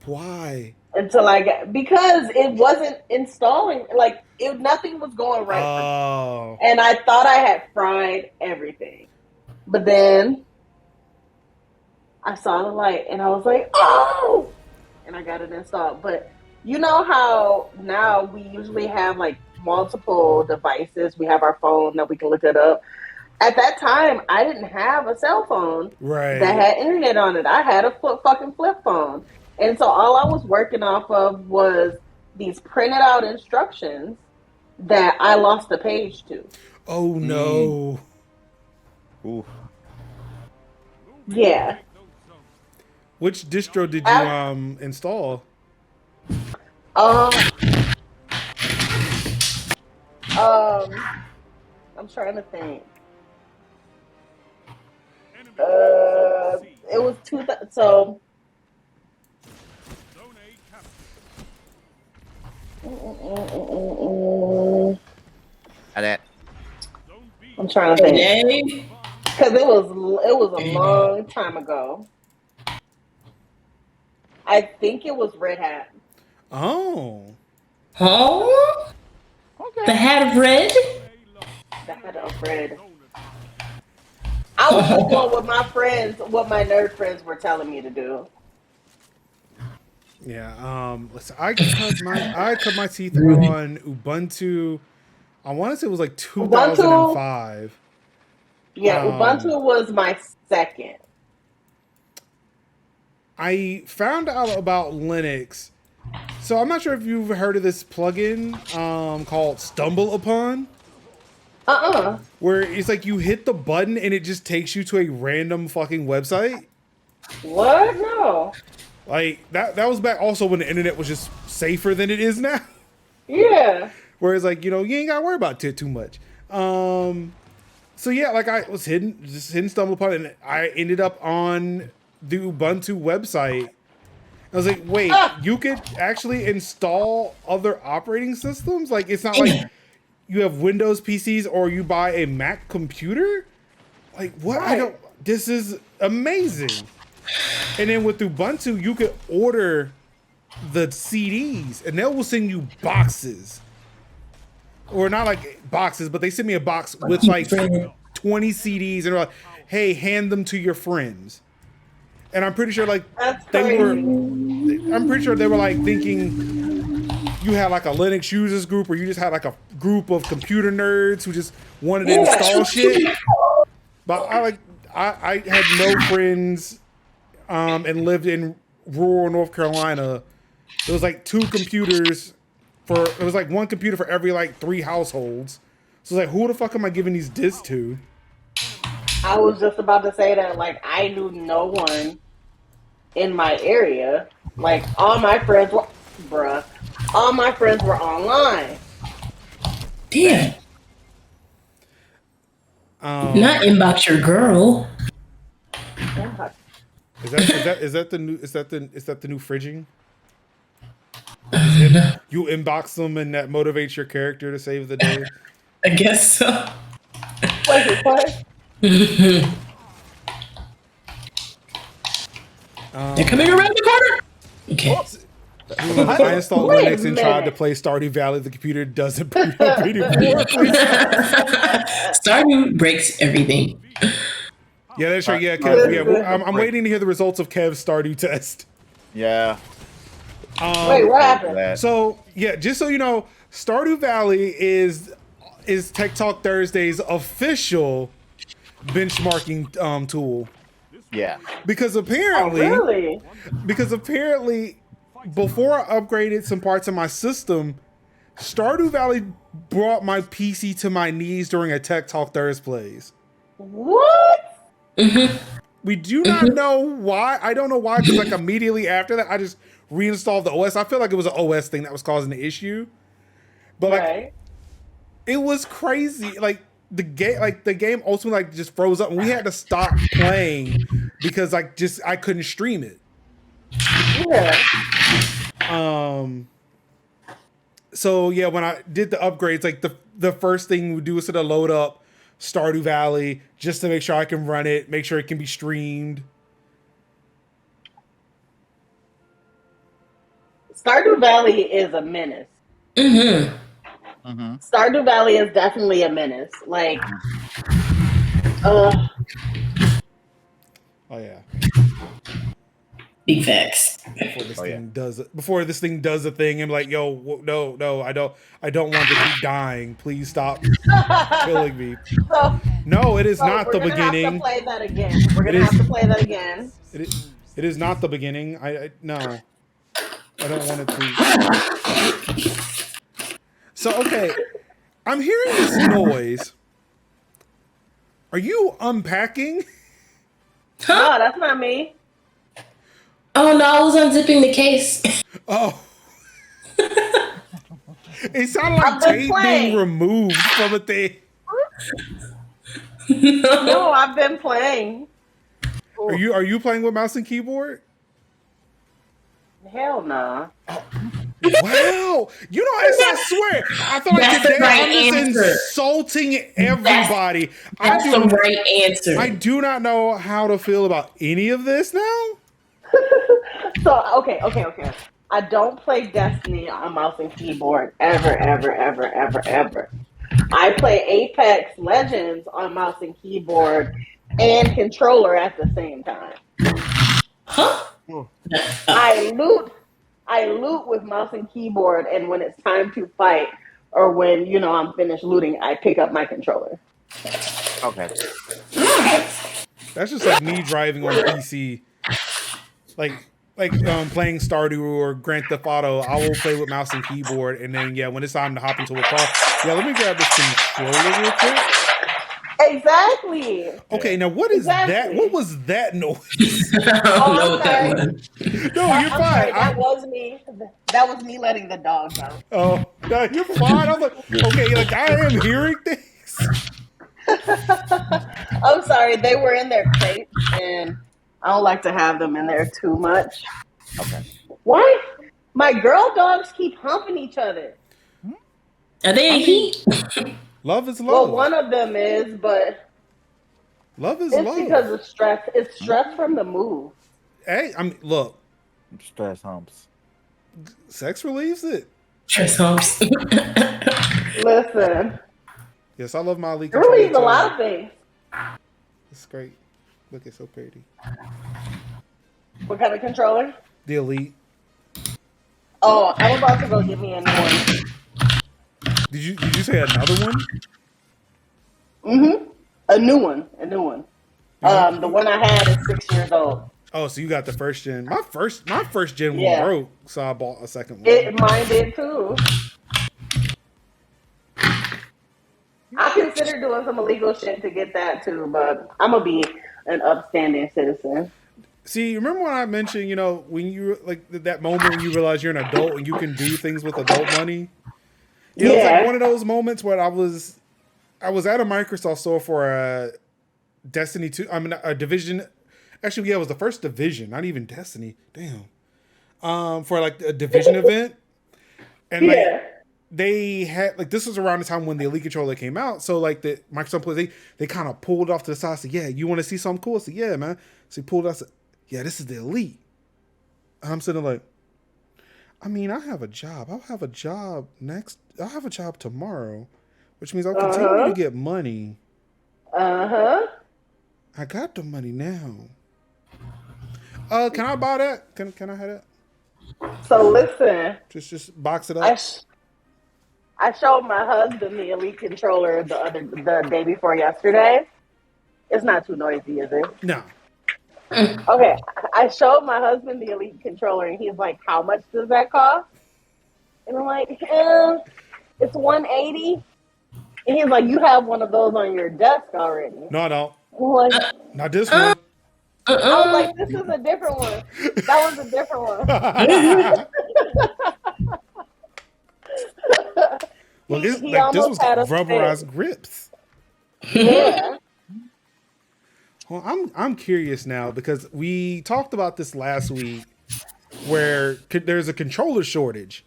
Why? Because it wasn't installing, like nothing was going right for me. And I thought I had fried everything. But then I saw the light and I was like, oh! And I got it installed. But you know how now we usually have like multiple devices. We have our phone that we can look it up. At that time, I didn't have a cell phone that had internet on it. I had a fucking flip phone. And so all I was working off of was these printed out instructions that I lost the page to. Oh no. Ooh. Yeah. Which distro did you install? I'm trying to think. It was 2000. So I'm trying to think. Because it was a long time ago. I think it was Red Hat. Oh. Huh? Okay. The Hat of Red? The Hat of Red. I was just going with my friends, what my nerd friends were telling me to do. Yeah. Listen, I cut my teeth on Ubuntu. I want to say it was like 2005. Yeah, Ubuntu was my second. I found out about Linux. So I'm not sure if you've heard of this plugin called Stumble Upon. Where it's like you hit the button and it just takes you to a random fucking website. What? No. Like that was back also when the internet was just safer than it is now. Yeah. Whereas like, you ain't gotta worry about it too much. So yeah, like I was hitting Stumble Upon and I ended up on the Ubuntu website. I was like, wait, you could actually install other operating systems? Like it's not like you have Windows PCs or you buy a Mac computer? Like what? Right. This is amazing. And then with Ubuntu, you could order the CDs and they will send you boxes. Or not like boxes, but they sent me a box with like 20 CDs and they're like, hey, hand them to your friends. And I'm pretty sure like I'm pretty sure they were like thinking you had like a Linux users group or you just had like a group of computer nerds who just wanted to install shit. But I had no friends and lived in rural North Carolina. It was like it was like one computer for every like 3 households. So it's like, who the fuck am I giving these discs to? I was just about to say that, like, I knew no one in my area. Like, all my friends were online. Damn. Not inbox your girl. God. Is that the new fridging? You inbox them and that motivates your character to save the day. I guess so. Wait, what? They're coming around the corner. Okay. I installed Linux and tried to play Stardew Valley. The computer doesn't boot up anymore. Stardew breaks everything. Yeah, that's right. Yeah, Kev. Yeah, I'm waiting to hear the results of Kev's Stardew test. Yeah. Wait, what happened? So yeah, just so you know, Stardew Valley is Tech Talk Thursday's official benchmarking tool. Yeah. Because apparently, really? Before I upgraded some parts of my system, Stardew Valley brought my PC to my knees during a Tech Talk ThursPlays. What? We do not know why. I don't know why, because like immediately after that, I just reinstalled the OS. I feel like it was an OS thing that was causing the issue. But like, it was crazy. Like the game ultimately like just froze up, and we had to stop playing because I couldn't stream it. Yeah. So yeah, when I did the upgrades, like the first thing we do is to load up Stardew Valley just to make sure I can run it, make sure it can be streamed. Stardew Valley is a menace. Stardew Valley is definitely a menace. Like, oh yeah. Big facts. Before this thing does a thing, I'm like, yo, no, I don't want to keep dying. Please stop killing me. No, it is not the beginning. We're gonna have to play that again. We're gonna have to play that again. It is not the beginning. No, I don't want it to. So okay, I'm hearing this noise. Are you unpacking? No, that's not me. Oh no, I was unzipping the case. Oh. It sounded like tape being removed from a thing. No, I've been playing. Are you playing with mouse and keyboard? Hell no. Wow. You know, I swear, I feel like That's the today right I'm just answer. insulting everybody. That's the right answer. I do not know how to feel about any of this now. So okay. I don't play Destiny on mouse and keyboard ever. I play Apex Legends on mouse and keyboard and controller at the same time. Huh? I loot with mouse and keyboard, and when it's time to fight or when I'm finished looting, I pick up my controller. Okay. That's just like me driving on PC, like playing Stardew or Grand Theft Auto. I will play with mouse and keyboard, and then when it's time to hop into a car, let me grab this controller real quick. Exactly. Okay, now what is that? What was that noise? I don't know what that was. No, you're I'm fine. sorry, that was me. That was me letting the dogs out. Oh, no, you're fine. I'm like, okay, like I am hearing things. I'm sorry, they were in their crates, and I don't like to have them in there too much. Okay. Why? My girl dogs keep humping each other. Are they in heat? Love is love. Well, one of them is, but love is it's love. because of stress. It's stress from the move. Hey, I mean, look, Stress humps. sex relieves it. Stress humps. Listen, Yes, I love my Elite. it relieves a lot of things. It's great. Look, it's so pretty. What kind of controller? The Elite. Oh, I'm about to go get me a new one. Did you say another one? Mm-hmm. A new one. The one I had is 6 years old. Oh, so you got the first gen. My first gen Yeah. one broke, so I bought a second one. Mine did too. I considered doing some illegal shit to get that too, but I'm gonna be an upstanding citizen. See, remember when I mentioned, when you like that moment when you realize you're an adult and you can do things with adult money? It's like one of those moments where I was at a Microsoft store for a Destiny 2. I mean, a Division. Actually, it was the first Division, not even Destiny. Damn. For like a Division event, and they had this was around the time when the Elite controller came out. So like the Microsoft players, they kind of pulled off to the side. Said, "Yeah, you want to see something cool?" I said, "Yeah, man." So he pulled out. Said, "Yeah, this is the Elite." And I'm sitting like, I mean, I have a job. I'll have a job tomorrow, which means I'll continue to get money. I got the money now. Can I buy that? Can I have that? So listen. Just box it up. I showed my husband the Elite controller the day before yesterday. It's not too noisy, is it? No. Okay, I showed my husband the Elite controller, and he's like, "How much does that cost?" And I'm like, "It's $180." And he's like, "You have one of those on your desk already." No, I don't. I'm like, not this one. I was like, "This is a different one. That was a different one." Well, this was rubberized grips. Yeah. Well, I'm curious now because we talked about this last week, where there's a controller shortage.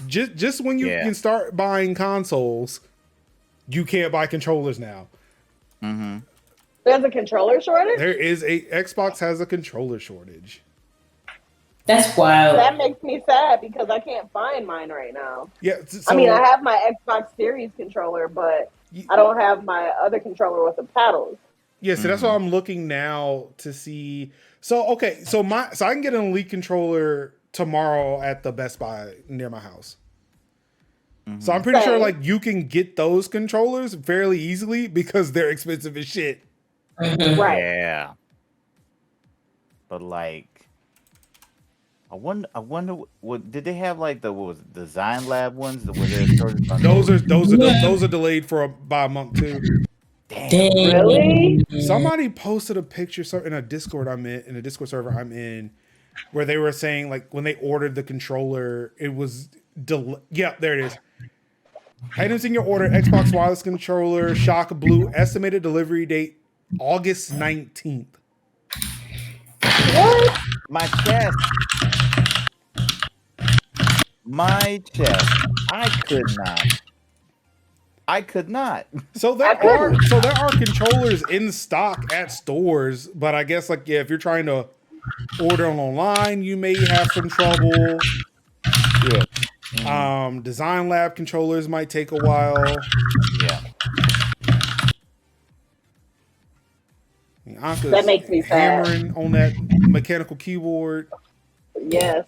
Just when you can start buying consoles, you can't buy controllers now. Mm-hmm. There's a controller shortage? There is Xbox has a controller shortage. That's wild. That makes me sad because I can't find mine right now. Yeah, I mean, I have my Xbox Series controller, but I don't have my other controller with the paddles. Yeah, so that's why I'm looking now to see. So okay, so I can get an Elite controller tomorrow at the Best Buy near my house. Mm-hmm. So I'm pretty sure like you can get those controllers fairly easily because they're expensive as shit. Mm-hmm. Right. Yeah. But like, I wonder what did they have like the Design Lab ones? Those are delayed by a month too. Damn. Really? Somebody posted a picture in a Discord server I'm in, where they were saying like when they ordered the controller, it was yeah, there it is. Items in your order: Xbox wireless controller, Shock Blue, estimated delivery date August 19th. What? My my chest. I could not. So there are controllers in stock at stores, but I guess like if you're trying to order them online, you may have some trouble. Yeah. Design Lab controllers might take a while. Yeah. Anka's That makes me sad. hammering on that mechanical keyboard. Yes.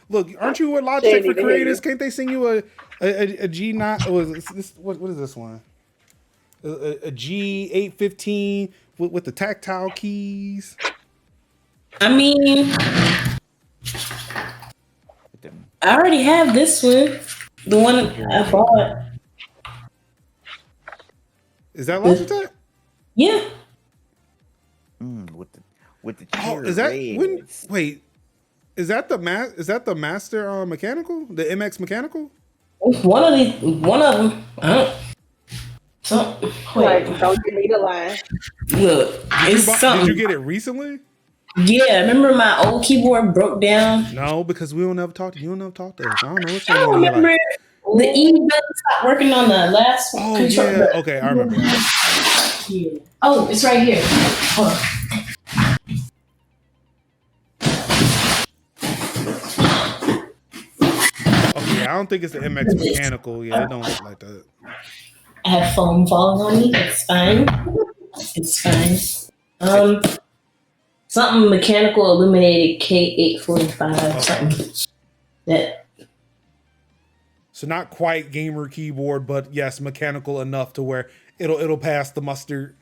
Look, aren't you with Logitech Shady for to hear Creators? you. Can't they sing you a G9? Oh, is this, what is this one? A G815 with the tactile keys. I mean, I already have this one. The one I bought. Is that Logitech? Yeah. With the Oh, is that when? Wait, is that the Master Mechanical? The MX Mechanical? One of them. I don't. So, wait. Like, don't give me the line. Look, it's something. Did you get it recently? Yeah, remember my old keyboard broke down? No, because we don't ever talk to you. Don't ever talk to us. I don't know what's I going don't on. remember. Like, The E button stopped working on the last oh control. yeah, okay, I remember. Yeah. Oh, it's right here. Hold on. Okay, I don't think it's the MX Mechanical. Yeah, it don't look like that. I have foam falling on me. It's fine. It's fine. Something mechanical illuminated K845. Something that. So not quite gamer keyboard, but yes, mechanical enough to where it'll pass the muster.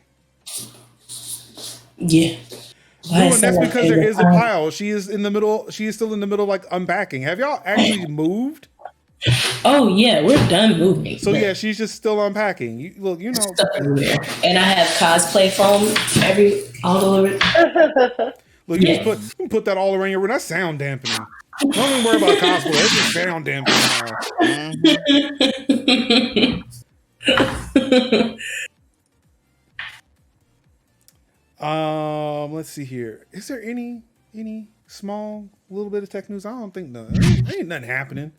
Yeah. No, and that's because there is a pile. She is in the middle. She is still in the middle, like unpacking. Have y'all actually moved? Oh yeah, we're done moving. So yeah, she's just still unpacking. You look, you know. Stuff everywhere. And I have cosplay foam all over. Look, you just put that all around your room. That's sound dampening. Don't even worry about cosplay. It's just sound dampening now. Let's see here. Is there any small little bit of tech news? I don't think no. Ain't nothing happening.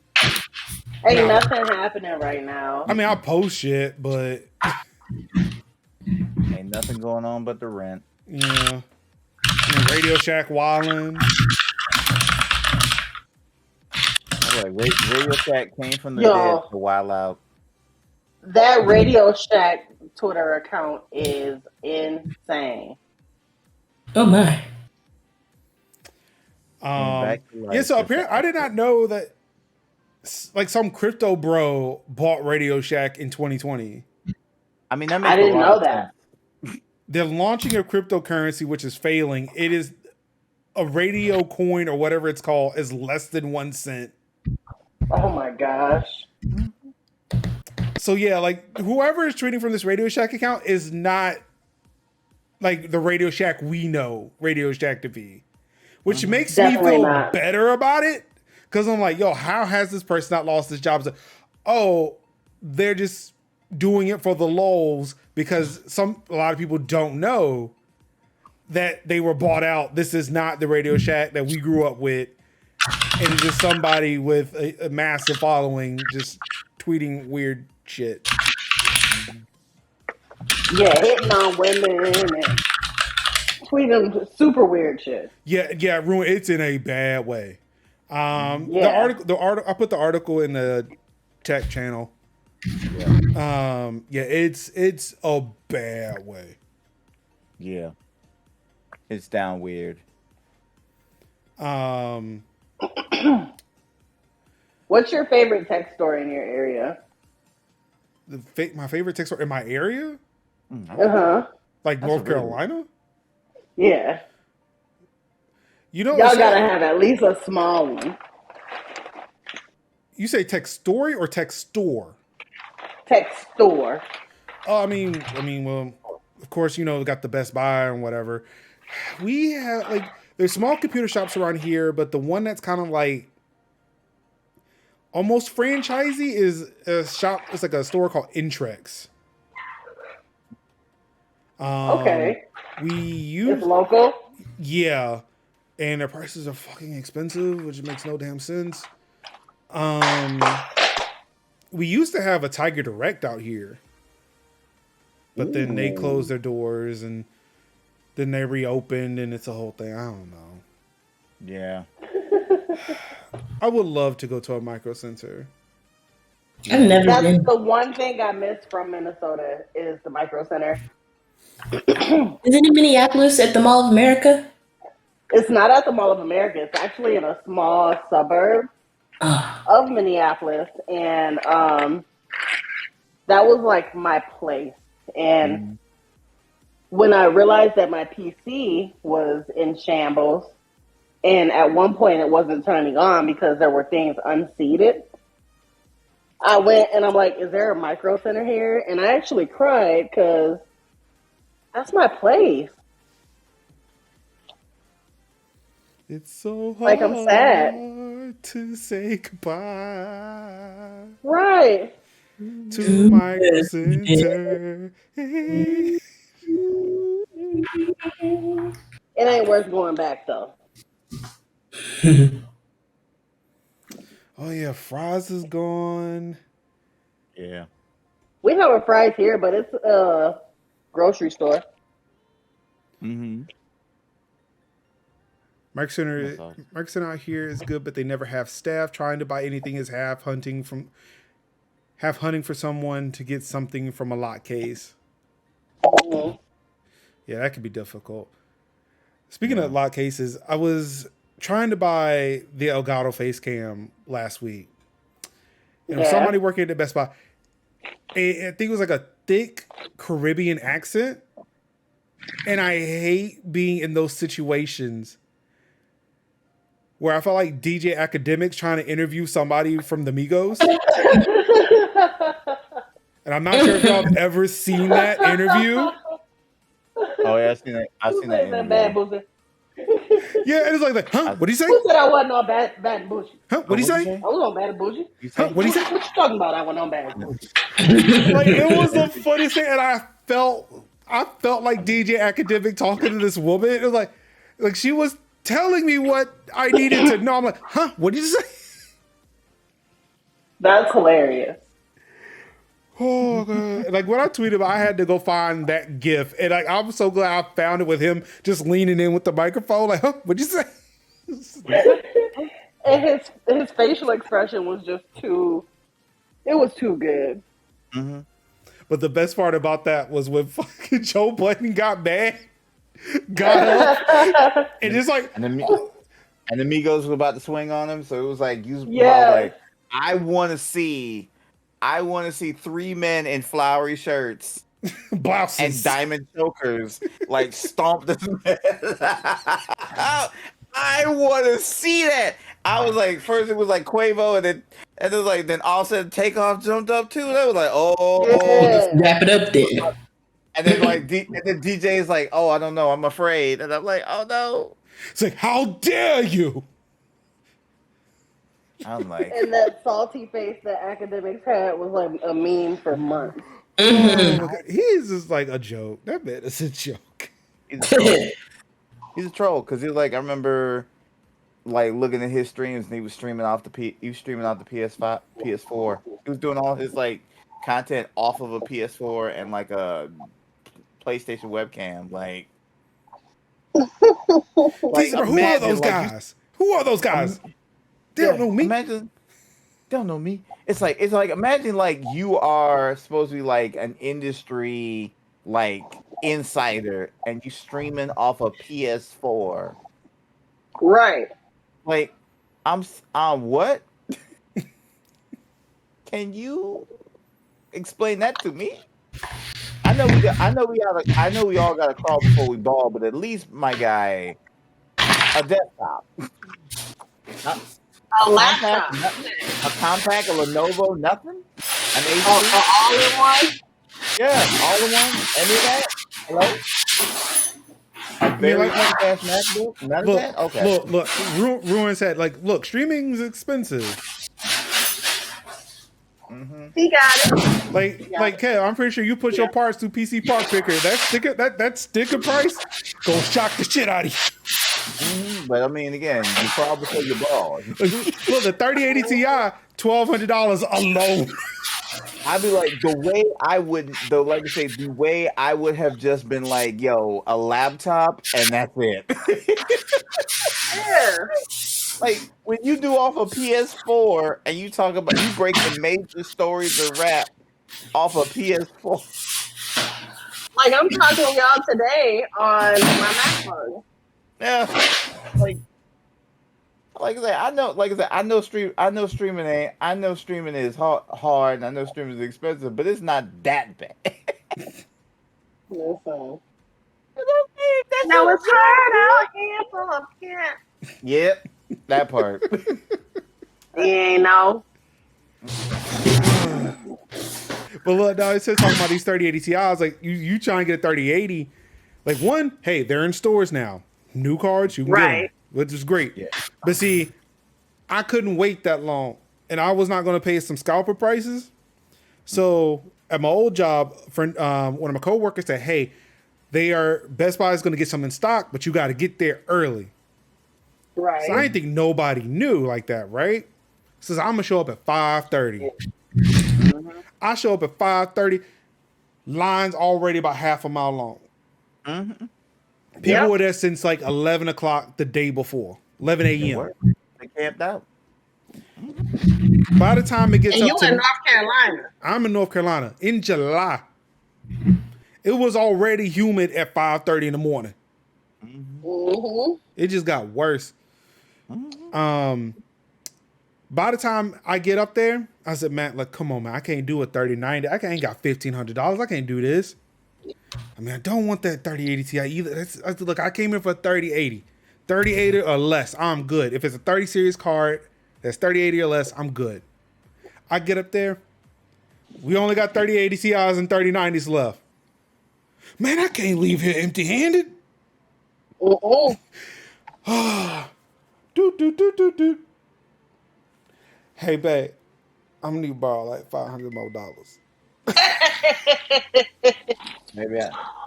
Ain't nothing happening right now. I mean, I post shit, but ain't nothing going on but the rent. Yeah. I mean, Radio Shack wildin'. Like Radio Shack came from the dead to wild out. That Radio Shack Twitter account is insane. Oh my. Yeah, so apparently I did not know that like some crypto bro bought Radio Shack in 2020. I mean, that makes I didn't know that. They're launching a cryptocurrency which is failing. It is a radio coin or whatever it's called is less than 1 cent. Oh my gosh. So yeah, like whoever is tweeting from this Radio Shack account is not like the Radio Shack we know Radio Shack to be. Which makes Definitely me feel not. better about it. Because I'm like, yo, how has this person not lost his job? It's like, oh, they're just doing it for the lulz because a lot of people don't know that they were bought out. This is not the Radio Shack that we grew up with. And it's just somebody with a massive following just tweeting weird shit. Yeah, hitting on women and tweeting super weird shit. Yeah, ruin. It's in a bad way. Yeah. The article. I put the article in the tech channel. Yeah. It's a bad way. Yeah. It's down weird. What's your favorite tech store in your area? My favorite tech store in my area, like That's North really Carolina. Yeah. You know, Y'all gotta have at least a small one. You say tech story or tech store? Tech store. Oh, I mean, well, of course, you know, we got the Best Buy and whatever. We have like there's small computer shops around here, but the one that's kind of like almost franchisey is a shop. It's like a store called Intrex. Okay. We use It's local. Yeah. and their prices are fucking expensive, which makes no damn sense. We used to have a Tiger Direct out here, but then they closed their doors and then they reopened, and it's a whole thing. I don't know. Yeah. I would love to go to a Micro Center. I've never That's been. the one thing I miss from Minnesota is the Micro Center. Is it in Minneapolis at the Mall of America? It's not at the Mall of America. It's actually in a small suburb of Minneapolis, and that was like my place. And when I realized that my PC was in shambles, and at one point it wasn't turning on because there were things unseated, I went and I'm like, is there a Micro Center here? And I actually cried because that's my place. It's so hard Like, I'm sad. to say goodbye Right. to Micro Center. It ain't worth going back though. Oh yeah, Fry's is gone. Yeah. We have a Fry's here, but it's a grocery store. Mm-hmm. Micro Center out here is good, but they never have staff. Trying to buy anything is half hunting for someone to get something from a lock case. Mm-hmm. Yeah, that could be difficult. Speaking of lock cases, I was trying to buy the Elgato face cam last week. And somebody working at the Best Buy, I think it was like a thick Caribbean accent. And I hate being in those situations where I felt like DJ Academics trying to interview somebody from the Migos. And I'm not sure if y'all have ever seen that interview. Oh yeah, I've seen that. I've seen that. Bad bougie. Yeah, and it's like, huh? What'd he say? Who said I wasn't on bad and bougie? Huh? What'd he say? I was on bad and bougie. Huh? What'd he say? What you talking about? I wasn't on bad and bougie. Like, it was the funniest thing, and I felt like DJ Academic talking to this woman. It was like she was telling me what I needed to know. I'm like, huh? What did you say? That's hilarious. Oh god! Like when I tweeted, I had to go find that GIF, and like I'm so glad I found it with him just leaning in with the microphone. Like, huh? What'd you say? And his facial expression was just too. It was too good. Mm-hmm. But the best part about that was when fucking Joe Budden got mad, got up, and it's like, And the Migos were about to swing on him, so it was like I want to see 3 men in flowery shirts blouses and diamond chokers like stomp this man. I want to see that. I was like, first it was like Quavo, and it was like then all of a sudden Takeoff jumped up too. And I was like, Let's wrap it up then. and then like and then DJ is like, oh, I don't know, I'm afraid, and I'm like, oh no. It's like, how dare you? I'm like, And that salty face that Academics had was like a meme for months. Oh my god, he is just like a joke. That man is a joke. He's a troll because he's like, I remember like looking at his streams and he was streaming off the PS5, PS4. He was doing all his like content off of a PS4 and like a PlayStation webcam. Like Who are those guys? Who are those guys? They don't know me. Imagine, they don't know me. It's like imagine like you are supposed to be like an industry like insider and you streaming off a PS4. Right. Like I'm what? Can you explain that to me? I know we all got to crawl before we ball, but at least my guy, a desktop. A laptop. A compact, a Lenovo, nothing? An HP? All in one? Yeah, all in one. Any of that? Hello? A very ass MacBook? None of that? Okay. Look. Ruin said, like, look, streaming is expensive. Mm-hmm. He got it. Like, Kev, I'm pretty sure you put your parts through PC Part Picker. That sticker price gonna shock the shit out of you. Mm-hmm. but I mean, again, you crawl before you ball. Look, the 3080 Ti, $1,200 alone. I'd be like, the way I would have just been like, yo, a laptop, and that's it. Yeah. Like, when you do off a PS4 and you talk about, you break the major stories of rap off a PS4. Like I'm talking to y'all today on my MacBook. Yeah. Like I said, I know streaming is hard, and I know streaming is expensive, but it's not that bad. Listen. Now it's hard out here for a cat. Yep, that part. You know. But look, no, it's just talking about these 3080 Ti's. Like, you trying to get a 3080. Like, one, hey, they're in stores now. New cards, you can get them, which is great. Yeah. But see, I couldn't wait that long, and I was not going to pay some scalper prices. So at my old job, one of my coworkers said, "Hey, Best Buy is going to get some in stock, but you got to get there early." Right. So I didn't think nobody knew like that, right? Says I'm gonna show up at 5:30. I show up at 5:30. Lines already about half a mile long. People were there since like 11 o'clock the day before, 11 a.m. They camped out. By the time it gets and up you to in North Carolina. I'm in North Carolina in July. It was already humid at 5:30 in the morning. It just got worse. By the time I get up there, I said, "Man, like, come on, man, I can't do a 3090. I ain't got $1,500. I can't do this. I mean, I don't want that 3080 Ti either. Look, I came in for a 3080. 3080 or less, I'm good. If it's a 30 series card that's 3080 or less, I'm good." I get up there. We only got 3080 Ti's and 3090s left. Man, I can't leave here empty-handed. Do. Hey, babe, I'm gonna need to borrow like $500 more.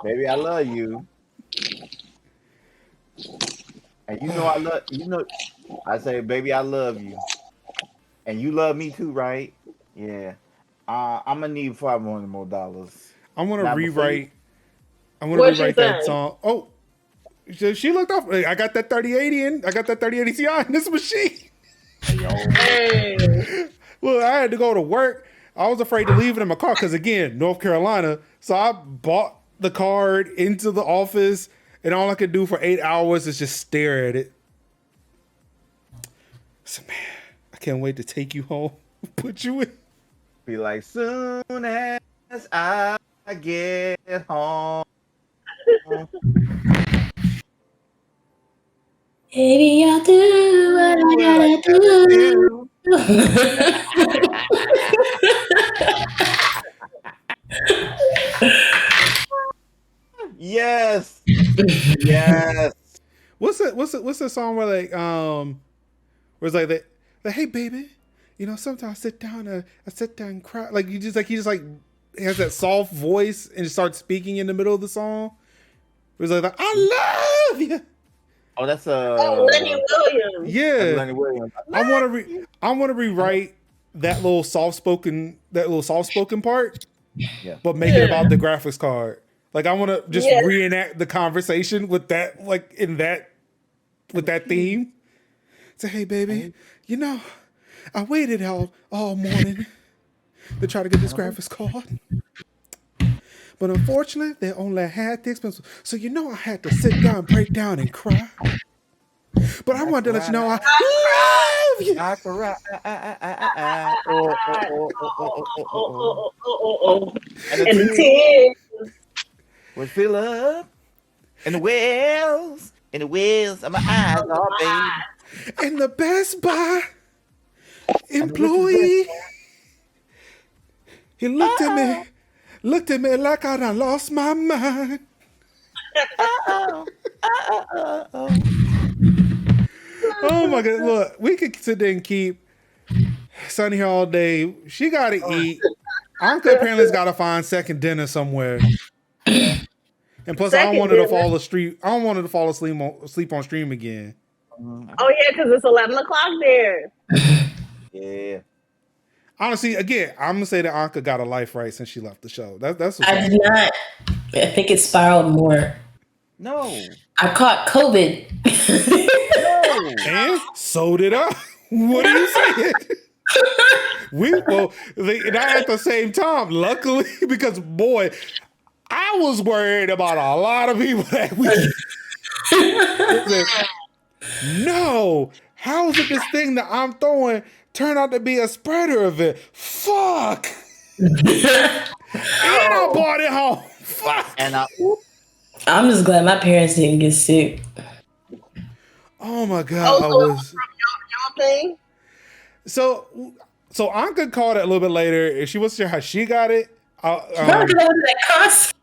Baby, I love you. And I say, baby, I love you. And you love me too, right? Yeah. I'm gonna need $500 more. I want to rewrite. I want to What'd rewrite you that say? song. Oh, she looked up. I got that 3080 in. I got that 3080 Ti in this machine. Hey. Well, I had to go to work. I was afraid to leave it in my car because, again, North Carolina. So I bought the card into the office, and all I could do for 8 hours is just stare at it. So, man, I can't wait to take you home, put you in. Be like, soon as I get home. Baby, I'll do what I gotta do. Yes. Yes. What's the song where like where it's like that, hey baby, you know, sometimes I sit down and cry, like he just has that soft voice and starts speaking in the middle of the song. Where it's like I love you. Oh, that's Lenny Williams. Yeah. Lenny Williams. I want to rewrite that little soft spoken part, but make it about the graphics card. Like I want to just reenact the conversation with that, like with that theme. Say, hey baby, you know, I waited all morning to try to get this graphics card, but unfortunately they only had the expensive. So you know I had to sit down, break down, and cry. But I wanted to let you know I love you. I cry. And the tears would fill up, and the wells of my eyes, oh baby. And the Best Buy employee, he looked at me like I done lost my mind. Oh my God! Look, we could sit there and keep Sunnie here all day. She got to eat. Uncle apparently's got to find second dinner somewhere. And plus, I don't want her to fall asleep. I don't want her to fall asleep on stream again. Oh yeah, because it's 11 o'clock there. Yeah. Honestly, again, I'm gonna say that Anka got a life right since she left the show. That's what's I up. did not. I think it spiraled more. No. I caught COVID. No. And so did I. What are you saying? Not at the same time. Luckily, because boy, I was worried about a lot of people that week. No, how is it this thing that I'm throwing turned out to be a spreader of it? Fuck. And I brought it home. Fuck. And I'm just glad my parents didn't get sick. Oh my god, Oh, I so it was. was from your thing? So Anka called it a little bit later. If she wasn't sure how she got it. Probably because I was at that concert.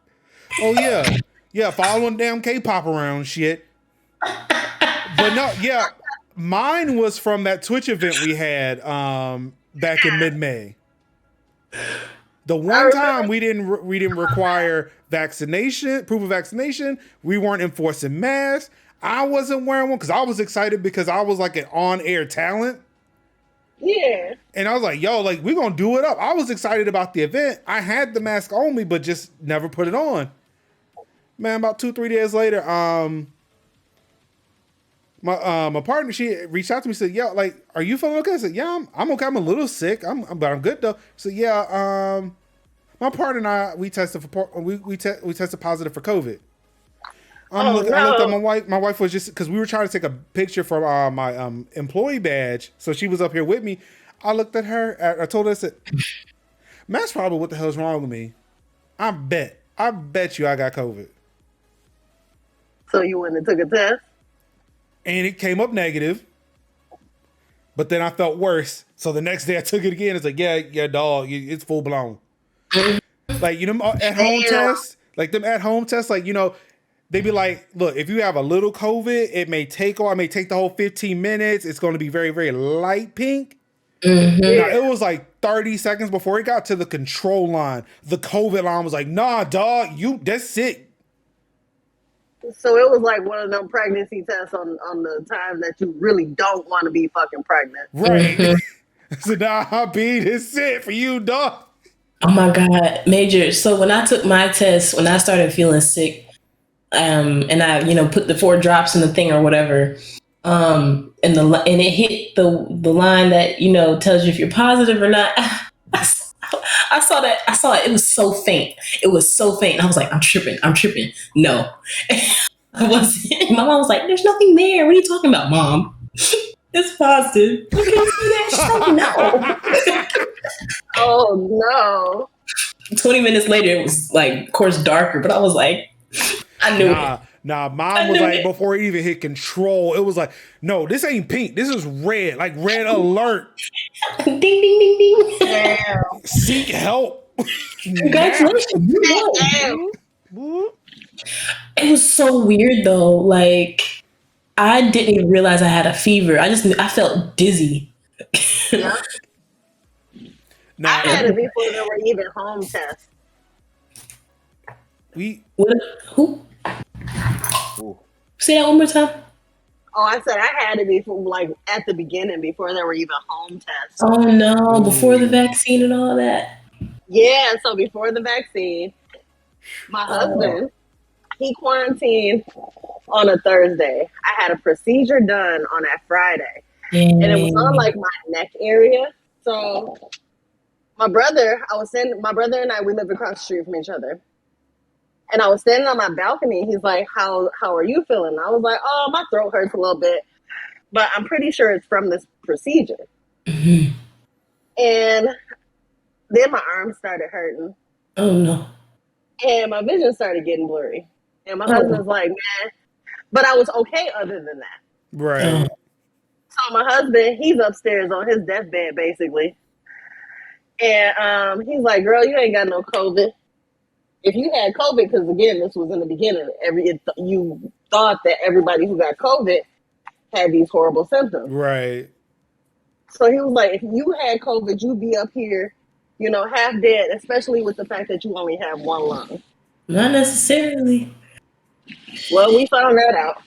Oh yeah, following damn K-pop around shit. But no, yeah, mine was from that Twitch event we had back in mid-May. The one time we didn't require proof of vaccination. We weren't enforcing masks. I wasn't wearing one because I was excited because I was like an on-air talent. Yeah. And I was like, yo, like, we're going to do it up. I was excited about the event. I had the mask on me, but just never put it on. Man, about 2-3 days later, my partner, she reached out to me, said, yo, like, are you feeling okay? I said, yeah, I'm okay. I'm a little sick. But I'm good though. So yeah, my partner and I, we tested positive for COVID. I looked at my wife. My wife was just, because we were trying to take a picture for my employee badge. So she was up here with me. I looked at her. I told her, I said, Matt's probably what the hell's wrong with me. I bet you I got COVID. So you went and took a test? And it came up negative. But then I felt worse. So the next day I took it again. It's like, yeah, dog, it's full blown. Like, you know, at home tests, like them at home tests, like, you know, they be like, look, if you have a little COVID, it may take the whole 15 minutes. It's going to be very, very light pink. Mm-hmm. Now, it was like 30 seconds before it got to the control line. The COVID line was like, nah, dog, that's sick. So it was like one of them pregnancy tests on the time that you really don't want to be fucking pregnant. Right. So nah, B, this it for you, dog. Oh my God, Major. So when I took my test, when I started feeling sick, and I, you know, put the 4 drops in the thing or whatever, and it hit the line that, you know, tells you if you're positive or not. I saw that. I saw it. It was so faint. It was so faint. And I was like, I'm tripping. No. I wasn't. My mom was like, there's nothing there. What are you talking about, Mom? It's positive. You can't see that. She's like, no. Oh, no. 20 minutes later, it was like, of course, darker. But I was like, I knew it. Nah, mom was like, before it even hit control, it was like, no, this ain't pink. This is red. Like, red alert. Ding, ding, ding, ding. Damn. Seek help. Congratulations. Damn. It was so weird, though. Like, I didn't even realize I had a fever. I felt dizzy. Yeah. Nah, I had it before there were even home tests. Who? Say that one more time. Oh, I said I had it before, like at the beginning, before there were even home tests. Oh no! Before the vaccine and all that. Yeah, so before the vaccine, my husband, he quarantined on a Thursday. I had a procedure done on that Friday, and it was on like my neck area. So my brother and I, we live across the street from each other. And I was standing on my balcony. He's like, how are you feeling? I was like, oh, my throat hurts a little bit, but I'm pretty sure it's from this procedure. Mm-hmm. And then my arm started hurting. Oh, no. And my vision started getting blurry. And my husband's like, man, but I was okay other than that. Right. So my husband, he's upstairs on his deathbed, basically. And he's like, girl, you ain't got no COVID. If you had COVID, because again, this was in the beginning, you thought that everybody who got COVID had these horrible symptoms. Right. So he was like, if you had COVID, you'd be up here, you know, half dead, especially with the fact that you only have one lung. Not necessarily. Well, we found that out.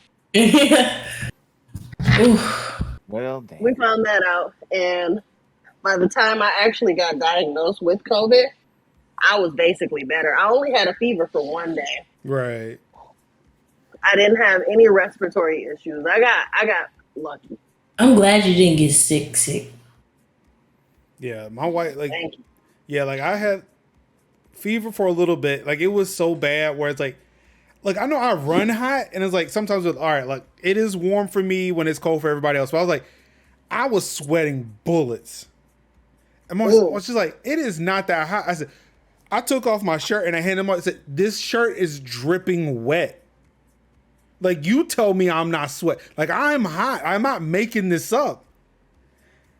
Oof. Well, damn. We found that out, and by the time I actually got diagnosed with COVID, I was basically better. I only had a fever for one day. Right. I didn't have any respiratory issues. I got lucky. I'm glad you didn't get sick. Yeah, my wife Thank you. yeah, like I had fever for a little bit. Like it was so bad where it's like I know I run hot and it's like sometimes with all right, like it is warm for me when it's cold for everybody else. But I was like, I was sweating bullets. And I was just like, it is not that hot. I said, I took off my shirt and I handed him up and said, this shirt is dripping wet. Like you tell me I'm not sweat. Like I'm hot. I'm not making this up.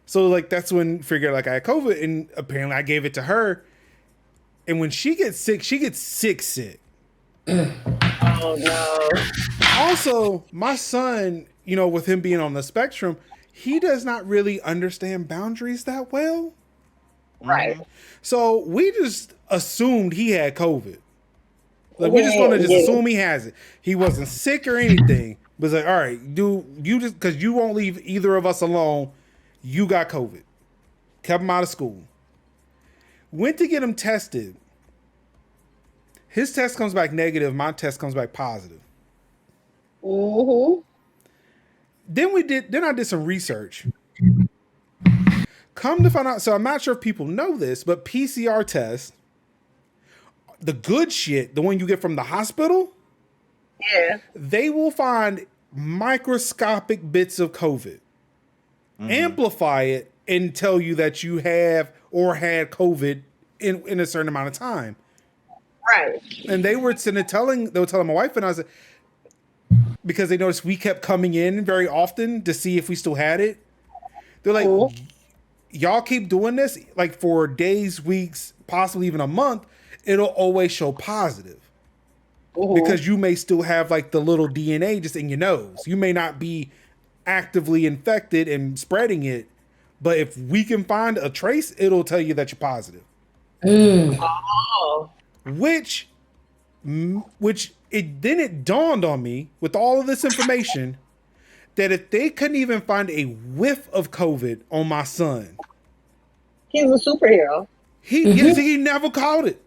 So like that's when I figured like I had COVID and apparently I gave it to her. And when she gets sick, she gets sick. Oh no. Also, my son, you know, with him being on the spectrum, he does not really understand boundaries that well. Right. So we just assumed he had COVID. Like we're just gonna just assume he has it. He wasn't sick or anything. But it's like, all right, do you just because you won't leave either of us alone, you got COVID. Kept him out of school. Went to get him tested. His test comes back negative. My test comes back positive. Mm-hmm. Then I did some research. Come to find out, so I'm not sure if people know this, but PCR tests, the good shit, the one you get from the hospital, Yeah. they will find microscopic bits of COVID, amplify it, and tell you that you have or had COVID in a certain amount of time. Right. And they were telling my wife and I, said, because they noticed we kept coming in very often to see if we still had it. They're like, y'all keep doing this like for days, weeks, possibly even a month, it'll always show positive. Because you may still have like the little DNA just in your nose. You may not be actively infected and spreading it, but if we can find a trace, it'll tell you that you're positive. Oh. Which it dawned on me with all of this information that if they couldn't even find a whiff of COVID on my son, He's a superhero. he never caught it.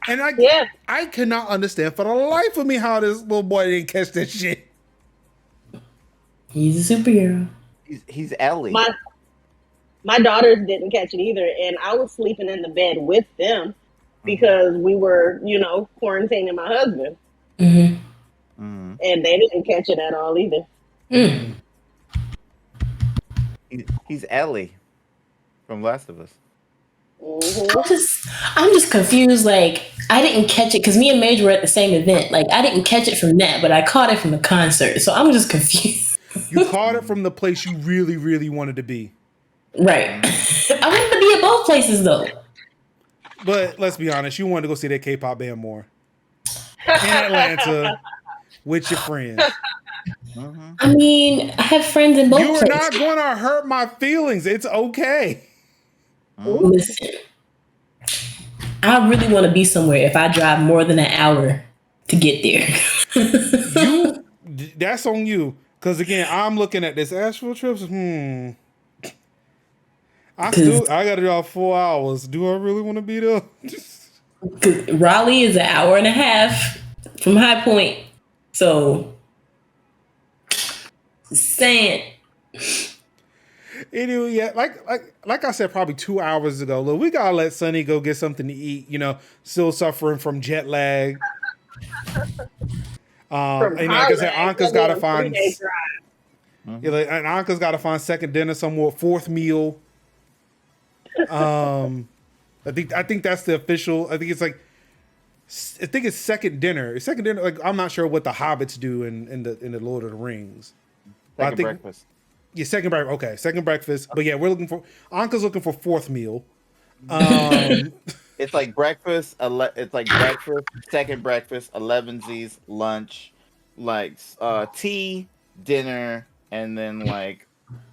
And I cannot understand for the life of me how this little boy didn't catch that shit. He's a superhero. He's Ellie. My daughters didn't catch it either, and I was sleeping in the bed with them because we were, quarantining my husband. And they didn't catch it at all either. He's Ellie from Last of Us. I'm just confused. Like, I didn't catch it because me and Major were at the same event. Like, I didn't catch it from that, but I caught it from the concert. So I'm just confused. You caught it from the place you really, really wanted to be. Right. I wanted to be at both places though. But let's be honest, you wanted to go see that K-pop band more in Atlanta with your friends. I mean, I have friends in both places. You are not going to hurt my feelings. It's okay. Listen, I really want to be somewhere if I drive more than an hour to get there. That's on you. Because again, I'm looking at this Asheville trips. I got to drive 4 hours. Do I really want to be there? Raleigh is an hour and a half from High Point. So, saying. Anyway, yeah, like I said, probably 2 hours ago. Look, we gotta let Sunnie go get something to eat. Still suffering from jet lag. And like I said, Anka's got to find. And Anka's got to find second dinner somewhere, fourth meal. I think that's the official. I think it's second dinner. Second dinner. Like I'm not sure what the hobbits do in the Lord of the Rings. Second breakfast. Yeah, second breakfast. Okay, second breakfast. But yeah, Anka's looking for fourth meal. It's like breakfast. It's like breakfast, second breakfast, 11sies, lunch, like tea, dinner, and then like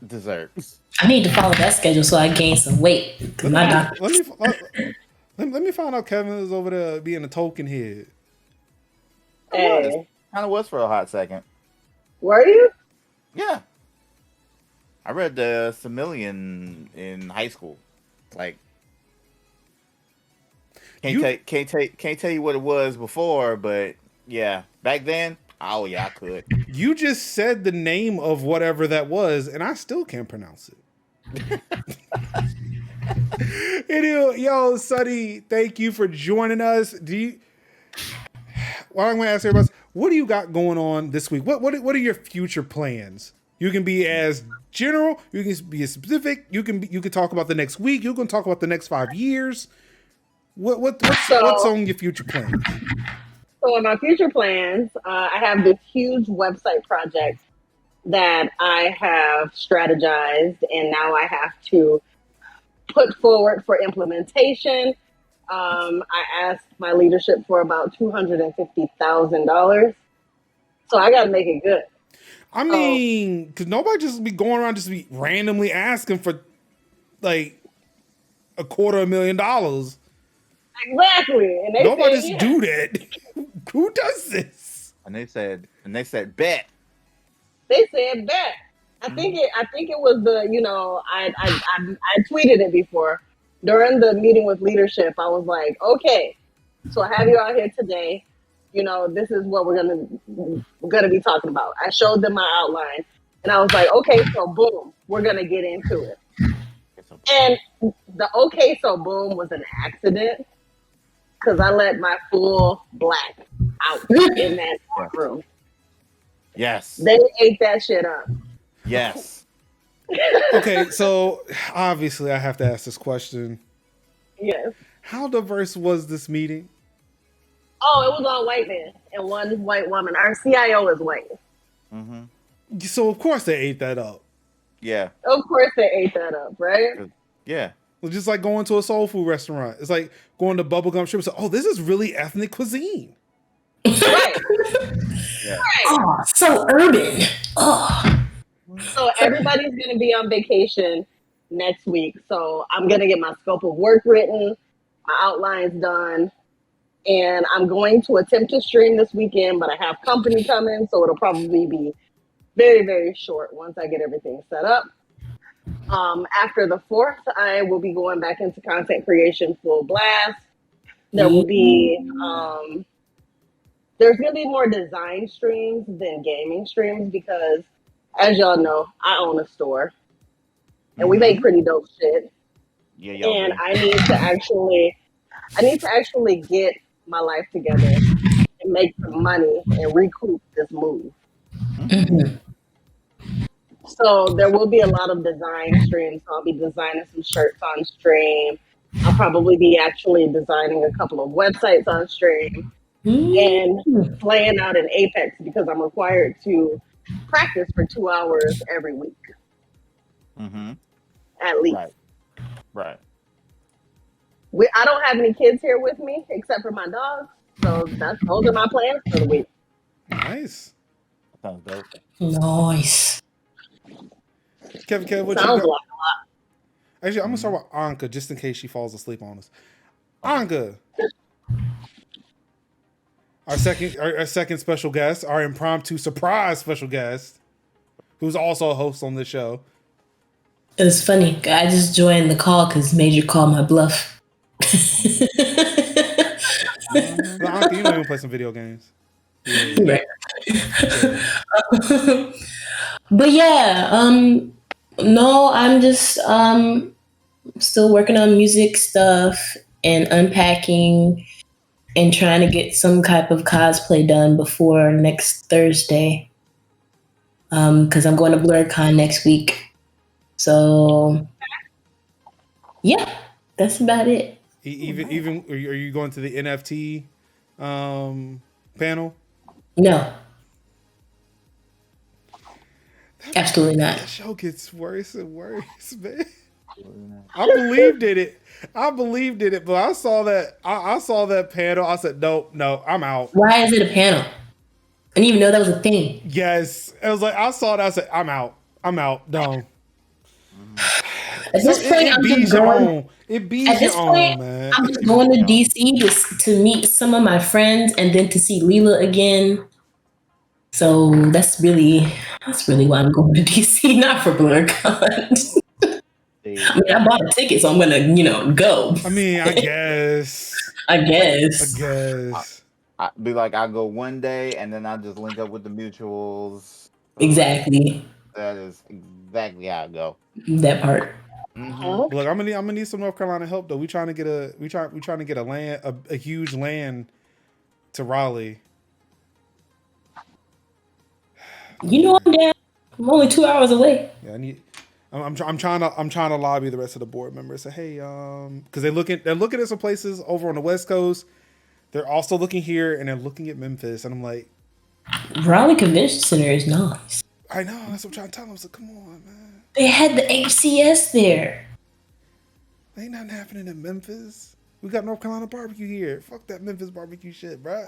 desserts. I need to follow that schedule so I gain some weight. Let me find out Kevin is over there being a Tolkien head. Hey. Kind of was for a hot second. Were you? Yeah. I read the Simillion in high school. Like, can't tell you what it was before, but yeah, back then, oh yeah, I could. You just said the name of whatever that was, and I still can't pronounce it. Anyway, yo, Sunnie, thank you for joining us. Well, I'm going to ask everybody, what do you got going on this week? What are your future plans? You can be as general, you can be as specific, you can talk about the next week, you can talk about the next 5 years. What's on your future plans? So in my future plans, I have this huge website project that I have strategized, and now I have to put forward for implementation. I asked my leadership for about $250,000, so I got to make it good. I mean, because nobody just be going around just be randomly asking for like $250,000. Exactly, and nobody said, do that. Who does this? And they said, bet. They said bet. I think it was the, I tweeted it before during the meeting with leadership. I was like, okay, so I have you out here today. This is what we're gonna be talking about. I showed them my outline, and I was like, okay, so boom, we're gonna get into it. And the okay, so boom was an accident because I let my full black out in that room. Yes, they ate that shit up. Yes. Okay, so obviously I have to ask this question. Yes. How diverse was this meeting? Oh, it was all white men and one white woman. Our CIO is white. Mm-hmm. So of course they ate that up. Yeah. Of course they ate that up, right? Yeah. It's just like going to a soul food restaurant. It's like going to Bubblegum Shrimp. So, this is really ethnic cuisine. Right. Yeah. Right. Oh, so urban. Oh. So everybody's going to be on vacation next week. So I'm going to get my scope of work written, my outlines done, and I'm going to attempt to stream this weekend, but I have company coming, so it'll probably be very, very short once I get everything set up. After the 4th, I will be going back into content creation full blast. There will be, there's going to be more design streams than gaming streams because, as y'all know, I own a store and we make pretty dope shit. Yeah, and I need to actually get my life together and make some money and recoup this move. Mm-hmm. So there will be a lot of design streams. So I'll be designing some shirts on stream. I'll probably be actually designing a couple of websites on stream and playing out in Apex because I'm required to practice for 2 hours every week. Mm-hmm. At least. Right. I don't have any kids here with me except for my dogs. So those are my plans for the week. Nice. Sounds dope. Nice. Kevin, what Sounds you got? like a lot. Actually, I'm gonna start with Anka just in case she falls asleep on us. Anka, our second special guest, our impromptu surprise special guest, who's also a host on this show. It was funny. I just joined the call because Major called my bluff. Anka, you know you play some video games. Yeah. Right. But yeah, no, I'm just still working on music stuff and unpacking and trying to get some type of cosplay done before next Thursday. Because I'm going to BlurCon next week. So yeah, that's about it. Even are you going to the NFT panel? No. Absolutely not. That show gets worse and worse, man. I believed in it, but I saw that panel. I said, no, I'm out. Why is it a panel? I didn't even know that was a thing. Yes, it was like I saw it. I said, I'm out. No. At this point, I'm just going. It beats your own, man. I'm just going to DC to meet some of my friends and then to see Leela again. So that's really That's really why I'm going to DC, not for BlurCon. I mean, I bought a ticket, so I'm gonna, go. I mean, I guess. I guess. I'd be like, I'll go one day and then I'll just link up with the mutuals. Exactly. That is exactly how I go. That part. Mm-hmm. Look, I'm gonna need some North Carolina help though. We trying to get a huge land to Raleigh. I'm down. I'm only 2 hours away. Yeah, I'm trying to lobby the rest of the board members. Say, hey, because they're looking at some places over on the West Coast. They're also looking here, and they're looking at Memphis, and I'm like, Raleigh Convention Center is nice. I know, that's what I'm trying to tell them. So come on, man. They had the HCS there. Ain't nothing happening in Memphis. We got North Carolina barbecue here. Fuck that Memphis barbecue shit, bro.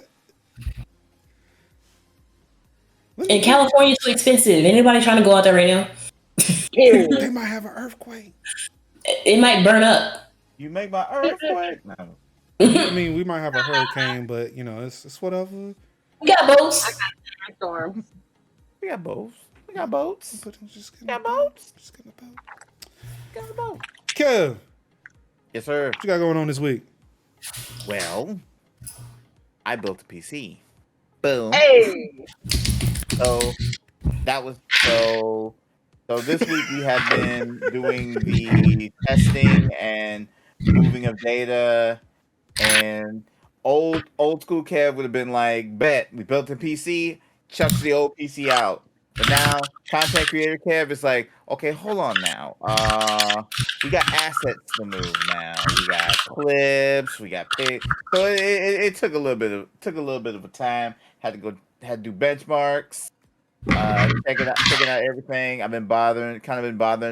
And California's too expensive. Anybody trying to go out there right now? They might have an earthquake. It might burn up. You make my earthquake? No. I mean, we might have a hurricane, but it's whatever. We got boats. I got storms. We got boats. We got boats. But I'm just We got boats. Just getting a boat. We got a boat. Kev, Yes, sir. what you got going on this week? Well, I built a PC. Boom. Hey. So that was so this week we have been doing the testing and moving of data, and old school Kev would have been like, bet we built a PC, chucks the old PC out. But now content creator Kev is like, okay, hold on now. We got assets to move now. We got clips, we got pics. So it took a little bit of a time. Had to do benchmarks. Checking out everything. I've been bothering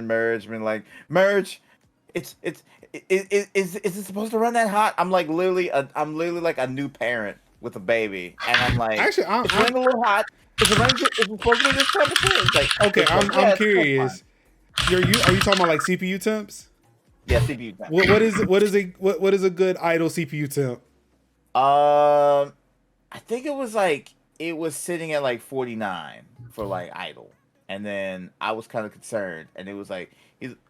Merge. Been like, Merge, is it supposed to run that hot? I'm literally like a new parent with a baby, and I'm like, Actually, it's running a little hot. Is it supposed to be this temperature? It's like, okay, it's I'm curious. Are you talking about like CPU temps? Yeah, CPU temp. What is a good idle CPU temp? I think it was sitting at like 49 for like idle, and then I was kind of concerned, and it was like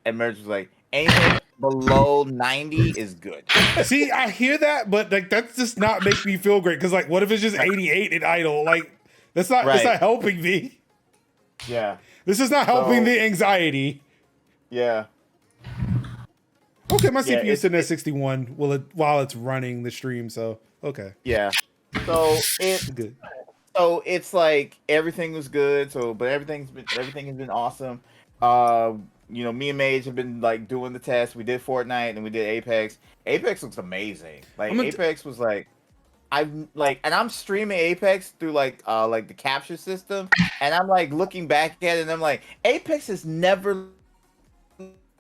Merge was like, anything below 90 is good. See, I hear that, but like that's just not make me feel great, because like, what if it's just 88 in idle? Like that's not helping me. Yeah, this is not helping the anxiety. Yeah. Okay, my CPU is sitting at 61 while it's running the stream. So okay. Yeah. So it's good. So it's like everything was good. But everything has been awesome. Me and Mage have been like doing the test. We did Fortnite and we did Apex. Apex looks amazing. Like Apex was like, and I'm streaming Apex through like the capture system, and I'm like looking back at it, and I'm like, Apex has never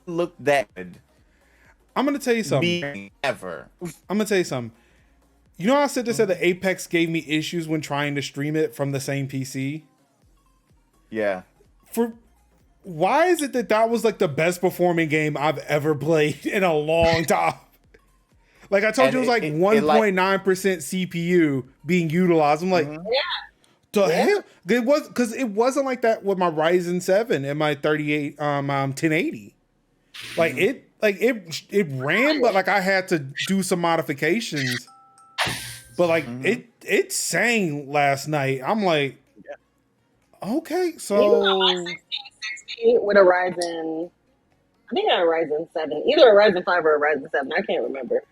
looked that good. I'm gonna tell you something. Ever. I'm gonna tell you something. You know how I said that the Apex gave me issues when trying to stream it from the same PC? Yeah. Why is it that was like the best performing game I've ever played in a long time? Like I told you, it was like 1.9% CPU being utilized. I'm like, the hell? It was, because it wasn't like that with my Ryzen 7 and my 38 1080. Like it ran, but like I had to do some modifications. But like it sang last night. I'm like, okay, so with a Ryzen, I think I had a Ryzen 7, either a Ryzen 5 or a Ryzen 7. I can't remember,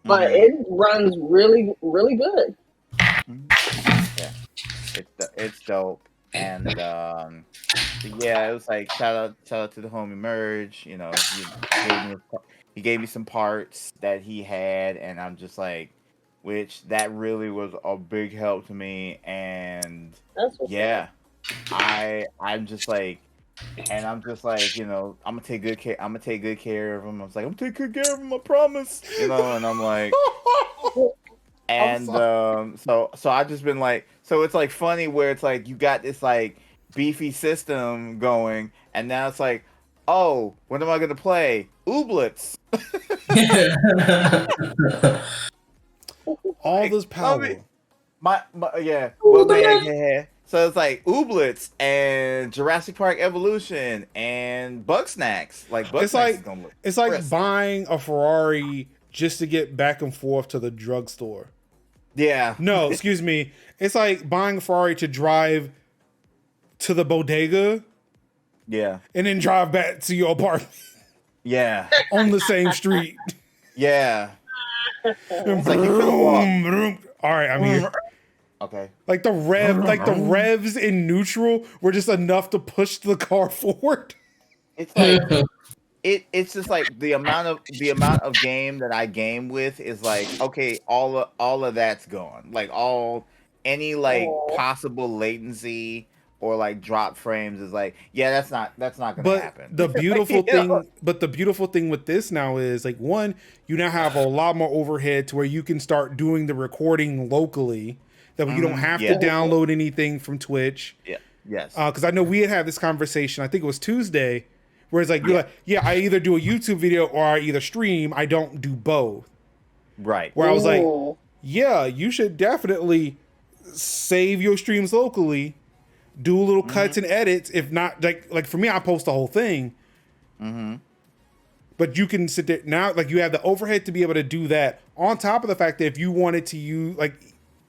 but it runs really, really good. Yeah, it's dope, and yeah, it was like shout out to the homie Merge. You know, he gave me some parts that he had, and I'm just like, which that really was a big help to me, and yeah, I'm just like, I'm gonna take good care. I'm gonna take good care of him. I was like, I'm gonna take good care of him. I promise. And I'm like, and so I just been like, so it's like funny where it's like you got this like beefy system going, and now it's like, oh, what am I gonna play? Ooblets. All this power. My yeah. Well, man, So it's like Ooblets and Jurassic Park Evolution and Bug Snacks. Like Bug It's Snacks is like gonna look it's like crisp. buying a Ferrari just to get back and forth to the drugstore. Yeah. No, excuse me. It's like buying a Ferrari to drive to the bodega Yeah. and then drive back to your apartment Yeah. on the same street. Yeah. And like you could've walked. vroom, vroom. All right, I'm here. Okay. Like the revs in neutral were just enough to push the car forward. It's like it's just like the amount of game that I game with is like, okay, all of that's gone. Like any like possible latency or like drop frames is like, yeah, that's not gonna But happen. the beautiful You know? thing, with this now is like, one, you now have a lot more overhead to where you can start doing the recording locally. That way you don't have to download anything from Twitch. Yeah. Yes. Because I know we had this conversation. I think it was Tuesday, where it's like you're like, yeah, I either do a YouTube video or I either stream. I don't do both. Right. Where I was like, yeah, you should definitely save your streams locally, do little cuts and edits. If not, like for me, I post the whole thing. But you can sit there now, like you have the overhead to be able to do that. On top of the fact that if you wanted to use, like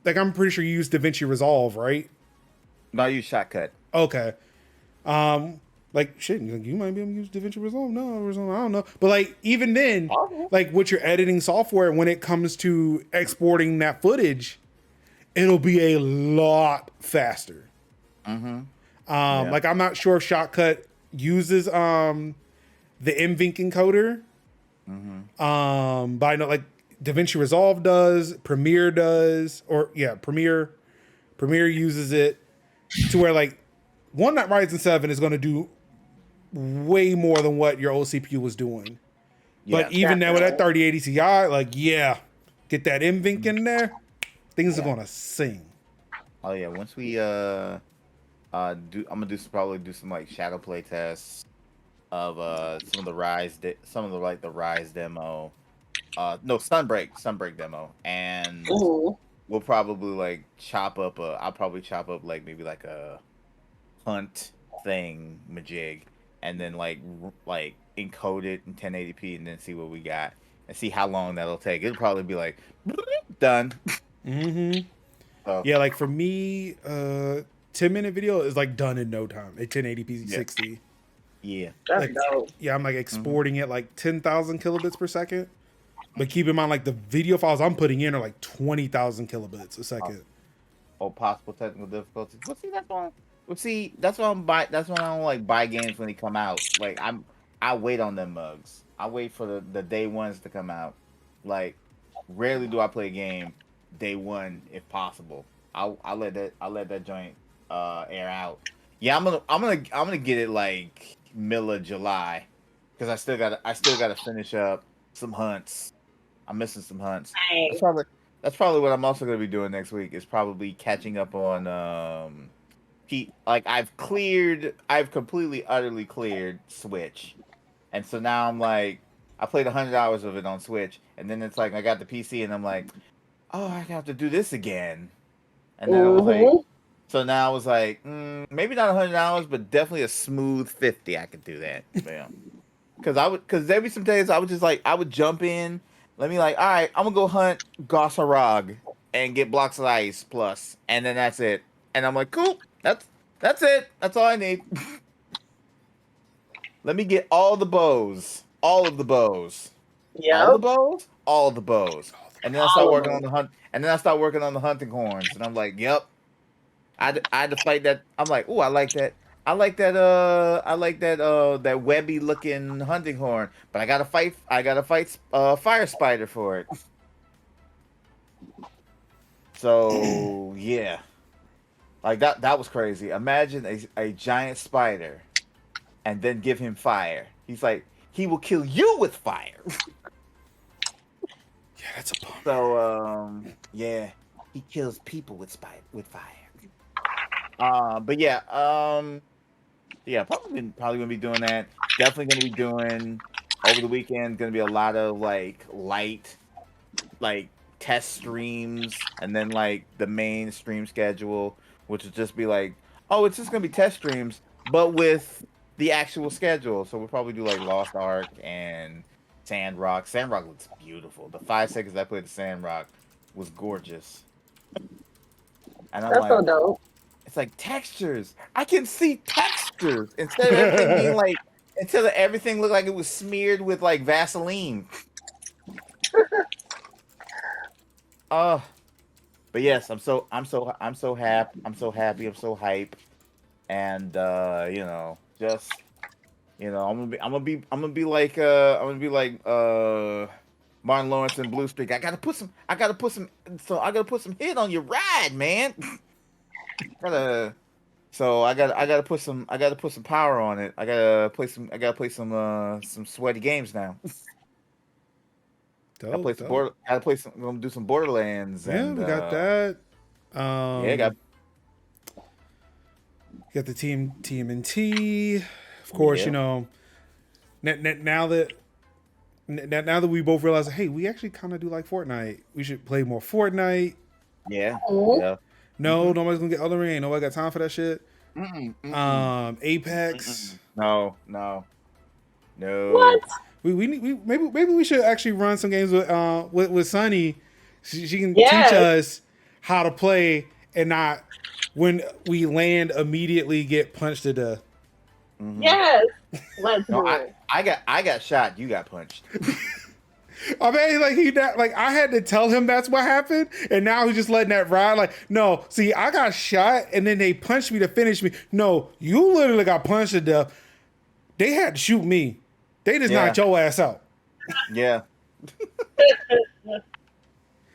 I'm pretty sure you use DaVinci Resolve, right? No, I use Shotcut. Okay. Like shit, you might be able to use DaVinci Resolve. No, Resolve, I don't know. But like even then, like with your editing software, when it comes to exporting that footage, it'll be a lot faster. Like I'm not sure if Shotcut uses the NVENC encoder. But I know like DaVinci Resolve does, Premiere does, or Premiere uses it to where like that Ryzen 7 is going to do way more than what your old CPU was doing. But even now with that 3080 Ti, like get that NVENC in there, things are going to sing. Oh yeah, once we I'm gonna probably do some like shadow play tests of some of the Rise demo. No, Sunbreak demo, and we'll probably like I'll probably chop up like maybe like a hunt thing majig, and then like encode it in 1080p, and then see what we got and see how long that'll take. It'll probably be like done. So, Yeah, like for me, 10-minute video is like done in no time at 1080p 60. Yeah. That's dope. Yeah, I'm like exporting it like 10,000 kilobits per second. But keep in mind, like the video files I'm putting in are like 20,000 kilobits a second. Oh, possible technical difficulties. Well, see, that's why I don't like buy games when they come out. Like I wait on them mugs. I wait for the day ones to come out. Like rarely do I play a game day one if possible. I'll let that joint air out. Yeah, I'm gonna get it like middle of July because I still gotta finish up some hunts. I'm missing some hunts. That's probably what I'm also gonna be doing next week. Is probably catching up on like I've completely utterly cleared Switch, and so now I'm like I played 100 hours of it on Switch, and then it's like I got the PC and I'm like, oh, I have to do this again, and then I was like. So now I was like, maybe not 100 hours, but definitely a smooth 50. I could do that. Yeah. Because there be some days I would jump in. Let me like, all right, I'm gonna go hunt Gossarog and get blocks of ice plus, and then that's it. And I'm like, cool, that's it. That's all I need. Let me get all of the bows. Yeah. All the bows. And then I start working on the hunt. And then I start working on the hunting horns, and I'm like, yep. I had to fight that. I'm like, oh, I like that. That webby looking hunting horn, but I gotta fight fire spider for it. So yeah, like that was crazy. Imagine a giant spider, and then give him fire. He's like, he will kill you with fire. Yeah, that's a bummer. So yeah, he kills people with fire. But yeah, probably gonna be doing that. Definitely gonna be doing over the weekend. Gonna be a lot of like light, like test streams, and then like the main stream schedule which would just be like, oh, it's just gonna be test streams, but with the actual schedule. So we'll probably do like Lost Ark and Sandrock. Sandrock looks beautiful. The 5 seconds I played the Sandrock was gorgeous. And I'm That's so like, dope. it's like textures. I can see textures instead of everything being like, instead of everything looked like it was smeared with like Vaseline. Oh, but yes, I'm so happy. I'm so happy. I'm so hype. And just I'm gonna be like Martin Lawrence in Blue Streak. I gotta put some hit on your ride, man. I gotta put some power on it. I gotta play some sweaty games now. Dope, dope. I'm gonna do some Borderlands. Yeah, And we got that. yeah, Got the TMNT. Of course, Yeah. now that we both realize, hey, we actually kind of do like Fortnite. We should play more Fortnite. yeah, Mhm. yeah. No, nobody's gonna get Elden Ring. Ain't nobody got time for that shit. Apex. No. What? Maybe we should actually run some games with Sunnie. She can Yes. teach us how to play and not when we land immediately get punched to death. Yes. Let's No, do it. I got shot. You got punched. I mean, I had to tell him that's what happened, and now he's just letting that ride. Like, no, see, I got shot, and then they punched me to finish me. No, you literally got punched to death. They had to shoot me. They just knocked your ass out. Yeah.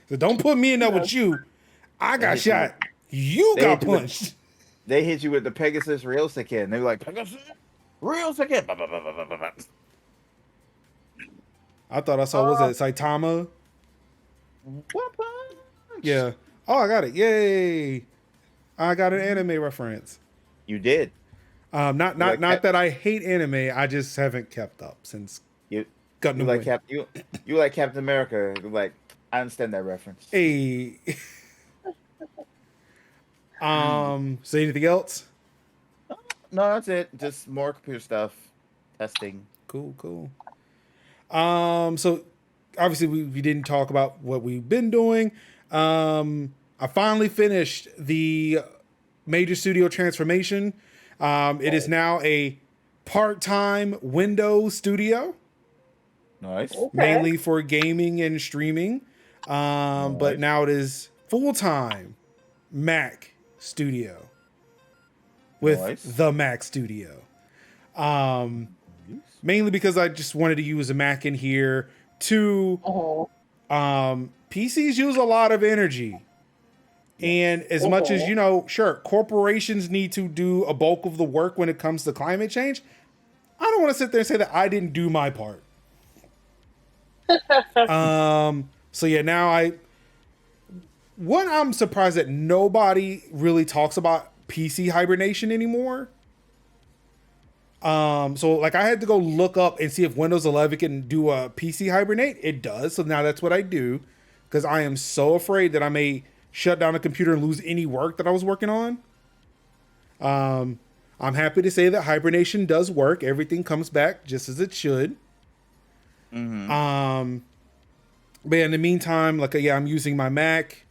So don't put me in there with you. I got shot. You They got hit you with- punched. They hit you with the Pegasus Real Second. They were like, Pegasus Real Second. I thought I saw, was it Saitama? Yeah. Oh, I got it. Yay. I got an anime reference. You did. Not that I hate anime. I just haven't kept up since You Got you no like you like Captain America. You're like, I understand that reference. Hey. So anything else? No, that's it. Just more computer stuff. Testing. Cool. So obviously we didn't talk about what we've been doing. I finally finished the major studio transformation. It is now a part-time Windows studio, Nice. mainly for gaming and streaming. But now it is full-time Mac studio with Nice. the Mac studio. Mainly because I just wanted to use a Mac in here. Two, PCs use a lot of energy. And as much as, sure, corporations need to do a bulk of the work when it comes to climate change, I don't want to sit there and say that I didn't do my part. So yeah, now I'm surprised that nobody really talks about PC hibernation anymore. So like I had to go look up and see if Windows 11 can do a PC hibernate. It does. So now that's what I do, because I am so afraid that I may shut down a computer and lose any work that I was working on. I'm happy to say that hibernation does work. Everything comes back just as it should. But in the meantime, I'm using my Mac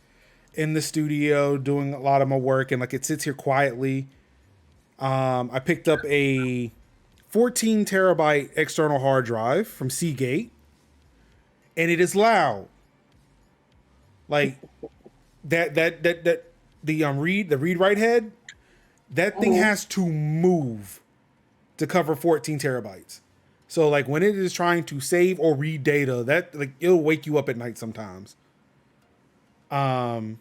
in the studio, doing a lot of my work, and it sits here quietly. I picked up a 14 terabyte external hard drive from Seagate, and it is loud. The read write head, that thing has to move to cover 14 terabytes. So when it is trying to save or read data, that it'll wake you up at night sometimes. And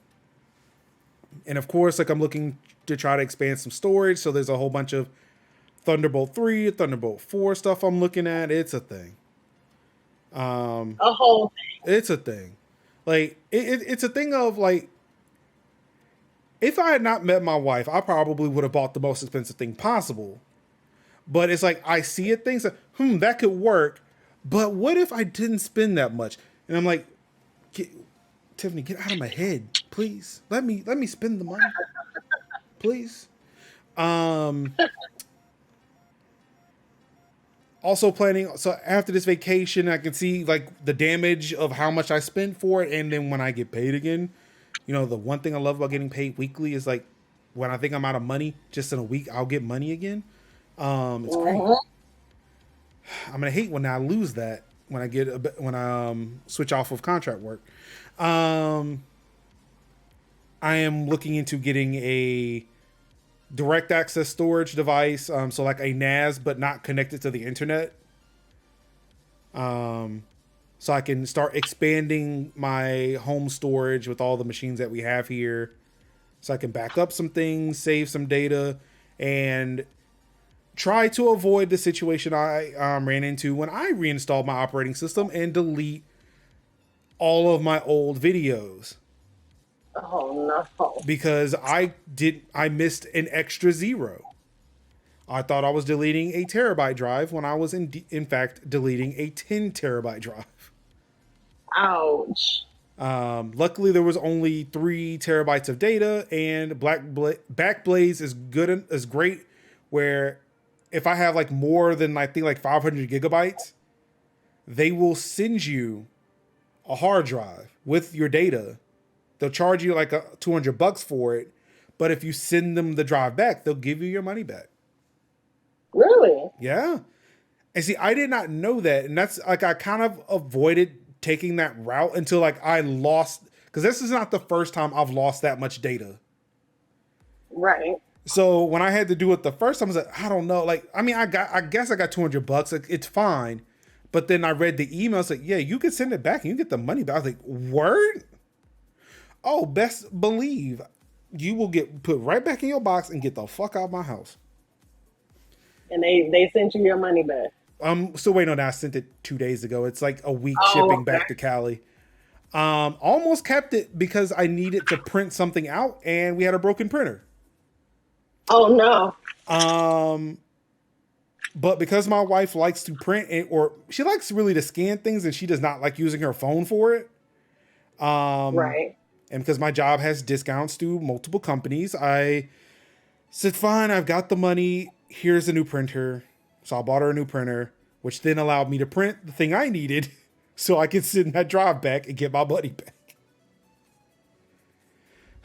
of course, I'm looking to try to expand some storage. So there's a whole bunch of Thunderbolt 3, Thunderbolt 4 stuff I'm looking at. It's a thing. A whole thing. It's a thing. It's a thing of if I had not met my wife, I probably would have bought the most expensive thing possible. But it's I see it, things that could work. But what if I didn't spend that much? And I'm like, Tiffany, get out of my head, please. Let me spend the money. please. Also planning, so after this vacation, I can see like the damage of how much I spent for it, and then when I get paid again, the one thing I love about getting paid weekly is like when I think I'm out of money, just in a week I'll get money again. It's great. I'm gonna hate when I lose that when I switch off of contract work. Um, I am looking into getting a direct access storage device, so like a NAS but not connected to the internet. So I can start expanding my home storage with all the machines that we have here, so I can back up some things, save some data, and try to avoid the situation I ran into when I reinstalled my operating system and delete all of my old videos. Oh no. Because I missed an extra 0. I thought I was deleting a terabyte drive when I was in fact deleting a 10 terabyte drive. Ouch. Luckily there was only 3 terabytes of data, and Backblaze is great where if I have like more than I think like 500 gigabytes, they will send you a hard drive with your data. They'll charge you like $200 for it, but if you send them the drive back, they'll give you your money back. Really? Yeah. And see, I did not know that, and that's like I kind of avoided taking that route until like I lost, because this is not the first time I've lost that much data. Right. So when I had to do it the first time, I was like, I don't know. Like, I mean, I guess I got $200. Like, it's fine. But then I read the email. It's like, yeah, you can send it back and you get the money back. I was like, word? Oh, best believe you will get put right back in your box and get the fuck out of my house. And they sent you your money back. Still waiting on that. I sent it 2 days ago. It's like a week shipping back to Cali. Almost kept it because I needed to print something out and we had a broken printer. Oh no. But because my wife likes to print or she likes really to scan things and she does not like using her phone for it. Right. And because my job has discounts through multiple companies, I said, fine, I've got the money. Here's a new printer. So I bought her a new printer, which then allowed me to print the thing I needed so I could send that drive back and get my money back.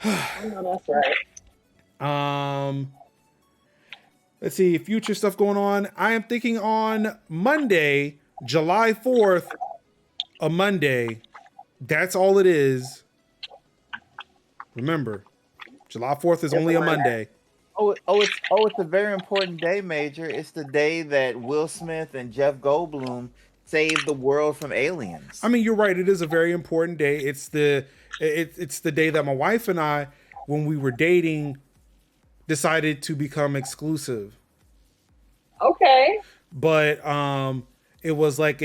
I know that's right. Let's see, future stuff going on. I am thinking on Monday, July 4th, a Monday. That's all it is. Remember, July 4th is only a Monday. It's a very important day, Major. It's the day that Will Smith and Jeff Goldblum saved the world from aliens. I mean, you're right. It is a very important day. It's the day that my wife and I, when we were dating, decided to become exclusive. Okay. But it was like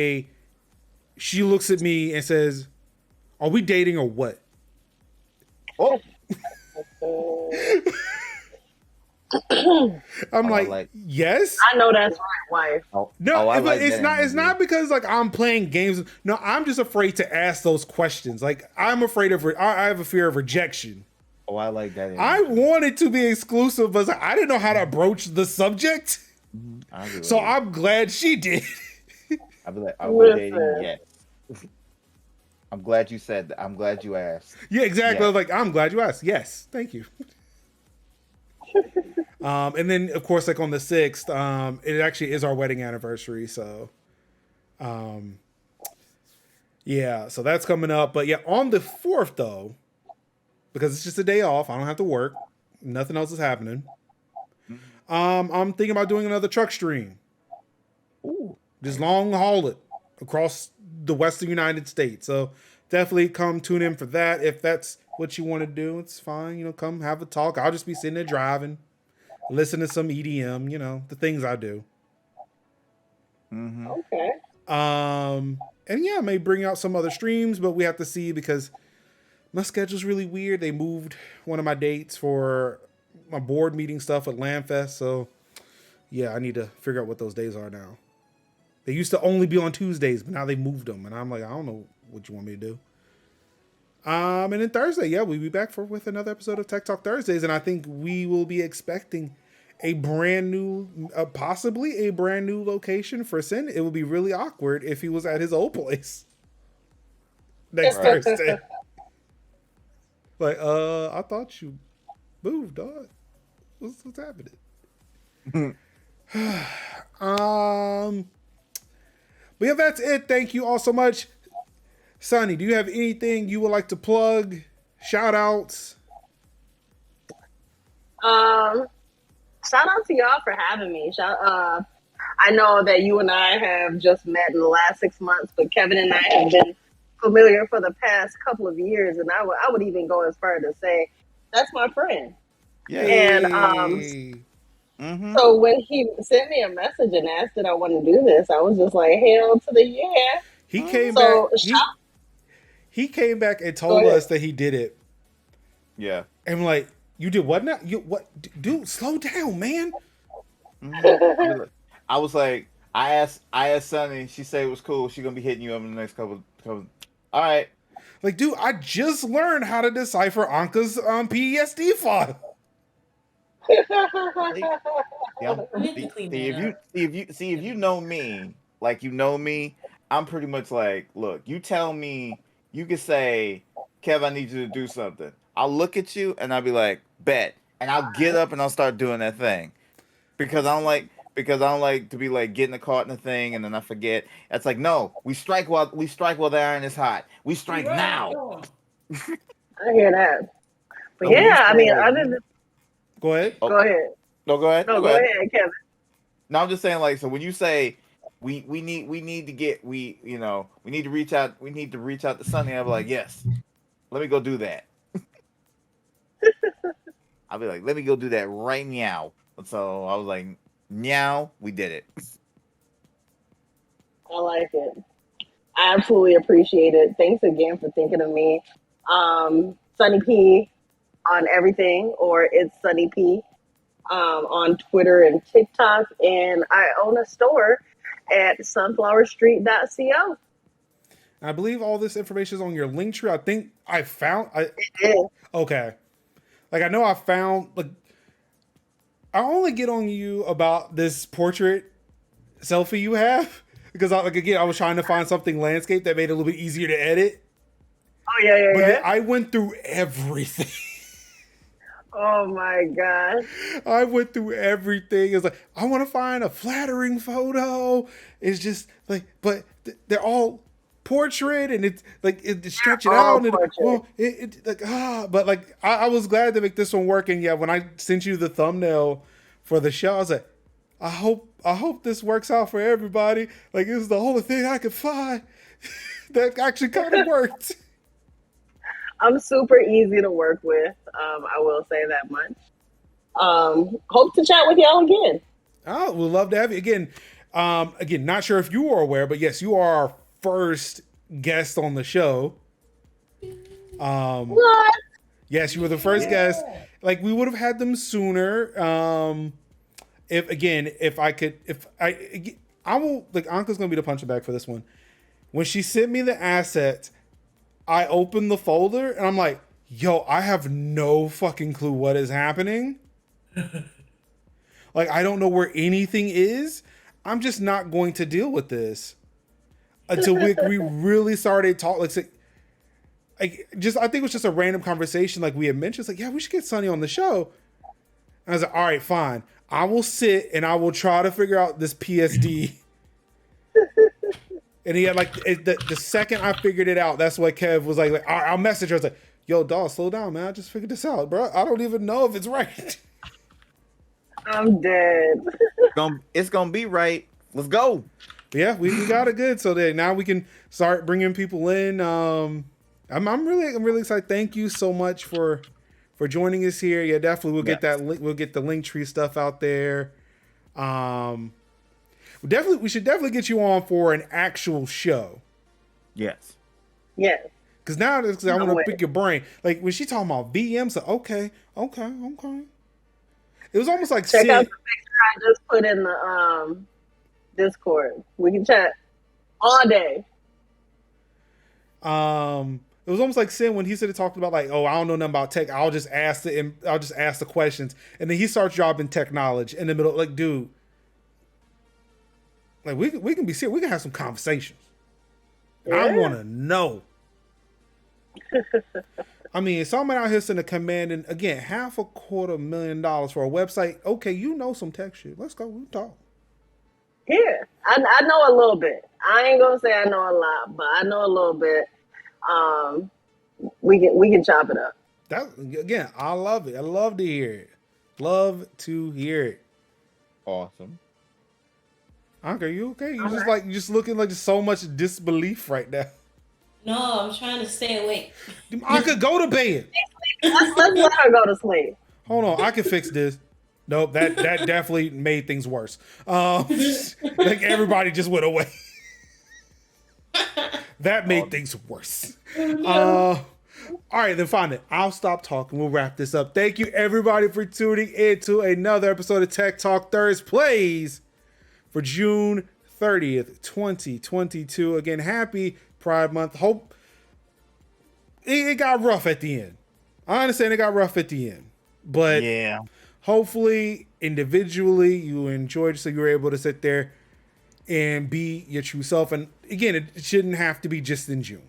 she looks at me and says, "Are we dating or what?" Oh. I'm like, yes. I know that's right, wife. It's not because like I'm playing games. No, I'm just afraid to ask those questions. Like I'm afraid of. I have a fear of rejection. Oh, I like that. I wanted to be exclusive, but I didn't know how to broach the subject. So I'm glad she did. I'll be like, are we dating? Yes. I'm glad you said that. I'm glad you asked. Yeah, exactly. I was like, I'm glad you asked. Yes, thank you. And then of course, like on the 6th, it actually is our wedding anniversary. So, yeah, so that's coming up. But yeah, on the 4th though, because it's just a day off, I don't have to work. Nothing else is happening. I'm thinking about doing another truck stream. Ooh. Just long haul it across the Western United States. So definitely come tune in for that. If that's what you want to do, it's fine. Come have a talk. I'll just be sitting there driving, listen to some EDM, the things I do. Mm-hmm. Okay. And yeah, I may bring out some other streams, but we have to see because my schedule's really weird. They moved one of my dates for my board meeting stuff at LandFest. So yeah, I need to figure out what those days are now. They used to only be on Tuesdays, but now they moved them. And I'm like, I don't know what you want me to do. And then Thursday, yeah, we'll be back with another episode of Tech Talk Thursdays, and I think we will be expecting a brand new, possibly a brand new location for Sin. It would be really awkward if he was at his old place next Thursday. Like, I thought you moved, dog. What's happening? But yeah, that's it. Thank you all so much. Sunnie, do you have anything you would like to plug? Shout outs? Shout out to y'all for having me. I know that you and I have just met in the last 6 months, but Kevin and I have been familiar for the past couple of years, and I would even go as far to say that's my friend. Yeah. And so when he sent me a message and asked that I want to do this, I was just like, hell to the yeah. He came So back. He came back and told us that he did it. Yeah. And I'm like, you did what now? You what, dude? Slow down, man. I was like, I asked Sunnie. She said it was cool. She gonna be hitting you up in the next couple. All right. Like, dude, I just learned how to decipher Anka's PSD file. Yeah. If you know me, like you know me, I'm pretty much like, look, you tell me, you can say, Kev, I need you to do something. I'll look at you and I'll be like, bet, and I'll get up and I'll start doing that thing because I don't like to be like getting caught in the thing and then I forget. It's like, no, we strike while the iron is hot. We strike now. I hear that, but yeah, I mean, other than go ahead. Go ahead. No, go ahead. No, go ahead, Kevin. No, I'm just saying, like, so when you say we need to reach out to Sunnie, I'll be like, yes, let me go do that. I'll be like, let me go do that right now. So I was like, meow, we did it. I like it. I absolutely appreciate it. Thanks again for thinking of me. Sunnie P on everything, or it's Sunnie P on Twitter and TikTok, and I own a store at sunflowerstreet.co. I believe all this information is on your link tree. I think I found. It is. Okay. Like, I know I found, like, I only get on you about this portrait selfie you have because, I was trying to find something landscape that made it a little bit easier to edit. Oh, yeah. Then I went through everything. Oh, my God. I went through everything. It's like, I want to find a flattering photo. It's just, like, but they're all portrait and it's like it stretch it out and but like I was glad to make this one work. And yeah, when I sent you the thumbnail for the show, I was like, I hope this works out for everybody. Like, it was the only thing I could find that actually kind of worked. I'm super easy to work with. I will say that much. Hope to chat with y'all again. Oh, we'd love to have you again. Again, not sure if you are aware, but yes, you are our first guest on the show. What? Yes, you were the first guest. Like, we would have had them sooner. If I will, like, Anka's gonna be the punching bag for this one. When she sent me the asset, I opened the folder and I'm like, yo, I have no fucking clue what is happening. Like, I don't know where anything is. I'm just not going to deal with this until we really started talking. I think it was just a random conversation. Like we had mentioned, it's like, yeah, we should get Sunnie on the show. And I was like, all right, fine. I will sit and I will try to figure out this PSD. And he had like the second I figured it out, that's what Kev was like I'll message her. I was like, yo, dog, slow down, man. I just figured this out, bro. I don't even know if it's right. I'm dead. It's gonna be right. Let's go. Yeah, we got it good. So that now we can start bringing people in. I'm really excited. Thank you so much for joining us here. Yeah, definitely we'll get that. We'll get the link tree stuff out there. We should definitely get you on for an actual show. Yes. Yes. Because now I want to pick your brain. Like when she talking about VMs, like, okay. It was almost like check out the picture I just put in the Discord. We can chat all day. It It was almost like Sin when he said he talked about like, oh, I don't know nothing about tech. I'll just ask the questions, and then he starts dropping tech knowledge in the middle. Like, dude, like we can be serious. We can have some conversations. Yeah. I want to know. I mean, someone out here sending a command, and again, $250,000 for a website. Okay, you know some tech shit. Let's go. We talk. Yeah, I know a little bit. I ain't gonna say I know a lot, but I know a little bit. We can chop it up. That again, I love it. I love to hear it. Love to hear it. Awesome. Anka, you okay? You All just right. like just looking like just so much disbelief right now. No, I'm trying to stay awake. Anka, go to bed. Let's let her go to sleep. Hold on, I can fix this. Nope, that definitely made things worse. Like everybody just went away. That made things worse. All right, then fine it. I'll stop talking. We'll wrap this up. Thank you everybody for tuning in to another episode of Tech Talk ThursPlays for June 30th, 2022. Again, happy Pride Month. Hope it got rough at the end. I understand it got rough at the end, but Yeah. hopefully individually you enjoyed, so you were able to sit there and be your true self. And again, it shouldn't have to be just in June.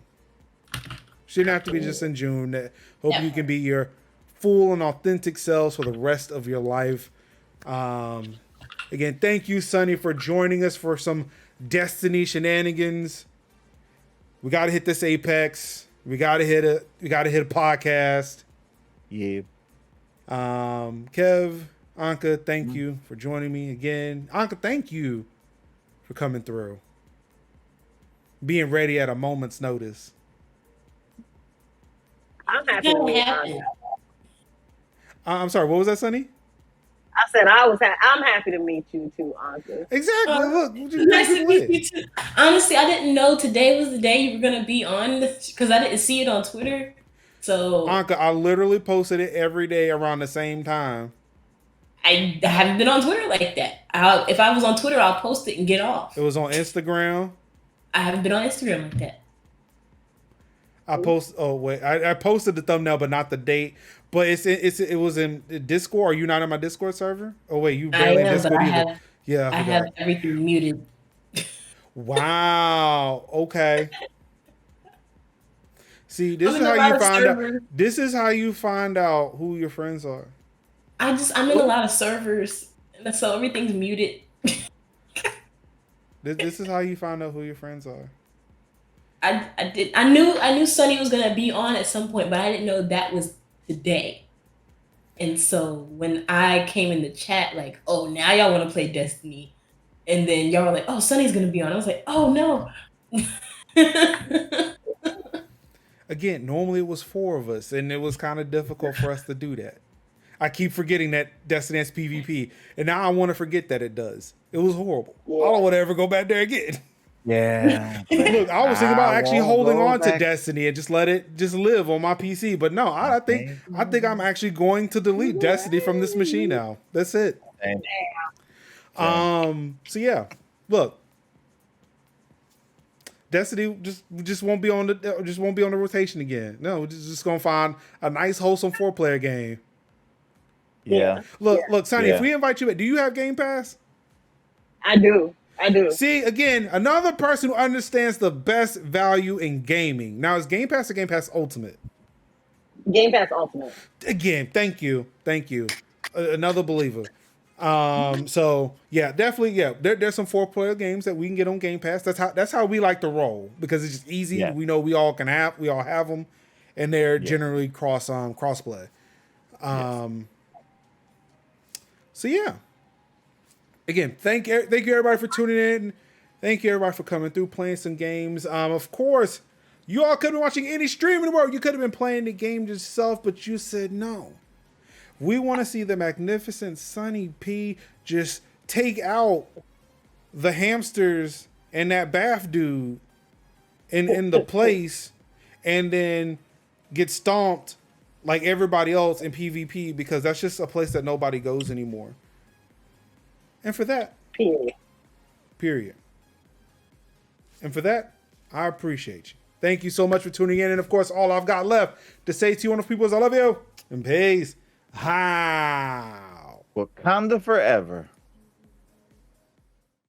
Shouldn't have to be just in June. Hope you can be your full and authentic selves for the rest of your life. Again, thank you, Sunnie, for joining us for some Destiny shenanigans. We got to hit this Apex. We got to hit a podcast. Yeah. Kev, Anka, thank you for joining me again. Anka, thank you for coming through. Being ready at a moment's notice. I'm happy to meet happened? you. I'm sorry, what was that, Sunnie? I said I'm happy to meet you too, Anka. Exactly. Look, just Nice to make it meet you too. Honestly, I didn't know today was the day you were gonna be on because I didn't see it on Twitter. So Anka, I literally posted it every day around the same time. I haven't been on Twitter like that. If I was on Twitter, I'll post it and get off. It was on Instagram. I haven't been on Instagram like that. I posted the thumbnail, but not the date. But it was in Discord. Are you not in my Discord server? Oh wait, you I barely in am, Discord but either. Yeah, I have everything muted. Wow. Okay. See, this I'm is in a how lot you of find out. servers. This is how you find out who your friends are. I'm in a lot of servers, so everything's muted. This is how you find out who your friends are. I knew Sunnie was gonna be on at some point, but I didn't know that was today. And so when I came in the chat, like, oh, now y'all want to play Destiny, and then y'all were like, oh, Sunny's gonna be on. I was like, oh no. Again, normally it was 4 of us, and it was kind of difficult for us to do that. I keep forgetting that Destiny has PvP, and now I want to forget that it does. It was horrible. I don't want to ever go back there again. Yeah. Look, I was thinking about actually holding on to back. Destiny and just let it just live on my PC, but no, I think I'm actually going to delete Destiny from this machine now. That's it. So yeah, look, Destiny just won't be on the rotation again. No, we're just gonna find a nice wholesome 4-player game. Yeah. Look, Sunnie, Yeah. if we invite you back, do you have Game Pass? I do. See, again, another person who understands the best value in gaming. Now, is Game Pass or Game Pass Ultimate? Game Pass Ultimate. Again, thank you. Another believer. So yeah, definitely, yeah. There's some 4-player games that we can get on Game Pass. That's how we like to roll because it's just easy. Yeah. We know we all have them, and they're generally crossplay. So yeah. Again, thank you everybody for tuning in. Thank you everybody for coming through, playing some games. Of course, you all could have been watching any stream in the world. You could have been playing the game yourself, but you said no. We want to see the magnificent Sunnie P just take out the hamsters and that bath dude in the place, and then get stomped like everybody else in PvP because that's just a place that nobody goes anymore. And for that, period. And for that, I appreciate you. Thank you so much for tuning in. And of course, all I've got left to say to you wonderful people is I love you and peace. How? Wakanda forever.